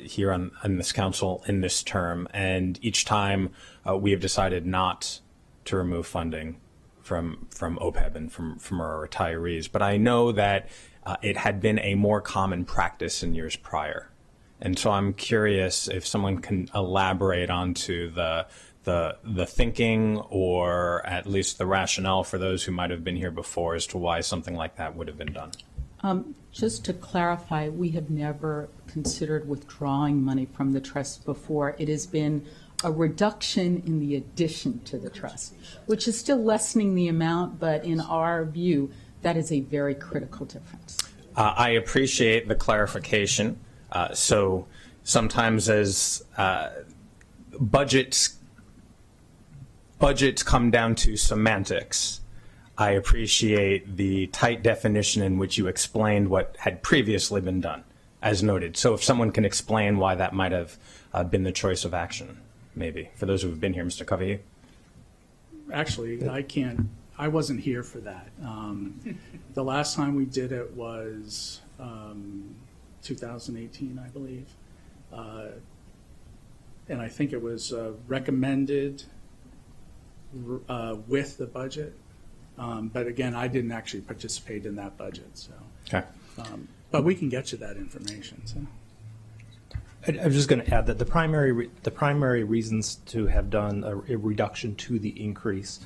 here on this council in this term, and each time we have decided not to remove funding from OPEB and from our retirees. But I know that it had been a more common practice in years prior. And so I'm curious if someone can elaborate onto the thinking or at least the rationale for those who might have been here before as to why something like that would have been done. Just to clarify, we have never considered withdrawing money from the trust before. It has been a reduction in the addition to the trust, which is still lessening the amount, but in our view, that is a very critical difference. I appreciate the clarification. So sometimes as budgets come down to semantics, I appreciate the tight definition in which you explained what had previously been done, as noted. So if someone can explain why that might have been the choice of action, maybe, for those who have been here, Mr. Covey. Actually, I wasn't here for that. The last time we did it was 2018, I believe. And I think it was recommended with the budget. But again, I didn't actually participate in that budget. So, okay. But we can get you that information. So. I'm just going to add that the primary reasons to have done a reduction to the increase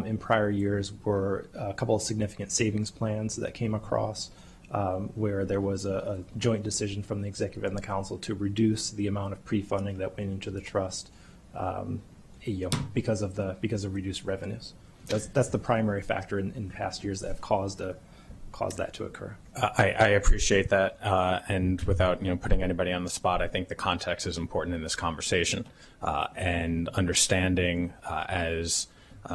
in prior years were a couple of significant savings plans that came across where there was a joint decision from the executive and the council to reduce the amount of pre-funding that went into the trust because of reduced revenues. That's the primary factor in past years that have caused that to occur. I appreciate that, and without putting anybody on the spot, I think the context is important in this conversation, and understanding, as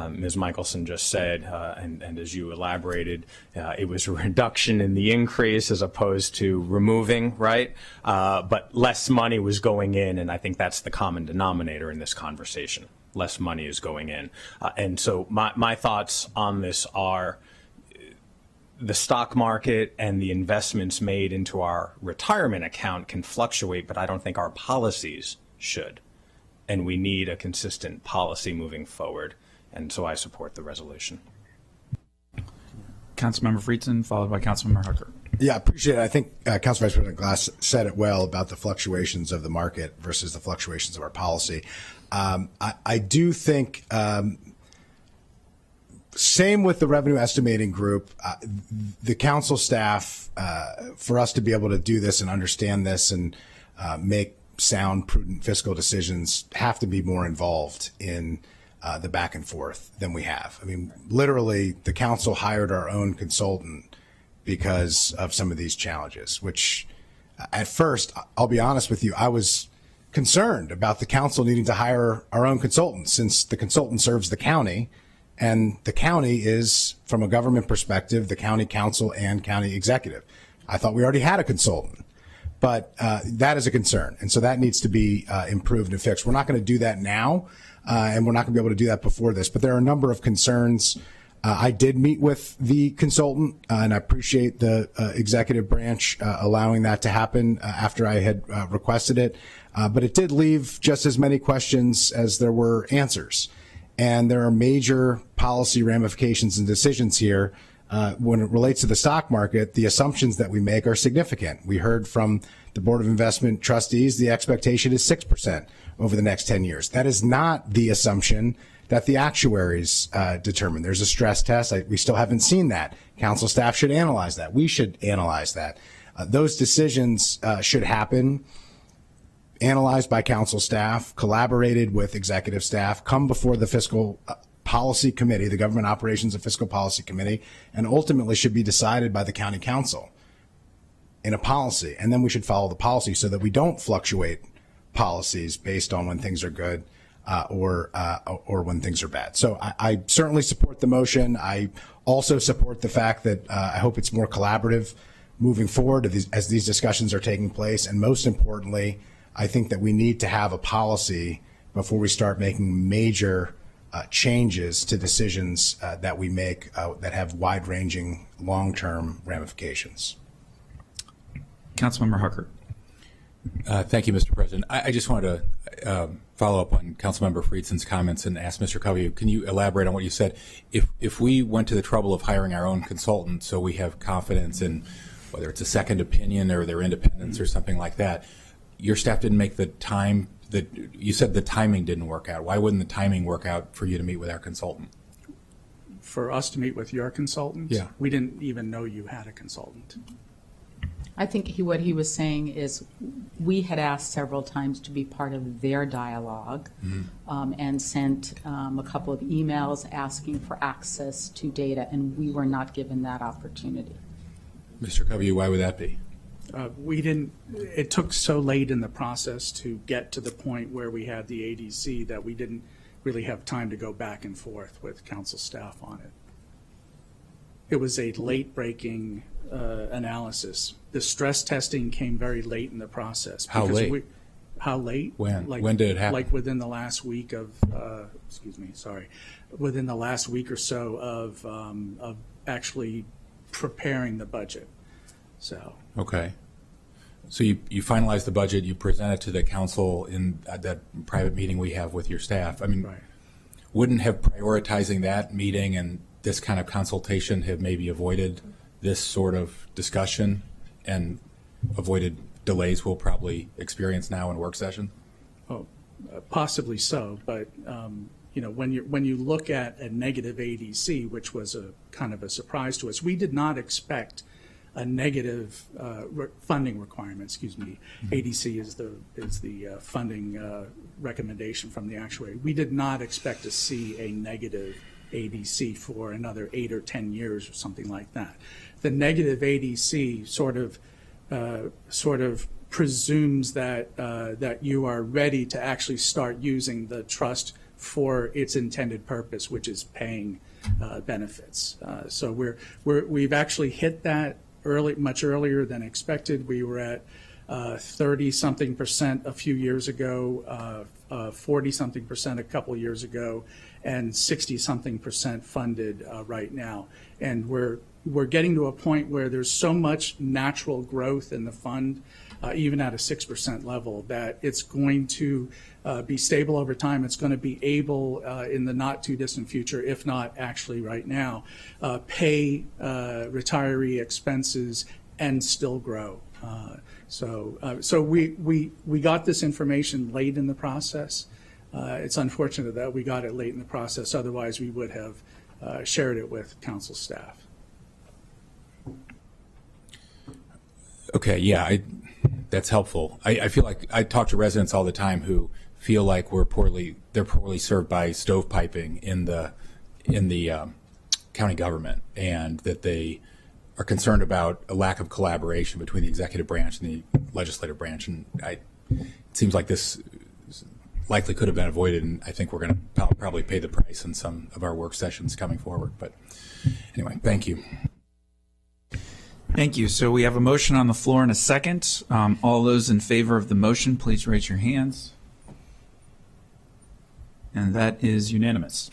Ms. Michelson just said, and as you elaborated, it was a reduction in the increase as opposed to removing, right? But less money was going in, and I think that's the common denominator in this conversation. Less money is going in, and so my thoughts on this are: the stock market and the investments made into our retirement account can fluctuate, but I don't think our policies should. And we need a consistent policy moving forward. And so I support the resolution. Councilmember Friedson, followed by Councilmember Hucker. Yeah, I appreciate it. I think Council Vice President Glass said it well about the fluctuations of the market versus the fluctuations of our policy. I do think same with the revenue estimating group, the council staff, for us to be able to do this and understand this and make sound, prudent fiscal decisions have to be more involved in the back and forth than we have. I mean, literally, the council hired our own consultant because of some of these challenges, which at first, I'll be honest with you, I was concerned about the council needing to hire our own consultant, since the consultant serves the county, and the county is, from a government perspective, the county council and county executive. I thought we already had a consultant, but that is a concern, and so that needs to be improved and fixed. We're not going to do that now, and we're not going to be able to do that before this, but there are a number of concerns. I did meet with the consultant, and I appreciate the executive branch allowing that to happen after I had requested it. But it did leave just as many questions as there were answers. And there are major policy ramifications and decisions here. When it relates to the stock market, the assumptions that we make are significant. We heard from the Board of Investment Trustees, the expectation is 6% over the next 10 years. That is not the assumption that the actuaries determine. There's a stress test. We still haven't seen that. Council staff should analyze that. We should analyze that. Those decisions should happen, analyzed by council staff, collaborated with executive staff, come before the Fiscal Policy Committee, the Government Operations and Fiscal Policy Committee, and ultimately should be decided by the county council in a policy. And then we should follow the policy so that we don't fluctuate policies based on when things are good or when things are bad. So I certainly support the motion. I also support the fact that I hope it's more collaborative moving forward as these discussions are taking place. And most importantly, I think that we need to have a policy before we start making major changes to decisions that we make that have wide-ranging long-term ramifications. Councilmember Huckert. Thank you, Mr. President. I just wanted to follow up on Councilmember Friedson's comments and ask Mr. Covey, can you elaborate on what you said? If we went to the trouble of hiring our own consultant so we have confidence in whether it's a second opinion or their independence or something like that, your staff didn't make the time that you said the timing didn't work out. Why wouldn't the timing work out for you to meet with our consultant? For us to meet with your consultant? Yeah. We didn't even know you had a consultant. I think what he was saying is we had asked several times to be part of their dialogue and sent a couple of emails asking for access to data, and we were not given that opportunity. Mr. Covey, why would that be? We didn't, it took so late in the process to get to the point where we had the ADC that we didn't really have time to go back and forth with council staff on it. It was a late-breaking analysis. The stress testing came very late in the process. How late? How late? When? When did it happen? Like within the last week of, within the last week or so of actually preparing the budget. So. Okay. So you finalize the budget, you present it to the council in that private meeting we have with your staff. I mean, right. Wouldn't have prioritizing that meeting and this kind of consultation have maybe avoided this sort of discussion and avoided delays we'll probably experience now in work session? Oh, possibly so, but when you look at a negative ADC, which was a kind of a surprise to us, we did not expect a negative funding requirement. ADC is the funding recommendation from the actuary. We did not expect to see a negative ADC for another 8 or 10 years or something like that. The negative ADC sort of presumes that you are ready to actually start using the trust for its intended purpose, which is paying benefits. So we've actually hit that much earlier than expected. We were at 30-something% a few years ago, 40-something% a couple years ago, and 60-something% funded right now. And we're getting to a point where there's so much natural growth in the fund, even at a 6% level, that it's going to be stable over time. It's going to be able, in the not too distant future, if not actually right now, pay retiree expenses and still grow. So we got this information late in the process. It's unfortunate that we got it late in the process. Otherwise, we would have shared it with council staff. Okay, yeah, That's helpful. I feel like I talk to residents all the time who feel like they're poorly served by stovepiping in the county government, and that they are concerned about a lack of collaboration between the executive branch and the legislative branch. And it seems like this likely could have been avoided, and I think we're going to probably pay the price in some of our work sessions coming forward. But anyway, thank you. Thank you. So we have a motion on the floor and a second. All those in favor of the motion, please raise your hands. And that is unanimous.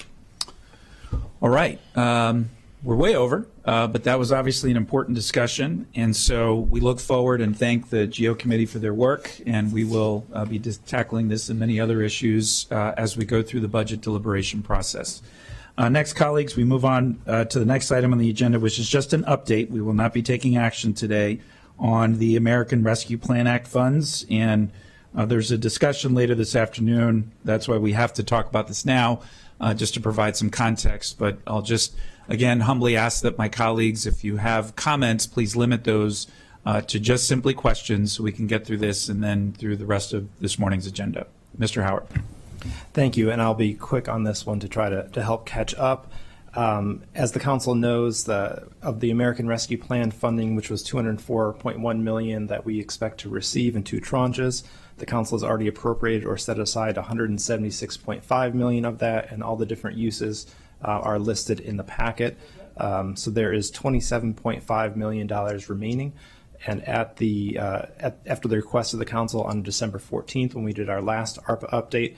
All right. We're way over, but that was obviously an important discussion. And so we look forward and thank the GEO Committee for their work. And we will be tackling this and many other issues as we go through the budget deliberation process. Next, colleagues, we move on to the next item on the agenda, which is just an update. We will not be taking action today on the American Rescue Plan Act funds. And there's a discussion later this afternoon. That's why we have to talk about this now, just to provide some context. But I'll just, again, humbly ask that my colleagues, if you have comments, please limit those to just simply questions so we can get through this and then through the rest of this morning's agenda. Mr. Howard. Thank you, and I'll be quick on this one to try to help catch up. As the council knows, of the American Rescue Plan funding, which was $204.1 million that we expect to receive in 2 tranches, the council has already appropriated or set aside $176.5 million of that, and all the different uses are listed in the packet. So there is $27.5 million remaining. And after the request of the council on December 14th, when we did our last ARPA update,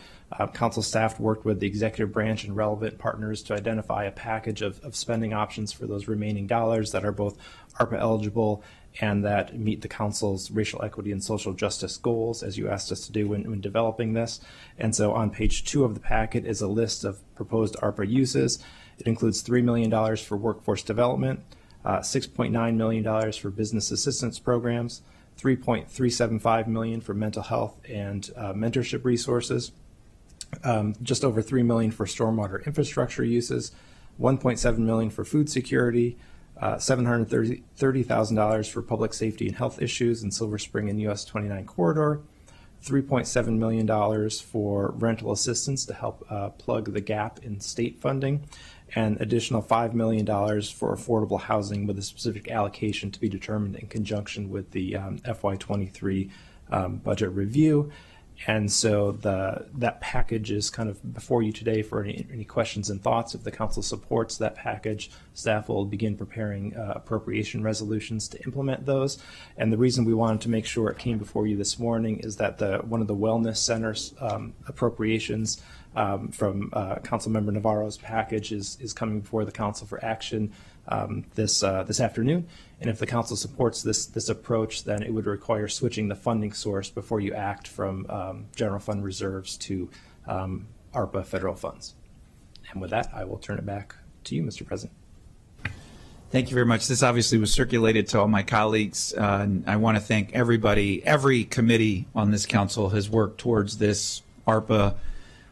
council staff worked with the executive branch and relevant partners to identify a package of spending options for those remaining dollars that are both ARPA eligible and that meet the council's racial equity and social justice goals, as you asked us to do when developing this. And so on page 2 of the packet is a list of proposed ARPA uses. It includes $3 million for workforce development, $6.9 million for business assistance programs, $3.375 million for mental health and mentorship resources, just over $3 million for stormwater infrastructure uses, $1.7 million for food security, $730,000 for public safety and health issues in Silver Spring and US 29 corridor, $3.7 million for rental assistance to help plug the gap in state funding, and additional $5 million for affordable housing with a specific allocation to be determined in conjunction with the FY23 budget review. And so that package is kind of before you today for any questions and thoughts. If the council supports that package, staff will begin preparing appropriation resolutions to implement those. And the reason we wanted to make sure it came before you this morning is that one of the wellness centers appropriations from Councilmember Navarro's package is coming before the council for action this afternoon. And if the council supports this approach, then it would require switching the funding source before you act from general fund reserves to ARPA federal funds. And with that, I will turn it back to you, Mr. President. Thank you very much. This obviously was circulated to all my colleagues. And I want to thank everybody. Every committee on this council has worked towards this ARPA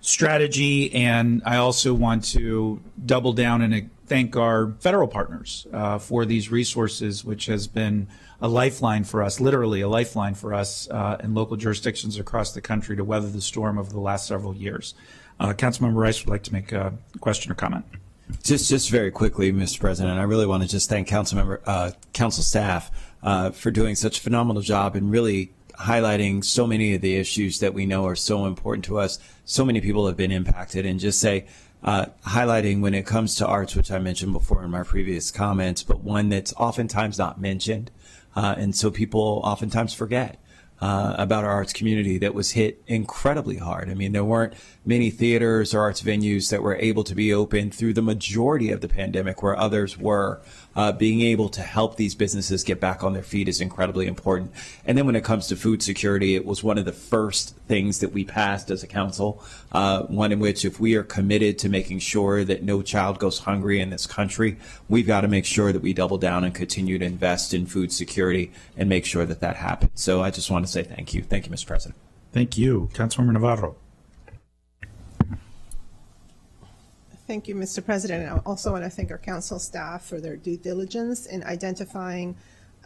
strategy. And I also want to double down and thank our federal partners for these resources, which has been a lifeline for us, literally a lifeline for us in local jurisdictions across the country to weather the storm over the last several years. Councilmember Rice would like to make a question or comment. Just very quickly, Mr. President, I really want to just thank council staff for doing such a phenomenal job and really highlighting so many of the issues that we know are so important to us. So many people have been impacted, and just say, highlighting when it comes to arts, which I mentioned before in my previous comments, but one that's oftentimes not mentioned. And so people oftentimes forget about our arts community that was hit incredibly hard. I mean, there weren't many theaters or arts venues that were able to be open through the majority of the pandemic, where others were. Being able to help these businesses get back on their feet is incredibly important. And then when it comes to food security, it was one of the first things that we passed as a council, one in which if we are committed to making sure that no child goes hungry in this country, we've got to make sure that we double down and continue to invest in food security and make sure that that happens. So I just want to say thank you. Thank you, Mr. President. Thank you. Councilmember Navarro. Thank you, Mr. President. I also want to thank our council staff for their due diligence in identifying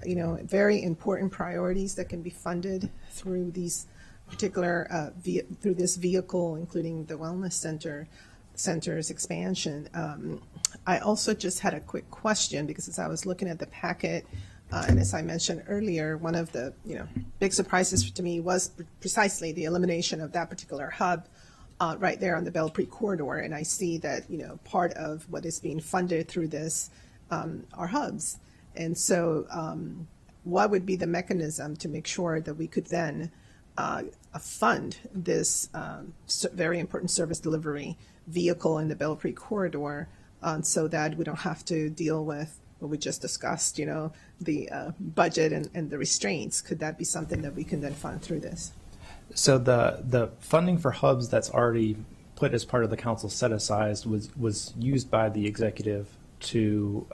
very important priorities that can be funded through these particular, through this vehicle, including the Wellness Center's expansion. I also just had a quick question, because as I was looking at the packet, and as I mentioned earlier, one of the big surprises to me was precisely the elimination of that particular hub right there on the Belle Pre corridor. And I see that part of what is being funded through this are hubs. And so what would be the mechanism to make sure that we could then fund this very important service delivery vehicle in the Belle Pre corridor, so that we don't have to deal with what we just discussed, the budget and the restraints? Could that be something that we can then fund through this? So the funding for hubs that's already put as part of the council set aside was used by the executive to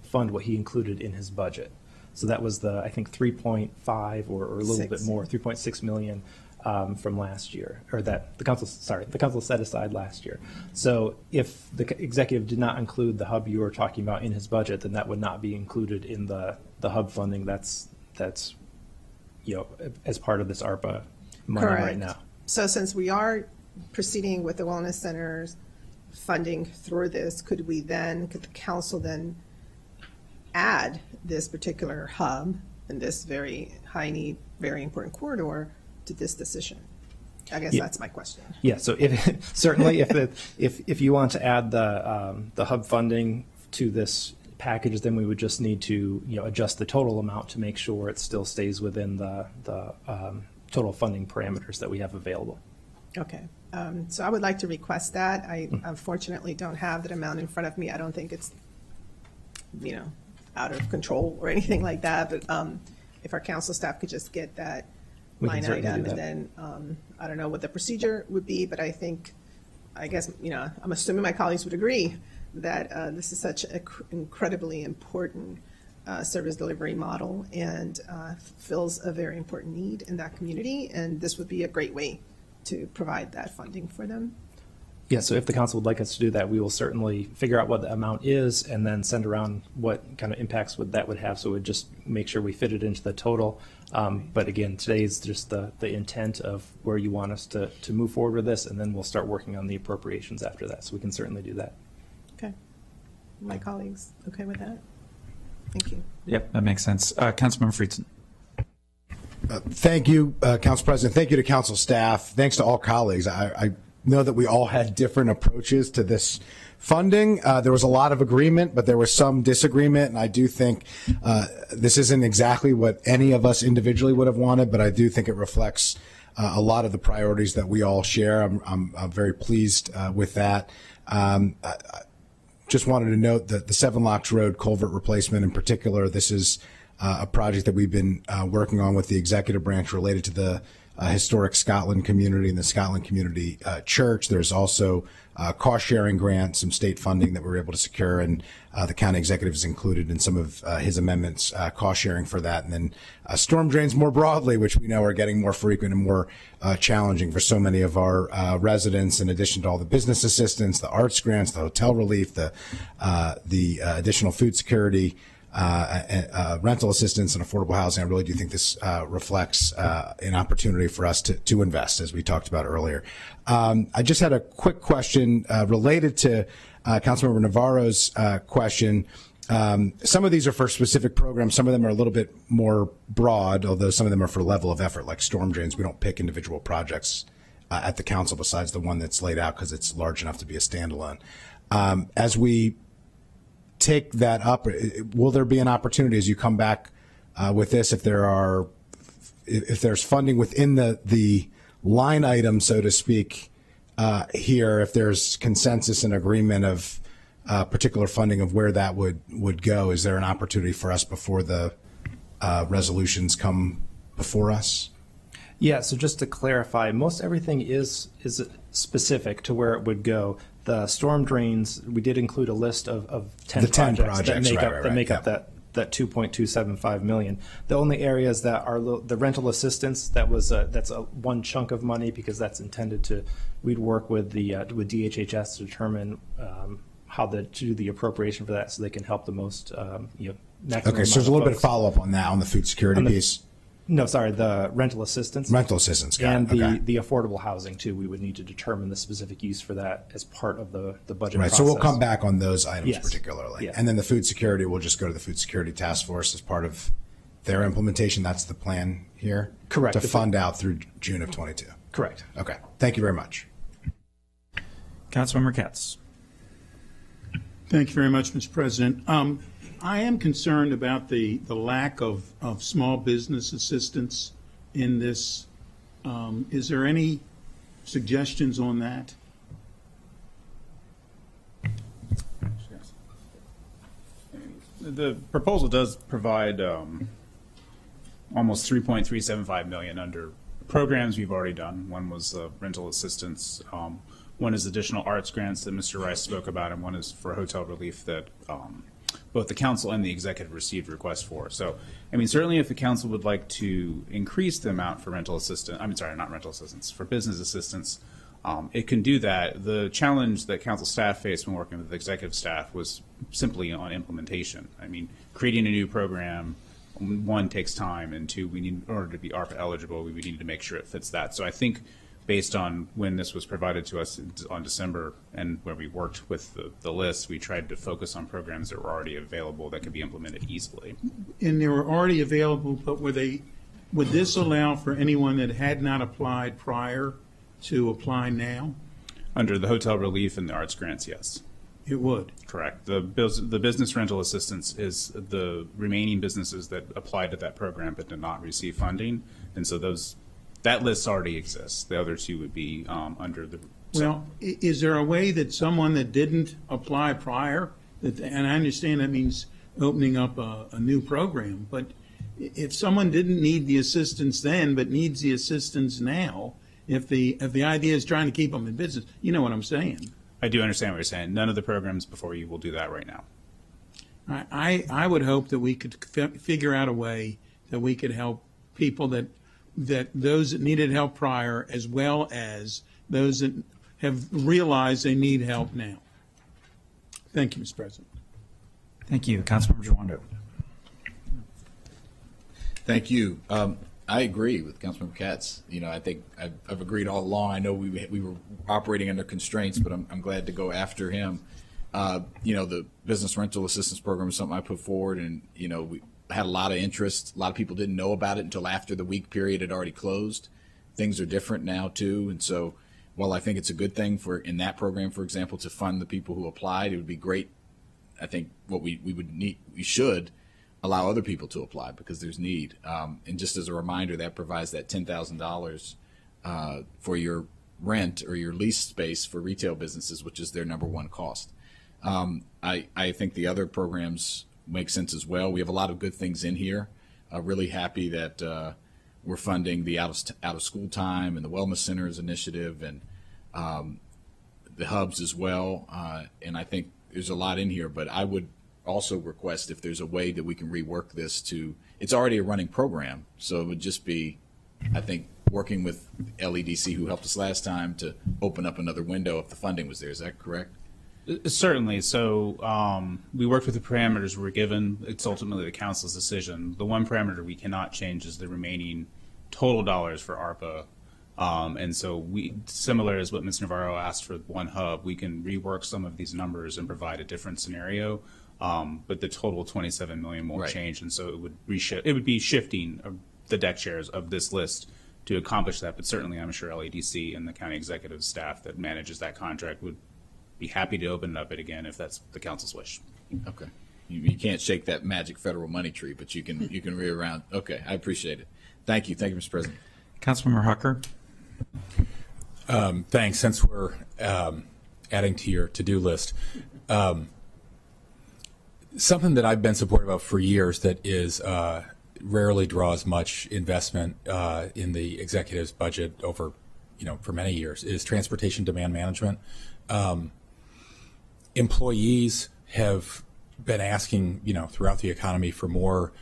fund what he included in his budget. So that was I think 3.5 or a little bit more, 3.6 million from last year, or that the council set aside last year. So if the executive did not include the hub you were talking about in his budget, then that would not be included in the hub funding that's as part of this ARPA money right now. So since we are proceeding with the Wellness Center's funding through this, could the council then add this particular hub in this very high need, very important corridor to this decision? I guess that's my question. Yeah. So certainly if you want to add the hub funding to this package, then we would just need to adjust the total amount to make sure it still stays within the total funding parameters that we have available. Okay. So I would like to request that. I unfortunately don't have that amount in front of me. I don't think it's out of control or anything like that. But if our council staff could just get that line item, and then I don't know what the procedure would be, but I guess I'm assuming my colleagues would agree that this is such an incredibly important service delivery model, and fills a very important need in that community, and this would be a great way to provide that funding for them. Yeah, so if the council would like us to do that, we will certainly figure out what the amount is and then send around what kind of impacts that would have, so we'd just make sure we fit it into the total. But again, today is just the intent of where you want us to move forward with this, and then we'll start working on the appropriations after that, so we can certainly do that. Okay. My colleagues okay with that? Thank you. Yep, that makes sense. Councilmember Friedson. Thank you, Council President. Thank you to council staff. Thanks to all colleagues. I know that we all had different approaches to this funding. There was a lot of agreement, but there was some disagreement, and I do think this isn't exactly what any of us individually would have wanted, but I do think it reflects a lot of the priorities that we all share. I'm very pleased with that. Just wanted to note that the Seven Locks Road culvert replacement in particular, this is a project that we've been working on with the executive branch related to the historic Scotland community and the Scotland Community Church. There's also cost-sharing grants, some state funding that we were able to secure, and the county executive has included in some of his amendments cost-sharing for that. And then storm drains more broadly, which we know are getting more frequent and more challenging for so many of our residents, in addition to all the business assistance, the arts grants, the hotel relief, the additional food security, rental assistance and affordable housing. I really do think this reflects an opportunity for us to invest, as we talked about earlier. I just had a quick question related to Councilmember Navarro's question. Some of these are for specific programs. Some of them are a little bit more broad, although some of them are for level of effort, like storm drains. We don't pick individual projects at the council besides the one that's laid out because it's large enough to be a standalone. As we take that up, will there be an opportunity as you come back with this, if there's funding within the line item, so to speak, here, if there's consensus and agreement of particular funding of where that would go, is there an opportunity for us before the resolutions come before us? Yeah, so just to clarify, most everything is specific to where it would go. The storm drains, we did include a list of 10 projects that make up that 2.275 million. The only areas that are the rental assistance, that's one chunk of money, because that's intended to, we'd work with with DHHS to determine how to do the appropriation for that, so they can help the most maximum Okay, so there's a amount little bit of folks. follow-up on that, on the food security piece. No, sorry, the rental assistance. Rental assistance, got and it, okay. the affordable housing too. We would need to determine the specific use for that as part of the budget Right, process. so we'll come back on those items Yes. particularly. Yes. And then the food security, we'll just go to the food security task force as part of their implementation. That's the plan here? Correct. To fund out through June of 22. Correct. Okay, thank you very much. Councilmember Katz. Thank you very much, Mr. President. I am concerned about the lack of small business assistance in this. Is there any suggestions on that? The proposal does provide almost $3.375 million under programs we've already done. One was rental assistance. One is additional arts grants that Mr. Rice spoke about, and one is for hotel relief that both the council and the executive received requests for. So, I mean, certainly if the council would like to increase the amount for rental assistance, not rental assistance, for business assistance, it can do that. The challenge that council staff faced when working with the executive staff was simply on implementation. I mean, creating a new program, one, takes time, and two, we need, in order to be ARPA eligible, we would need to make sure it fits that. So I think based on when this was provided to us on December and where we worked with the list, we tried to focus on programs that were already available that could be implemented easily. And they were already available, but would this allow for anyone that had not applied prior to apply now? Under the hotel relief and the arts grants, yes. It would. Correct. The business rental assistance is the remaining businesses that applied to that program but did not receive funding. And so that list already exists. The other two would be under the. Well, is there a way that someone that didn't apply prior, and I understand that means opening up a new program, but if someone didn't need the assistance then but needs the assistance now, if the idea is trying to keep them in business, you know what I'm saying? I do understand what you're saying. None of the programs before you will do that right now. I would hope that we could figure out a way that we could help people that those that needed help prior, as well as those that have realized they need help now. Thank you, Mr. President. Thank you. Councilmember Jawando. Thank you. I agree with Councilmember Katz. You know, I think I've agreed all along. I know we were operating under constraints, but I'm glad to go after him. You know, the business rental assistance program is something I put forward, and you know, we had a lot of interest. A lot of people didn't know about it until after the week period had already closed. Things are different now too, and so while I think it's a good thing for in that program, for example, to fund the people who applied, it would be great. I think what we should allow other people to apply because there's need. And just as a reminder, that provides that $10,000 for your rent or your lease space for retail businesses, which is their number one cost. I think the other programs make sense as well. We have a lot of good things in here. Really happy that we're funding the out of school time and the wellness centers initiative and the hubs as well. And I think there's a lot in here, but I would also request if there's a way that we can rework this to, it's already a running program, so it would just be, I think, working with LEDC, who helped us last time, to open up another window if the funding was there. Is that correct? Certainly. So we worked with the parameters we were given. It's ultimately the council's decision. The one parameter we cannot change is the remaining total dollars for ARPA. And so we, similar as what Ms. Navarro asked for one hub, we can rework some of these numbers and provide a different scenario. But the total 27 million won't change, and so it would be shifting the deck chairs of this list to accomplish that. But certainly, I'm sure LEDC and the county executive staff that manages that contract would be happy to open it up again if that's the council's wish. Okay, you can't shake that magic federal money tree, but you can rearrange. Okay, I appreciate it. Thank you, Mr. President. Councilmember Hucker. Thanks. Since we're adding to your to-do list. Something that I've been supportive of for years that is rarely draws much investment in the executive's budget over, for many years is transportation demand management. Employees have been asking, throughout the economy for more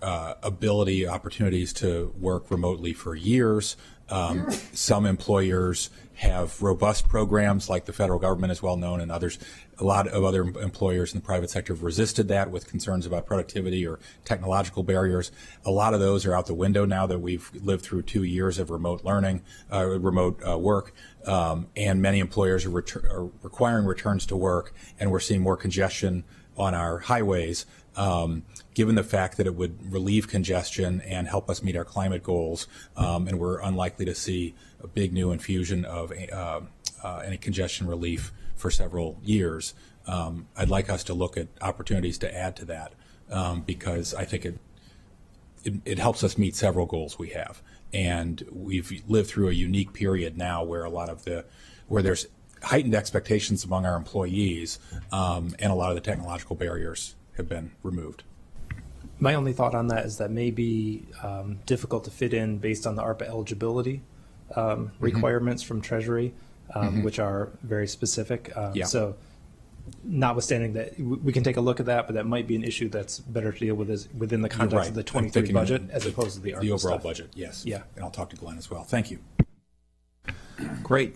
opportunities to work remotely for years. Some employers have robust programs, like the federal government is well known, and others. A lot of other employers in the private sector have resisted that with concerns about productivity or technological barriers. A lot of those are out the window now that we've lived through 2 years of remote learning, remote work, and many employers are requiring returns to work, and we're seeing more congestion on our highways. Given the fact that it would relieve congestion and help us meet our climate goals, and we're unlikely to see a big new infusion of any congestion relief for several years, I'd like us to look at opportunities to add to that, because I think it helps us meet several goals we have. And we've lived through a unique period now where where there's heightened expectations among our employees, and a lot of the technological barriers have been removed. My only thought on that is that may be difficult to fit in based on the ARPA eligibility requirements from Treasury, which are very specific. So notwithstanding that, we can take a look at that, but that might be an issue that's better to deal with within the context of the 23 budget as opposed to the ARPA overall stuff. budget, yes. Yeah. And I'll talk to Glenn as well. Thank you. Great.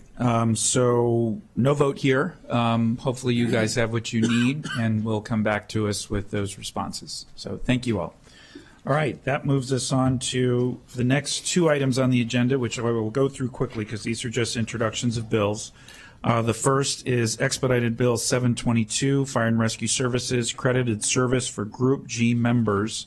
So no vote here. Hopefully you guys have what you need, and will come back to us with those responses. So thank you all. All right, that moves us on to the next two items on the agenda, which I will go through quickly because these are just introductions of bills. The first is Expedited Bill 722, Fire and Rescue Services, Credited Service for Group G members.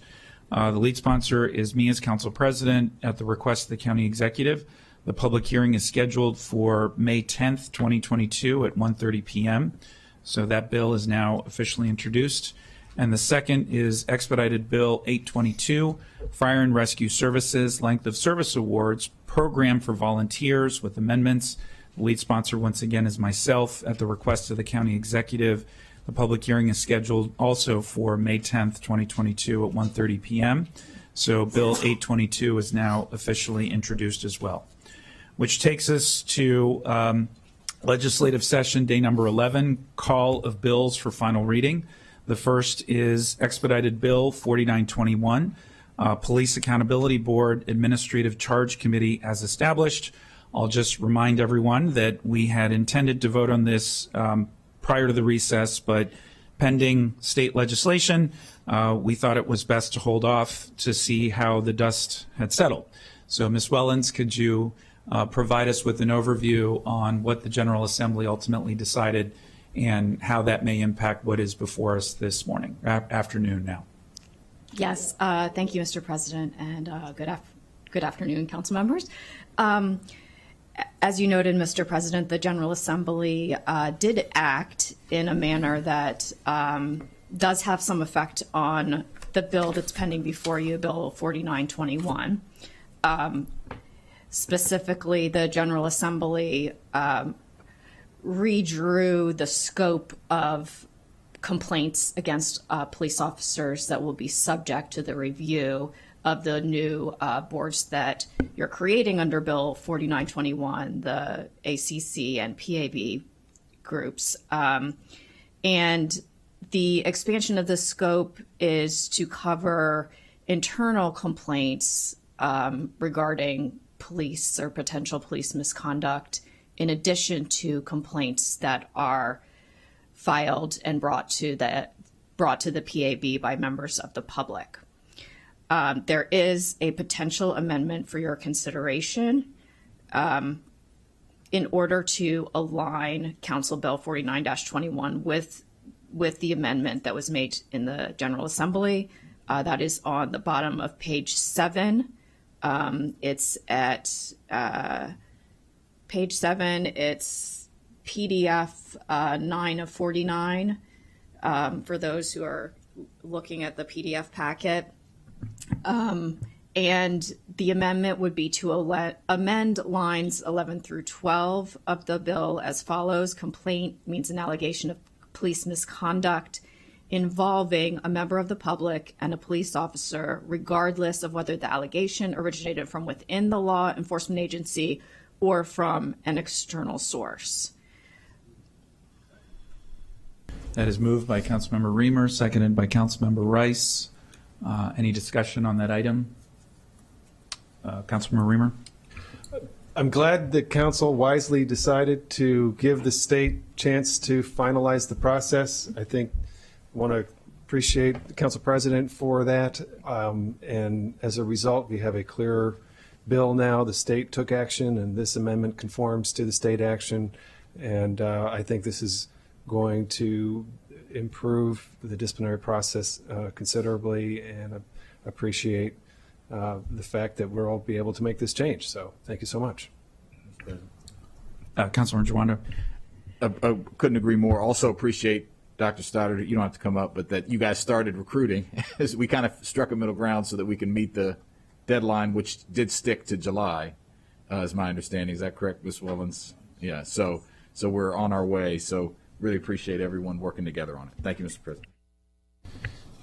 The lead sponsor is me as Council President at the request of the County Executive. The public hearing is scheduled for May 10th, 2022 at 1:30 p.m. So that bill is now officially introduced. And the second is Expedited Bill 822, Fire and Rescue Services Length of Service Awards, Program for Volunteers with amendments. The lead sponsor, once again, is myself at the request of the County Executive. The public hearing is scheduled also for May 10th, 2022 at 1:30 p.m. So Bill 822 is now officially introduced as well, which takes us to legislative session day number 11, call of bills for final reading. The first is Expedited Bill 4921, Police Accountability Board Administrative Charge Committee as established. I'll just remind everyone that we had intended to vote on this prior to the recess, but pending state legislation, we thought it was best to hold off to see how the dust had settled. So Ms. Wellens, could you provide us with an overview on what the General Assembly ultimately decided and how that may impact what is before us this morning, afternoon now? Yes, thank you, Mr. President, and good afternoon, council members. As you noted, Mr. President, the General Assembly did act in a manner that does have some effect on the bill that's pending before you, Bill 4921. Specifically, the General Assembly redrew the scope of complaints against police officers that will be subject to the review of the new boards that you're creating under Bill 4921, the ACC and PAB groups. And the expansion of the scope is to cover internal complaints regarding police or potential police misconduct, in addition to complaints that are filed and brought to the PAB by members of the public. There is a potential amendment for your consideration in order to align Council Bill 49-21 with the amendment that was made in the General Assembly. That is on the bottom of page 7. It's at page 7. It's PDF 9 of 49 for those who are looking at the PDF packet. And the amendment would be to amend lines 11 through 12 of the bill as follows. Complaint means an allegation of police misconduct involving a member of the public and a police officer, regardless of whether the allegation originated from within the law enforcement agency or from an external source. That is moved by Councilmember Reamer, seconded by Councilmember Rice. Any discussion on that item? Councilmember Reamer? I'm glad that council wisely decided to give the state chance to finalize the process. I think want to appreciate the council president for that. And as a result, we have a clearer bill now. The state took action, and this amendment conforms to the state action. And I think this is going to improve the disciplinary process considerably, and appreciate the fact that we'll all be able to make this change. So thank you so much. Councilman Jawando. I couldn't agree more. Also appreciate, Dr. Stoddard, you don't have to come up, but that you guys started recruiting. We kind of struck a middle ground so that we can meet the deadline, which did stick to July, is my understanding. Is that correct, Ms. Wellens? Yeah, so we're on our way. So really appreciate everyone working together on it. Thank you, Mr. President.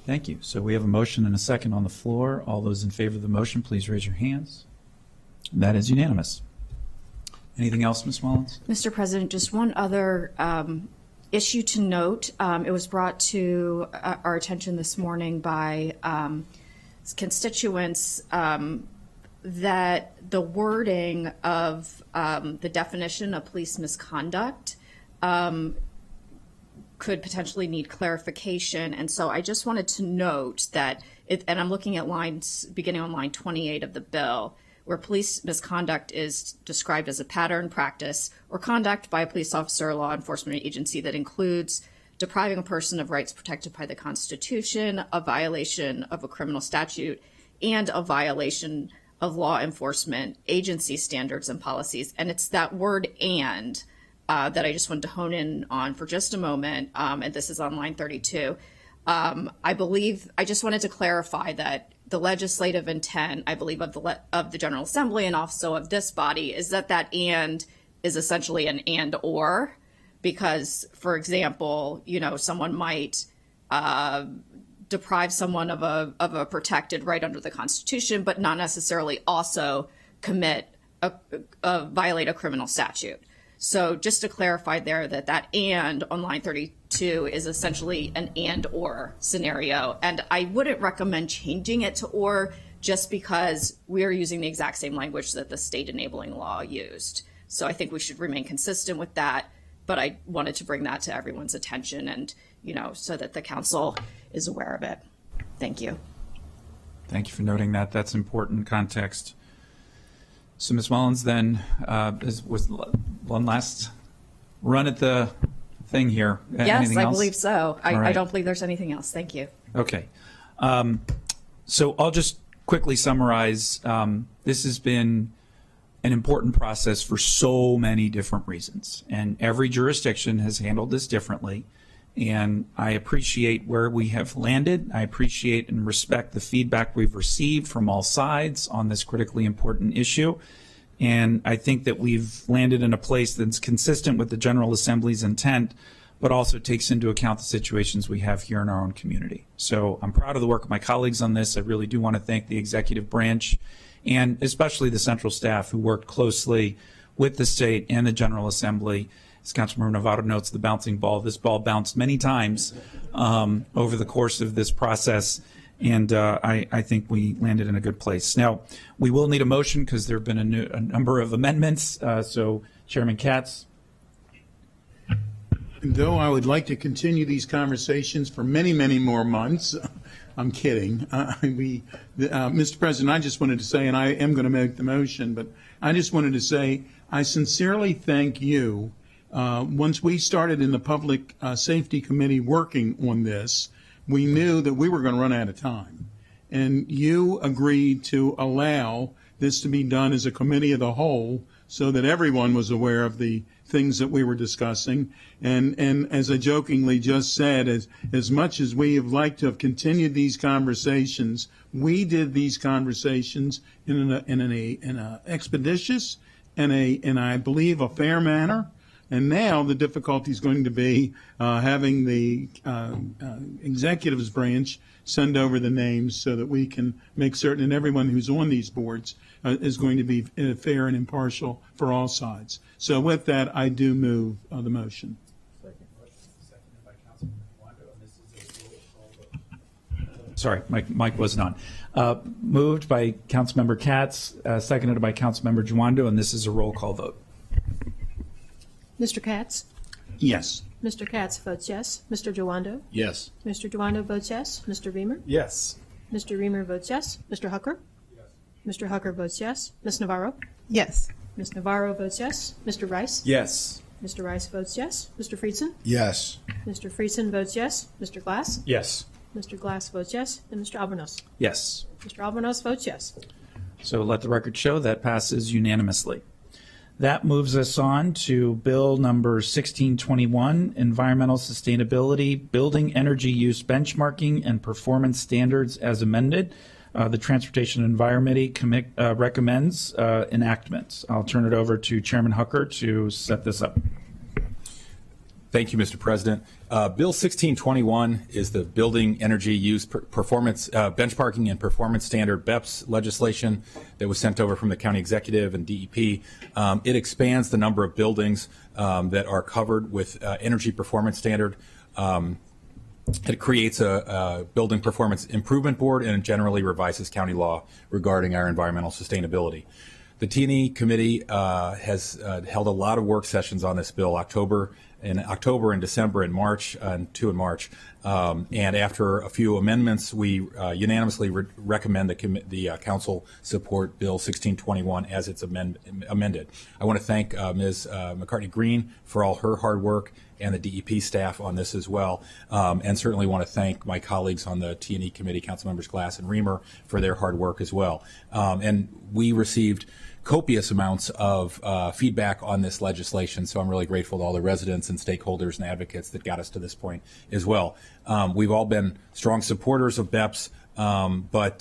Thank you. So we have a motion and a second on the floor. All those in favor of the motion, please raise your hands. That is unanimous. Anything else, Ms. Mullins? Mr. President, just one other issue to note. It was brought to our attention this morning by constituents that the wording of the definition of police misconduct could potentially need clarification. And so I just wanted to note that, and I'm looking at lines beginning on line 28 of the bill, where police misconduct is described as a pattern, practice, or conduct by a police officer or law enforcement agency that includes depriving a person of rights protected by the Constitution, a violation of a criminal statute, and a violation of law enforcement agency standards and policies. And it's that word "and" that I just wanted to hone in on for just a moment, and this is on line 32. I just wanted to clarify that the legislative intent, I believe, of the General Assembly and also of this body is that "and" is essentially an "and or," because, for example, someone might deprive someone of a protected right under the Constitution, but not necessarily also violate a criminal statute. So just to clarify there that "and" on line 32 is essentially an "and or" scenario. And I wouldn't recommend changing it to "or" just because we are using the exact same language that the state enabling law used. So I think we should remain consistent with that. But I wanted to bring that to everyone's attention and, so that the council is aware of it. Thank you. Thank you for noting that. That's important context. So, Ms. Mullins, then, was one last run at the thing here. Yes, Anything I else? believe so. All right. I don't believe there's anything else. Thank you. Okay. So I'll just quickly summarize. This has been an important process for so many different reasons, and every jurisdiction has handled this differently. And I appreciate where we have landed. I appreciate and respect the feedback we've received from all sides on this critically important issue. And I think that we've landed in a place that's consistent with the General Assembly's intent, but also takes into account the situations we have here in our own community. So I'm proud of the work of my colleagues on this. I really do want to thank the executive branch and especially the central staff who worked closely with the state and the General Assembly. As Councilmember Navarro notes, the bouncing ball, this ball bounced many times over the course of this process, and I think we landed in a good place. Now, we will need a motion because there have been a number of amendments. So, Chairman Katz. Though I would like to continue these conversations for many, many more months, I'm kidding. Mr. President, I just wanted to say, and I am going to make the motion, but I just wanted to say I sincerely thank you. Once we started in the Public Safety Committee working on this, we knew that we were going to run out of time. And you agreed to allow this to be done as a committee of the whole so that everyone was aware of the things that we were discussing. And as I jokingly just said, as much as we have liked to have continued these conversations, we did these conversations in an expeditious and I believe a fair manner. And now the difficulty is going to be having the executives branch send over the names so that we can make certain that everyone who's on these boards is going to be fair and impartial for all sides. So with that, I do move the motion. Sorry, my mic wasn't on. Moved by Councilmember Katz, seconded by Councilmember Juando, and this is a roll call vote. Mr. Katz? Yes. Mr. Katz votes yes. Mr. Jawando? Yes. Mr. Jawando votes yes. Mr. Reamer? Yes. Mr. Reamer votes yes. Mr. Hucker? Yes. Mr. Hucker votes yes. Ms. Navarro? Yes. Ms. Navarro votes yes. Mr. Rice? Yes. Mr. Rice votes yes. Mr. Friedson? Yes. Mr. Friedson votes yes. Mr. Glass? Yes. Mr. Glass votes yes. And Mr. Albornoz? Yes. Mr. Albornoz votes yes. So let the record show that passes unanimously. That moves us on to Bill number 1621, Environmental Sustainability, Building Energy Use Benchmarking and Performance Standards as amended. The Transportation and Environment recommends enactment. I'll turn it over to Chairman Hucker to set this up. Thank you, Mr. President. Bill 1621 is the Building Energy Use Performance Benchmarking and Performance Standard BEPS legislation that was sent over from the County Executive and DEP. It expands the number of buildings that are covered with Energy Performance Standard. It creates a Building Performance Improvement Board and generally revises county law regarding our environmental sustainability. The T&E committee has held a lot of work sessions on this bill, in October and December and March, and 2 in March. And after a few amendments, we unanimously recommend the council support Bill 1621 as it's amended. I want to thank Ms. McCartney-Green for all her hard work and the DEP staff on this as well. And certainly want to thank my colleagues on the T&E committee, Councilmembers Glass and Reamer, for their hard work as well. And we received copious amounts of feedback on this legislation, so I'm really grateful to all the residents and stakeholders and advocates that got us to this point as well. We've all been strong supporters of BEPS, but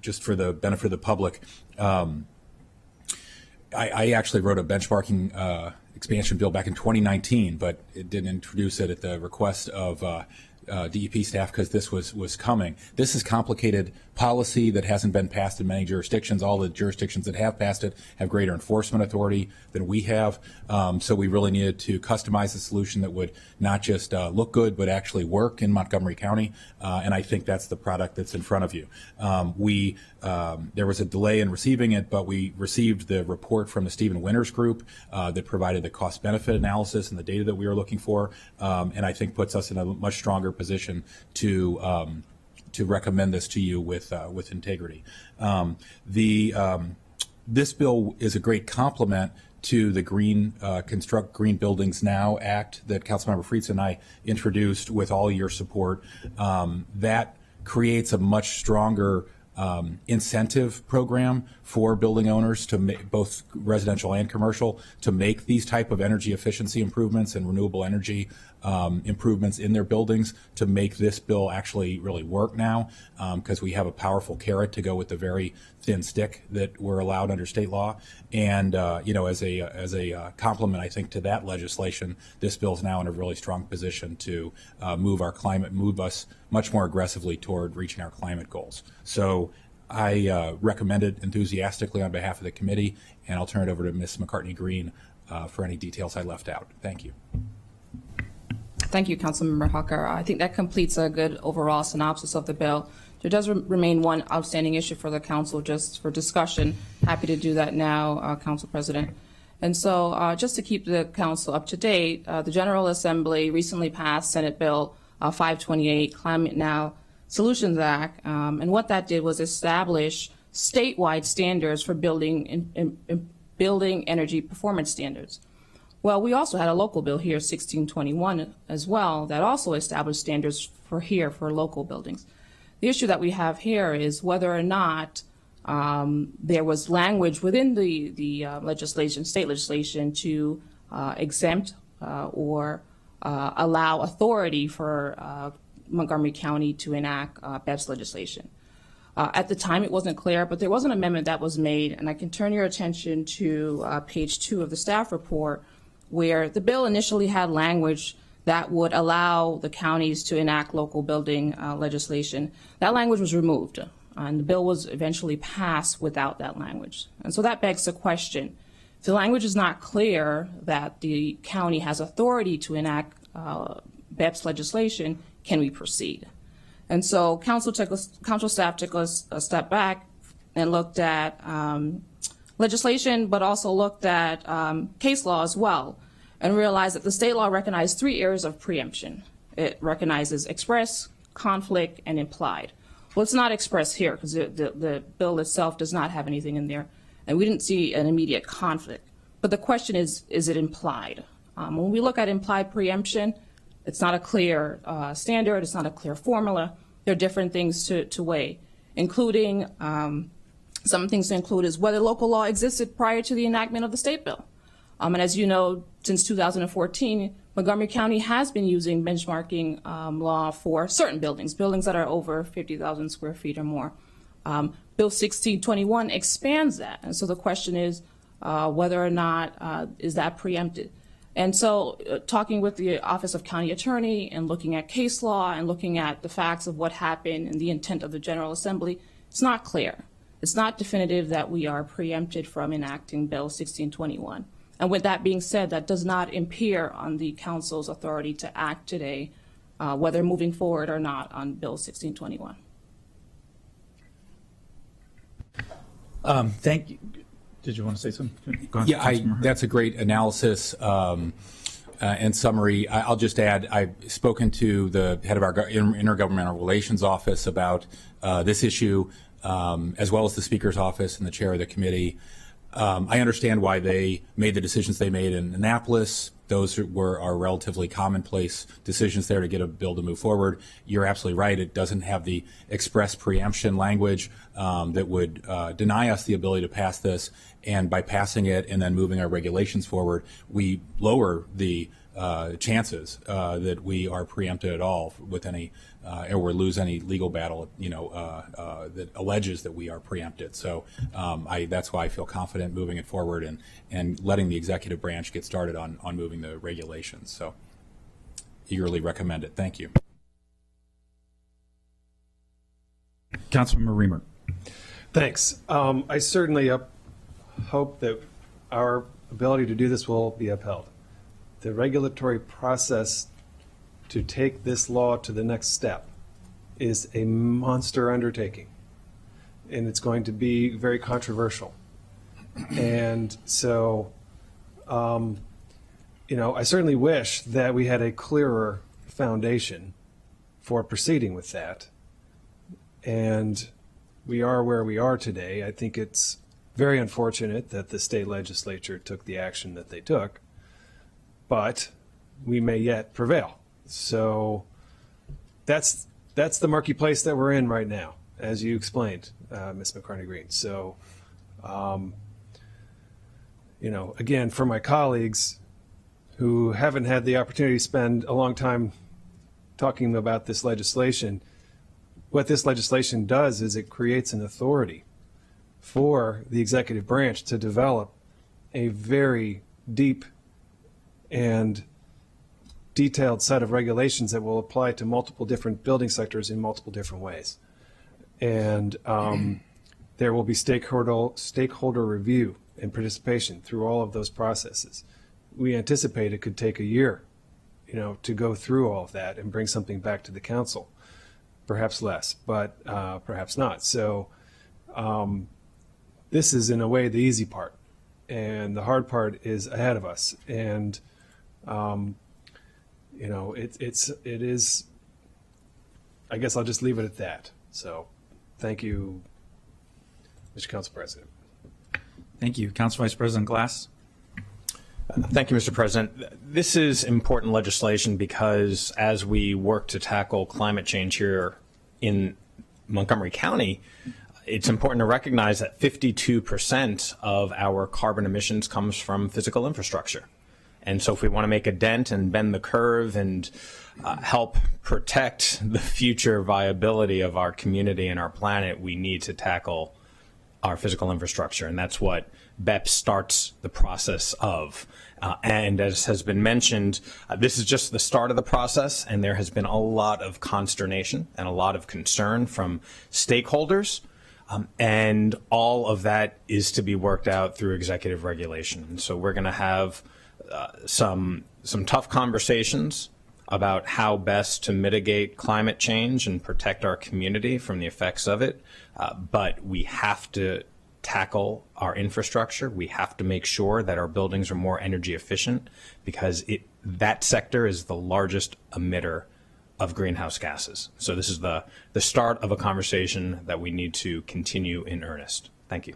just for the benefit of the public, I actually wrote a benchmarking expansion bill back in 2019, but it didn't introduce it at the request of DEP staff because this was coming. This is complicated policy that hasn't been passed in many jurisdictions. All the jurisdictions that have passed it have greater enforcement authority than we have. So we really needed to customize a solution that would not just look good, but actually work in Montgomery County. And I think that's the product that's in front of you. There was a delay in receiving it, but we received the report from the Stephen Winters Group that provided the cost-benefit analysis and the data that we were looking for, and I think puts us in a much stronger position to recommend this to you with integrity. This bill is a great complement to the Construct Green Buildings Now Act that Councilmember Friedson and I introduced with all your support. That creates a much stronger incentive program for building owners to make, both residential and commercial, to make these type of energy efficiency improvements and renewable energy improvements in their buildings, to make this bill actually really work now, because we have a powerful carrot to go with the very thin stick that we're allowed under state law. And as a complement, I think, to that legislation, this bill is now in a really strong position to move us much more aggressively toward reaching our climate goals. So I recommend it enthusiastically on behalf of the committee, and I'll turn it over to Ms. McCartney-Green for any details I left out. Thank you. Thank you, Councilmember Hucker. I think that completes a good overall synopsis of the bill. There does remain one outstanding issue for the council just for discussion. Happy to do that now, Council President. And so just to keep the council up to date, the General Assembly recently passed Senate Bill 528, Climate Now Solutions Act, and what that did was establish statewide standards for building energy performance standards. Well, we also had a local bill here, 1621 as well, that also established standards for local buildings. The issue that we have here is whether or not there was language within the legislation, state legislation, to exempt or allow authority for Montgomery County to enact BEPS legislation. At the time, it wasn't clear, but there was an amendment that was made, and I can turn your attention to page 2 of the staff report, where the bill initially had language that would allow the counties to enact local building legislation. That language was removed, and the bill was eventually passed without that language. And so that begs the question, if the language is not clear that the county has authority to enact BEPS legislation, can we proceed? And so council staff took a step back and looked at legislation, but also looked at case law as well, and realized that the state law recognized 3 areas of preemption. It recognizes express, conflict, and implied. Well, it's not expressed here because the bill itself does not have anything in there, and we didn't see an immediate conflict. But the question is it implied? When we look at implied preemption, it's not a clear standard, it's not a clear formula. There are different things to weigh, including some things to include is whether local law existed prior to the enactment of the state bill. And as you know, since 2014, Montgomery County has been using benchmarking law for certain buildings that are over 50,000 square feet or more. Bill 1621 expands that. And so the question is whether or not is that preempted. And so talking with the Office of County Attorney and looking at case law and looking at the facts of what happened and the intent of the General Assembly, it's not clear. It's not definitive that we are preempted from enacting Bill 1621. And with that being said, that does not impair on the council's authority to act today, whether moving forward or not on Bill 1621. Thank you. Did you want to say something? Go ahead, Yeah, that's a great analysis and summary. I'll just add, I've spoken to the head of our Intergovernmental Relations Office about this issue, as well as the Speaker's Office and the chair of the committee. I understand why they made the decisions they made in Annapolis. Those are relatively commonplace decisions there to get a bill to move forward. You're absolutely right. It doesn't have the express preemption language that would deny us the ability to pass this. And by passing it and then moving our regulations forward, we lower the chances that we are preempted at all with any or lose any legal battle, that alleges that we are preempted. So that's why I feel confident moving it forward and letting the executive branch get started on moving the regulations. So eagerly recommend it. Thank you. Councilmember Reamer. Thanks. I certainly hope that our ability to do this will be upheld. The regulatory process to take this law to the next step is a monster undertaking, and it's going to be very controversial. And so, I certainly wish that we had a clearer foundation for proceeding with that. And we are where we are today. I think it's very unfortunate that the state legislature took the action that they took, but we may yet prevail. So that's the murky place that we're in right now, as you explained, Ms. McCartney-Green. So, again, for my colleagues who haven't had the opportunity to spend a long time talking about this legislation, what this legislation does is it creates an authority for the executive branch to develop a very deep and detailed set of regulations that will apply to multiple different building sectors in multiple different ways. And there will be stakeholder review and participation through all of those processes. We anticipate it could take a year, to go through all of that and bring something back to the council. Perhaps less, but perhaps not. So this is, in a way, the easy part. And the hard part is ahead of us. And it is, I guess I'll just leave it at that. So thank you, Mr. Council President. Thank you. Council Vice President Glass. Thank you, Mr. President. This is important legislation because as we work to tackle climate change here in Montgomery County, it's important to recognize that 52% of our carbon emissions comes from physical infrastructure. And so if we want to make a dent and bend the curve and help protect the future viability of our community and our planet, we need to tackle our physical infrastructure. And that's what BEP starts the process of. And as has been mentioned, this is just the start of the process, and there has been a lot of consternation and a lot of concern from stakeholders. And all of that is to be worked out through executive regulation. And so we're going to have some tough conversations about how best to mitigate climate change and protect our community from the effects of it. But we have to tackle our infrastructure. We have to make sure that our buildings are more energy efficient, because that sector is the largest emitter of greenhouse gases. So this is the start of a conversation that we need to continue in earnest. Thank you.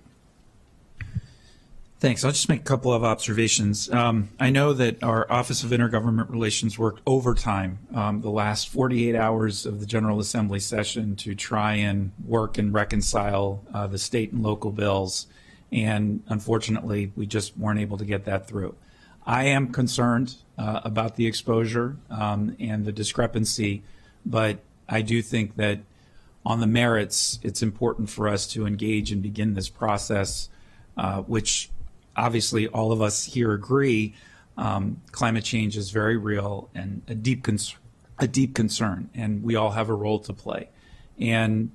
Thanks. I'll just make a couple of observations. I know that our Office of Intergovernment Relations worked overtime the last 48 hours of the General Assembly session to try and work and reconcile the state and local bills. And unfortunately, we just weren't able to get that through. I am concerned about the exposure and the discrepancy, but I do think that on the merits, it's important for us to engage and begin this process, which obviously all of us here agree climate change is very real and a deep concern, and we all have a role to play. And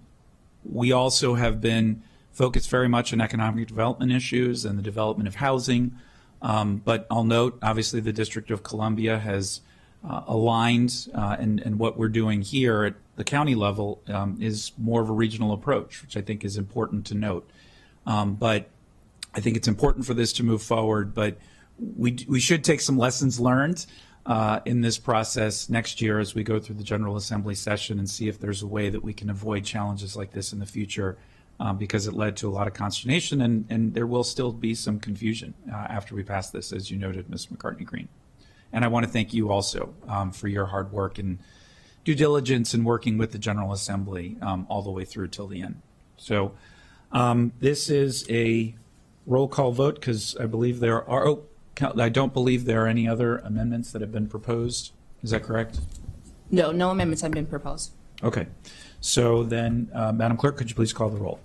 we also have been focused very much on economic development issues and the development of housing. But I'll note, obviously, the District of Columbia has aligned, and what we're doing here at the county level is more of a regional approach, which I think is important to note. But I think it's important for this to move forward, but we should take some lessons learned in this process next year as we go through the General Assembly session and see if there's a way that we can avoid challenges like this in the future, because it led to a lot of consternation, and there will still be some confusion after we pass this, as you noted, Ms. McCartney-Green. And I want to thank you also for your hard work and due diligence in working with the General Assembly all the way through till the end. So this is a roll call vote, because I believe there are, I don't believe there are any other amendments that have been proposed. Is that correct? No amendments have been proposed. Okay. So then, Madam Clerk, could you please call the roll?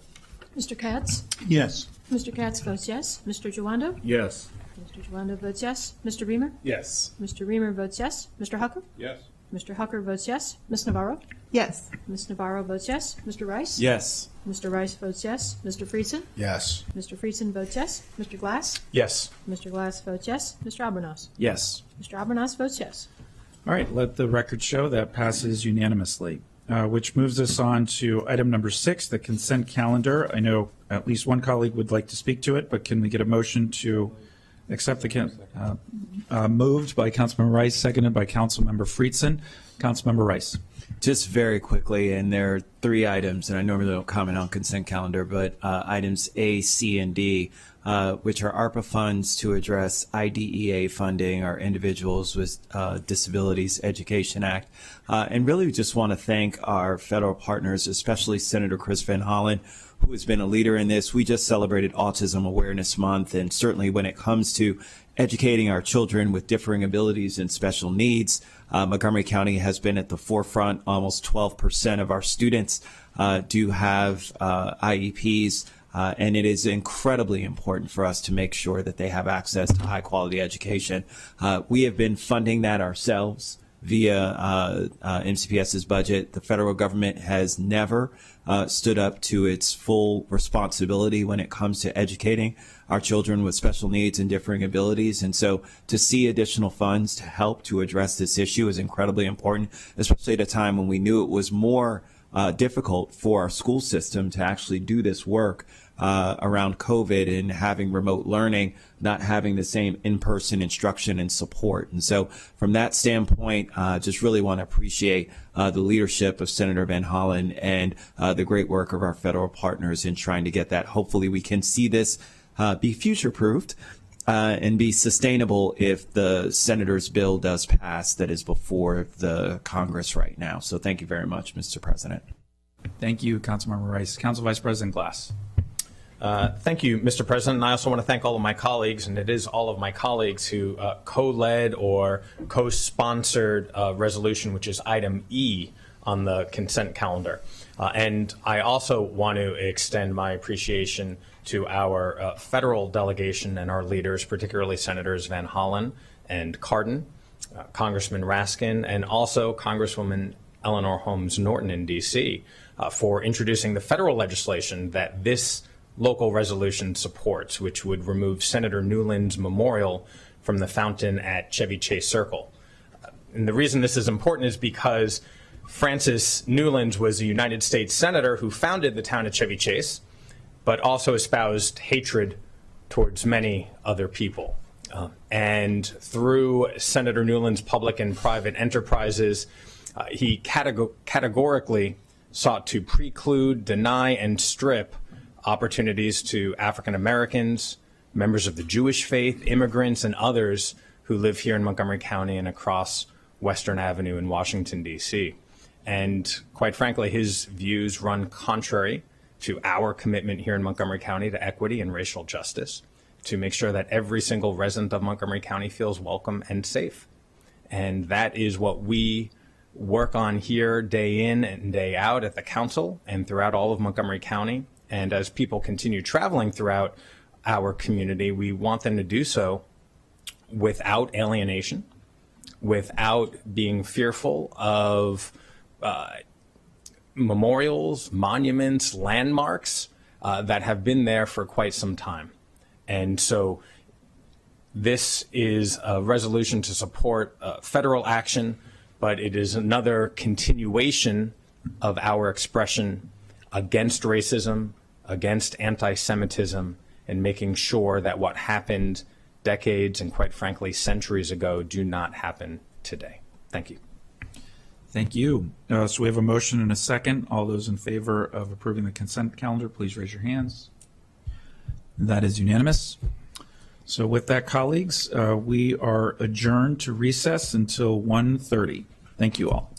Mr. Katz? Yes. Mr. Katz votes yes. Mr. Giwando? Yes. Mr. Giwando votes yes. Mr. Reamer? Yes. Mr. Reamer votes yes. Mr. Hucker? Yes. Mr. Hucker votes yes. Ms. Navarro? Yes. Ms. Navarro votes yes. Mr. Rice? Yes. Mr. Rice votes yes. Mr. Friesen? Yes. Mr. Friesen votes yes. Mr. Glass? Yes. Mr. Glass votes yes. Mr. Albornoz? Yes. Mr. Albornoz votes yes. All right, let the record show that passes unanimously, which moves us on to item number 6, the consent calendar. I know at least one colleague would like to speak to it, but can we get a motion to accept the moved by Councilmember Rice, seconded by Councilmember Friesen. Councilmember Rice. Just very quickly, and there are 3 items, and I normally don't comment on consent calendar, but items A, C, and D, which are ARPA funds to address IDEA funding, our Individuals with Disabilities Education Act. And really, we just want to thank our federal partners, especially Senator Chris Van Hollen, who has been a leader in this. We just celebrated Autism Awareness Month, and certainly when it comes to educating our children with differing abilities and special needs, Montgomery County has been at the forefront. Almost 12% of our students do have IEPs, and it is incredibly important for us to make sure that they have access to high quality education. We have been funding that ourselves via MCPS's budget. The federal government has never stood up to its full responsibility when it comes to educating our children with special needs and differing abilities. And so to see additional funds to help to address this issue is incredibly important, especially at a time when we knew it was more difficult for our school system to actually do this work around COVID and having remote learning, not having the same in-person instruction and support. And so from that standpoint, just really want to appreciate the leadership of Senator Van Hollen and the great work of our federal partners in trying to get that. Hopefully we can see this be future-proofed and be sustainable if the senator's bill does pass that is before the Congress right now. So thank you very much, Mr. President. Thank you, Councilmember Rice. Council Vice President Glass. Thank you, Mr. President. And I also want to thank all of my colleagues, and it is all of my colleagues who co-led or co-sponsored a resolution, which is item E on the consent calendar. And I also want to extend my appreciation to our federal delegation and our leaders, particularly Senators Van Hollen and Cardin, Congressman Raskin, and also Congresswoman Eleanor Holmes Norton in D.C. For introducing the federal legislation that this local resolution supports, which would remove Senator Newland's memorial from the fountain at Chevy Chase Circle. And the reason this is important is because Francis Newlands was a United States Senator who founded the town of Chevy Chase, but also espoused hatred towards many other people. And through Senator Newlands' public and private enterprises, he categorically sought to preclude, deny, and strip opportunities to African Americans, members of the Jewish faith, immigrants, and others who live here in Montgomery County and across Western Avenue in Washington, D.C. And quite frankly, his views run contrary to our commitment here in Montgomery County to equity and racial justice, to make sure that every single resident of Montgomery County feels welcome and safe. And that is what we work on here day in and day out at the council and throughout all of Montgomery County. And as people continue traveling throughout our community, we want them to do so without alienation, without being fearful of memorials, monuments, landmarks that have been there for quite some time. And so this is a resolution to support federal action, but it is another continuation of our expression against racism, against anti-Semitism, and making sure that what happened decades and quite frankly centuries ago do not happen today. Thank you. Thank you. So we have a motion and a second. All those in favor of approving the consent calendar, please raise your hands. That is unanimous. So with that, colleagues, we are adjourned to recess until 1:30. Thank you all.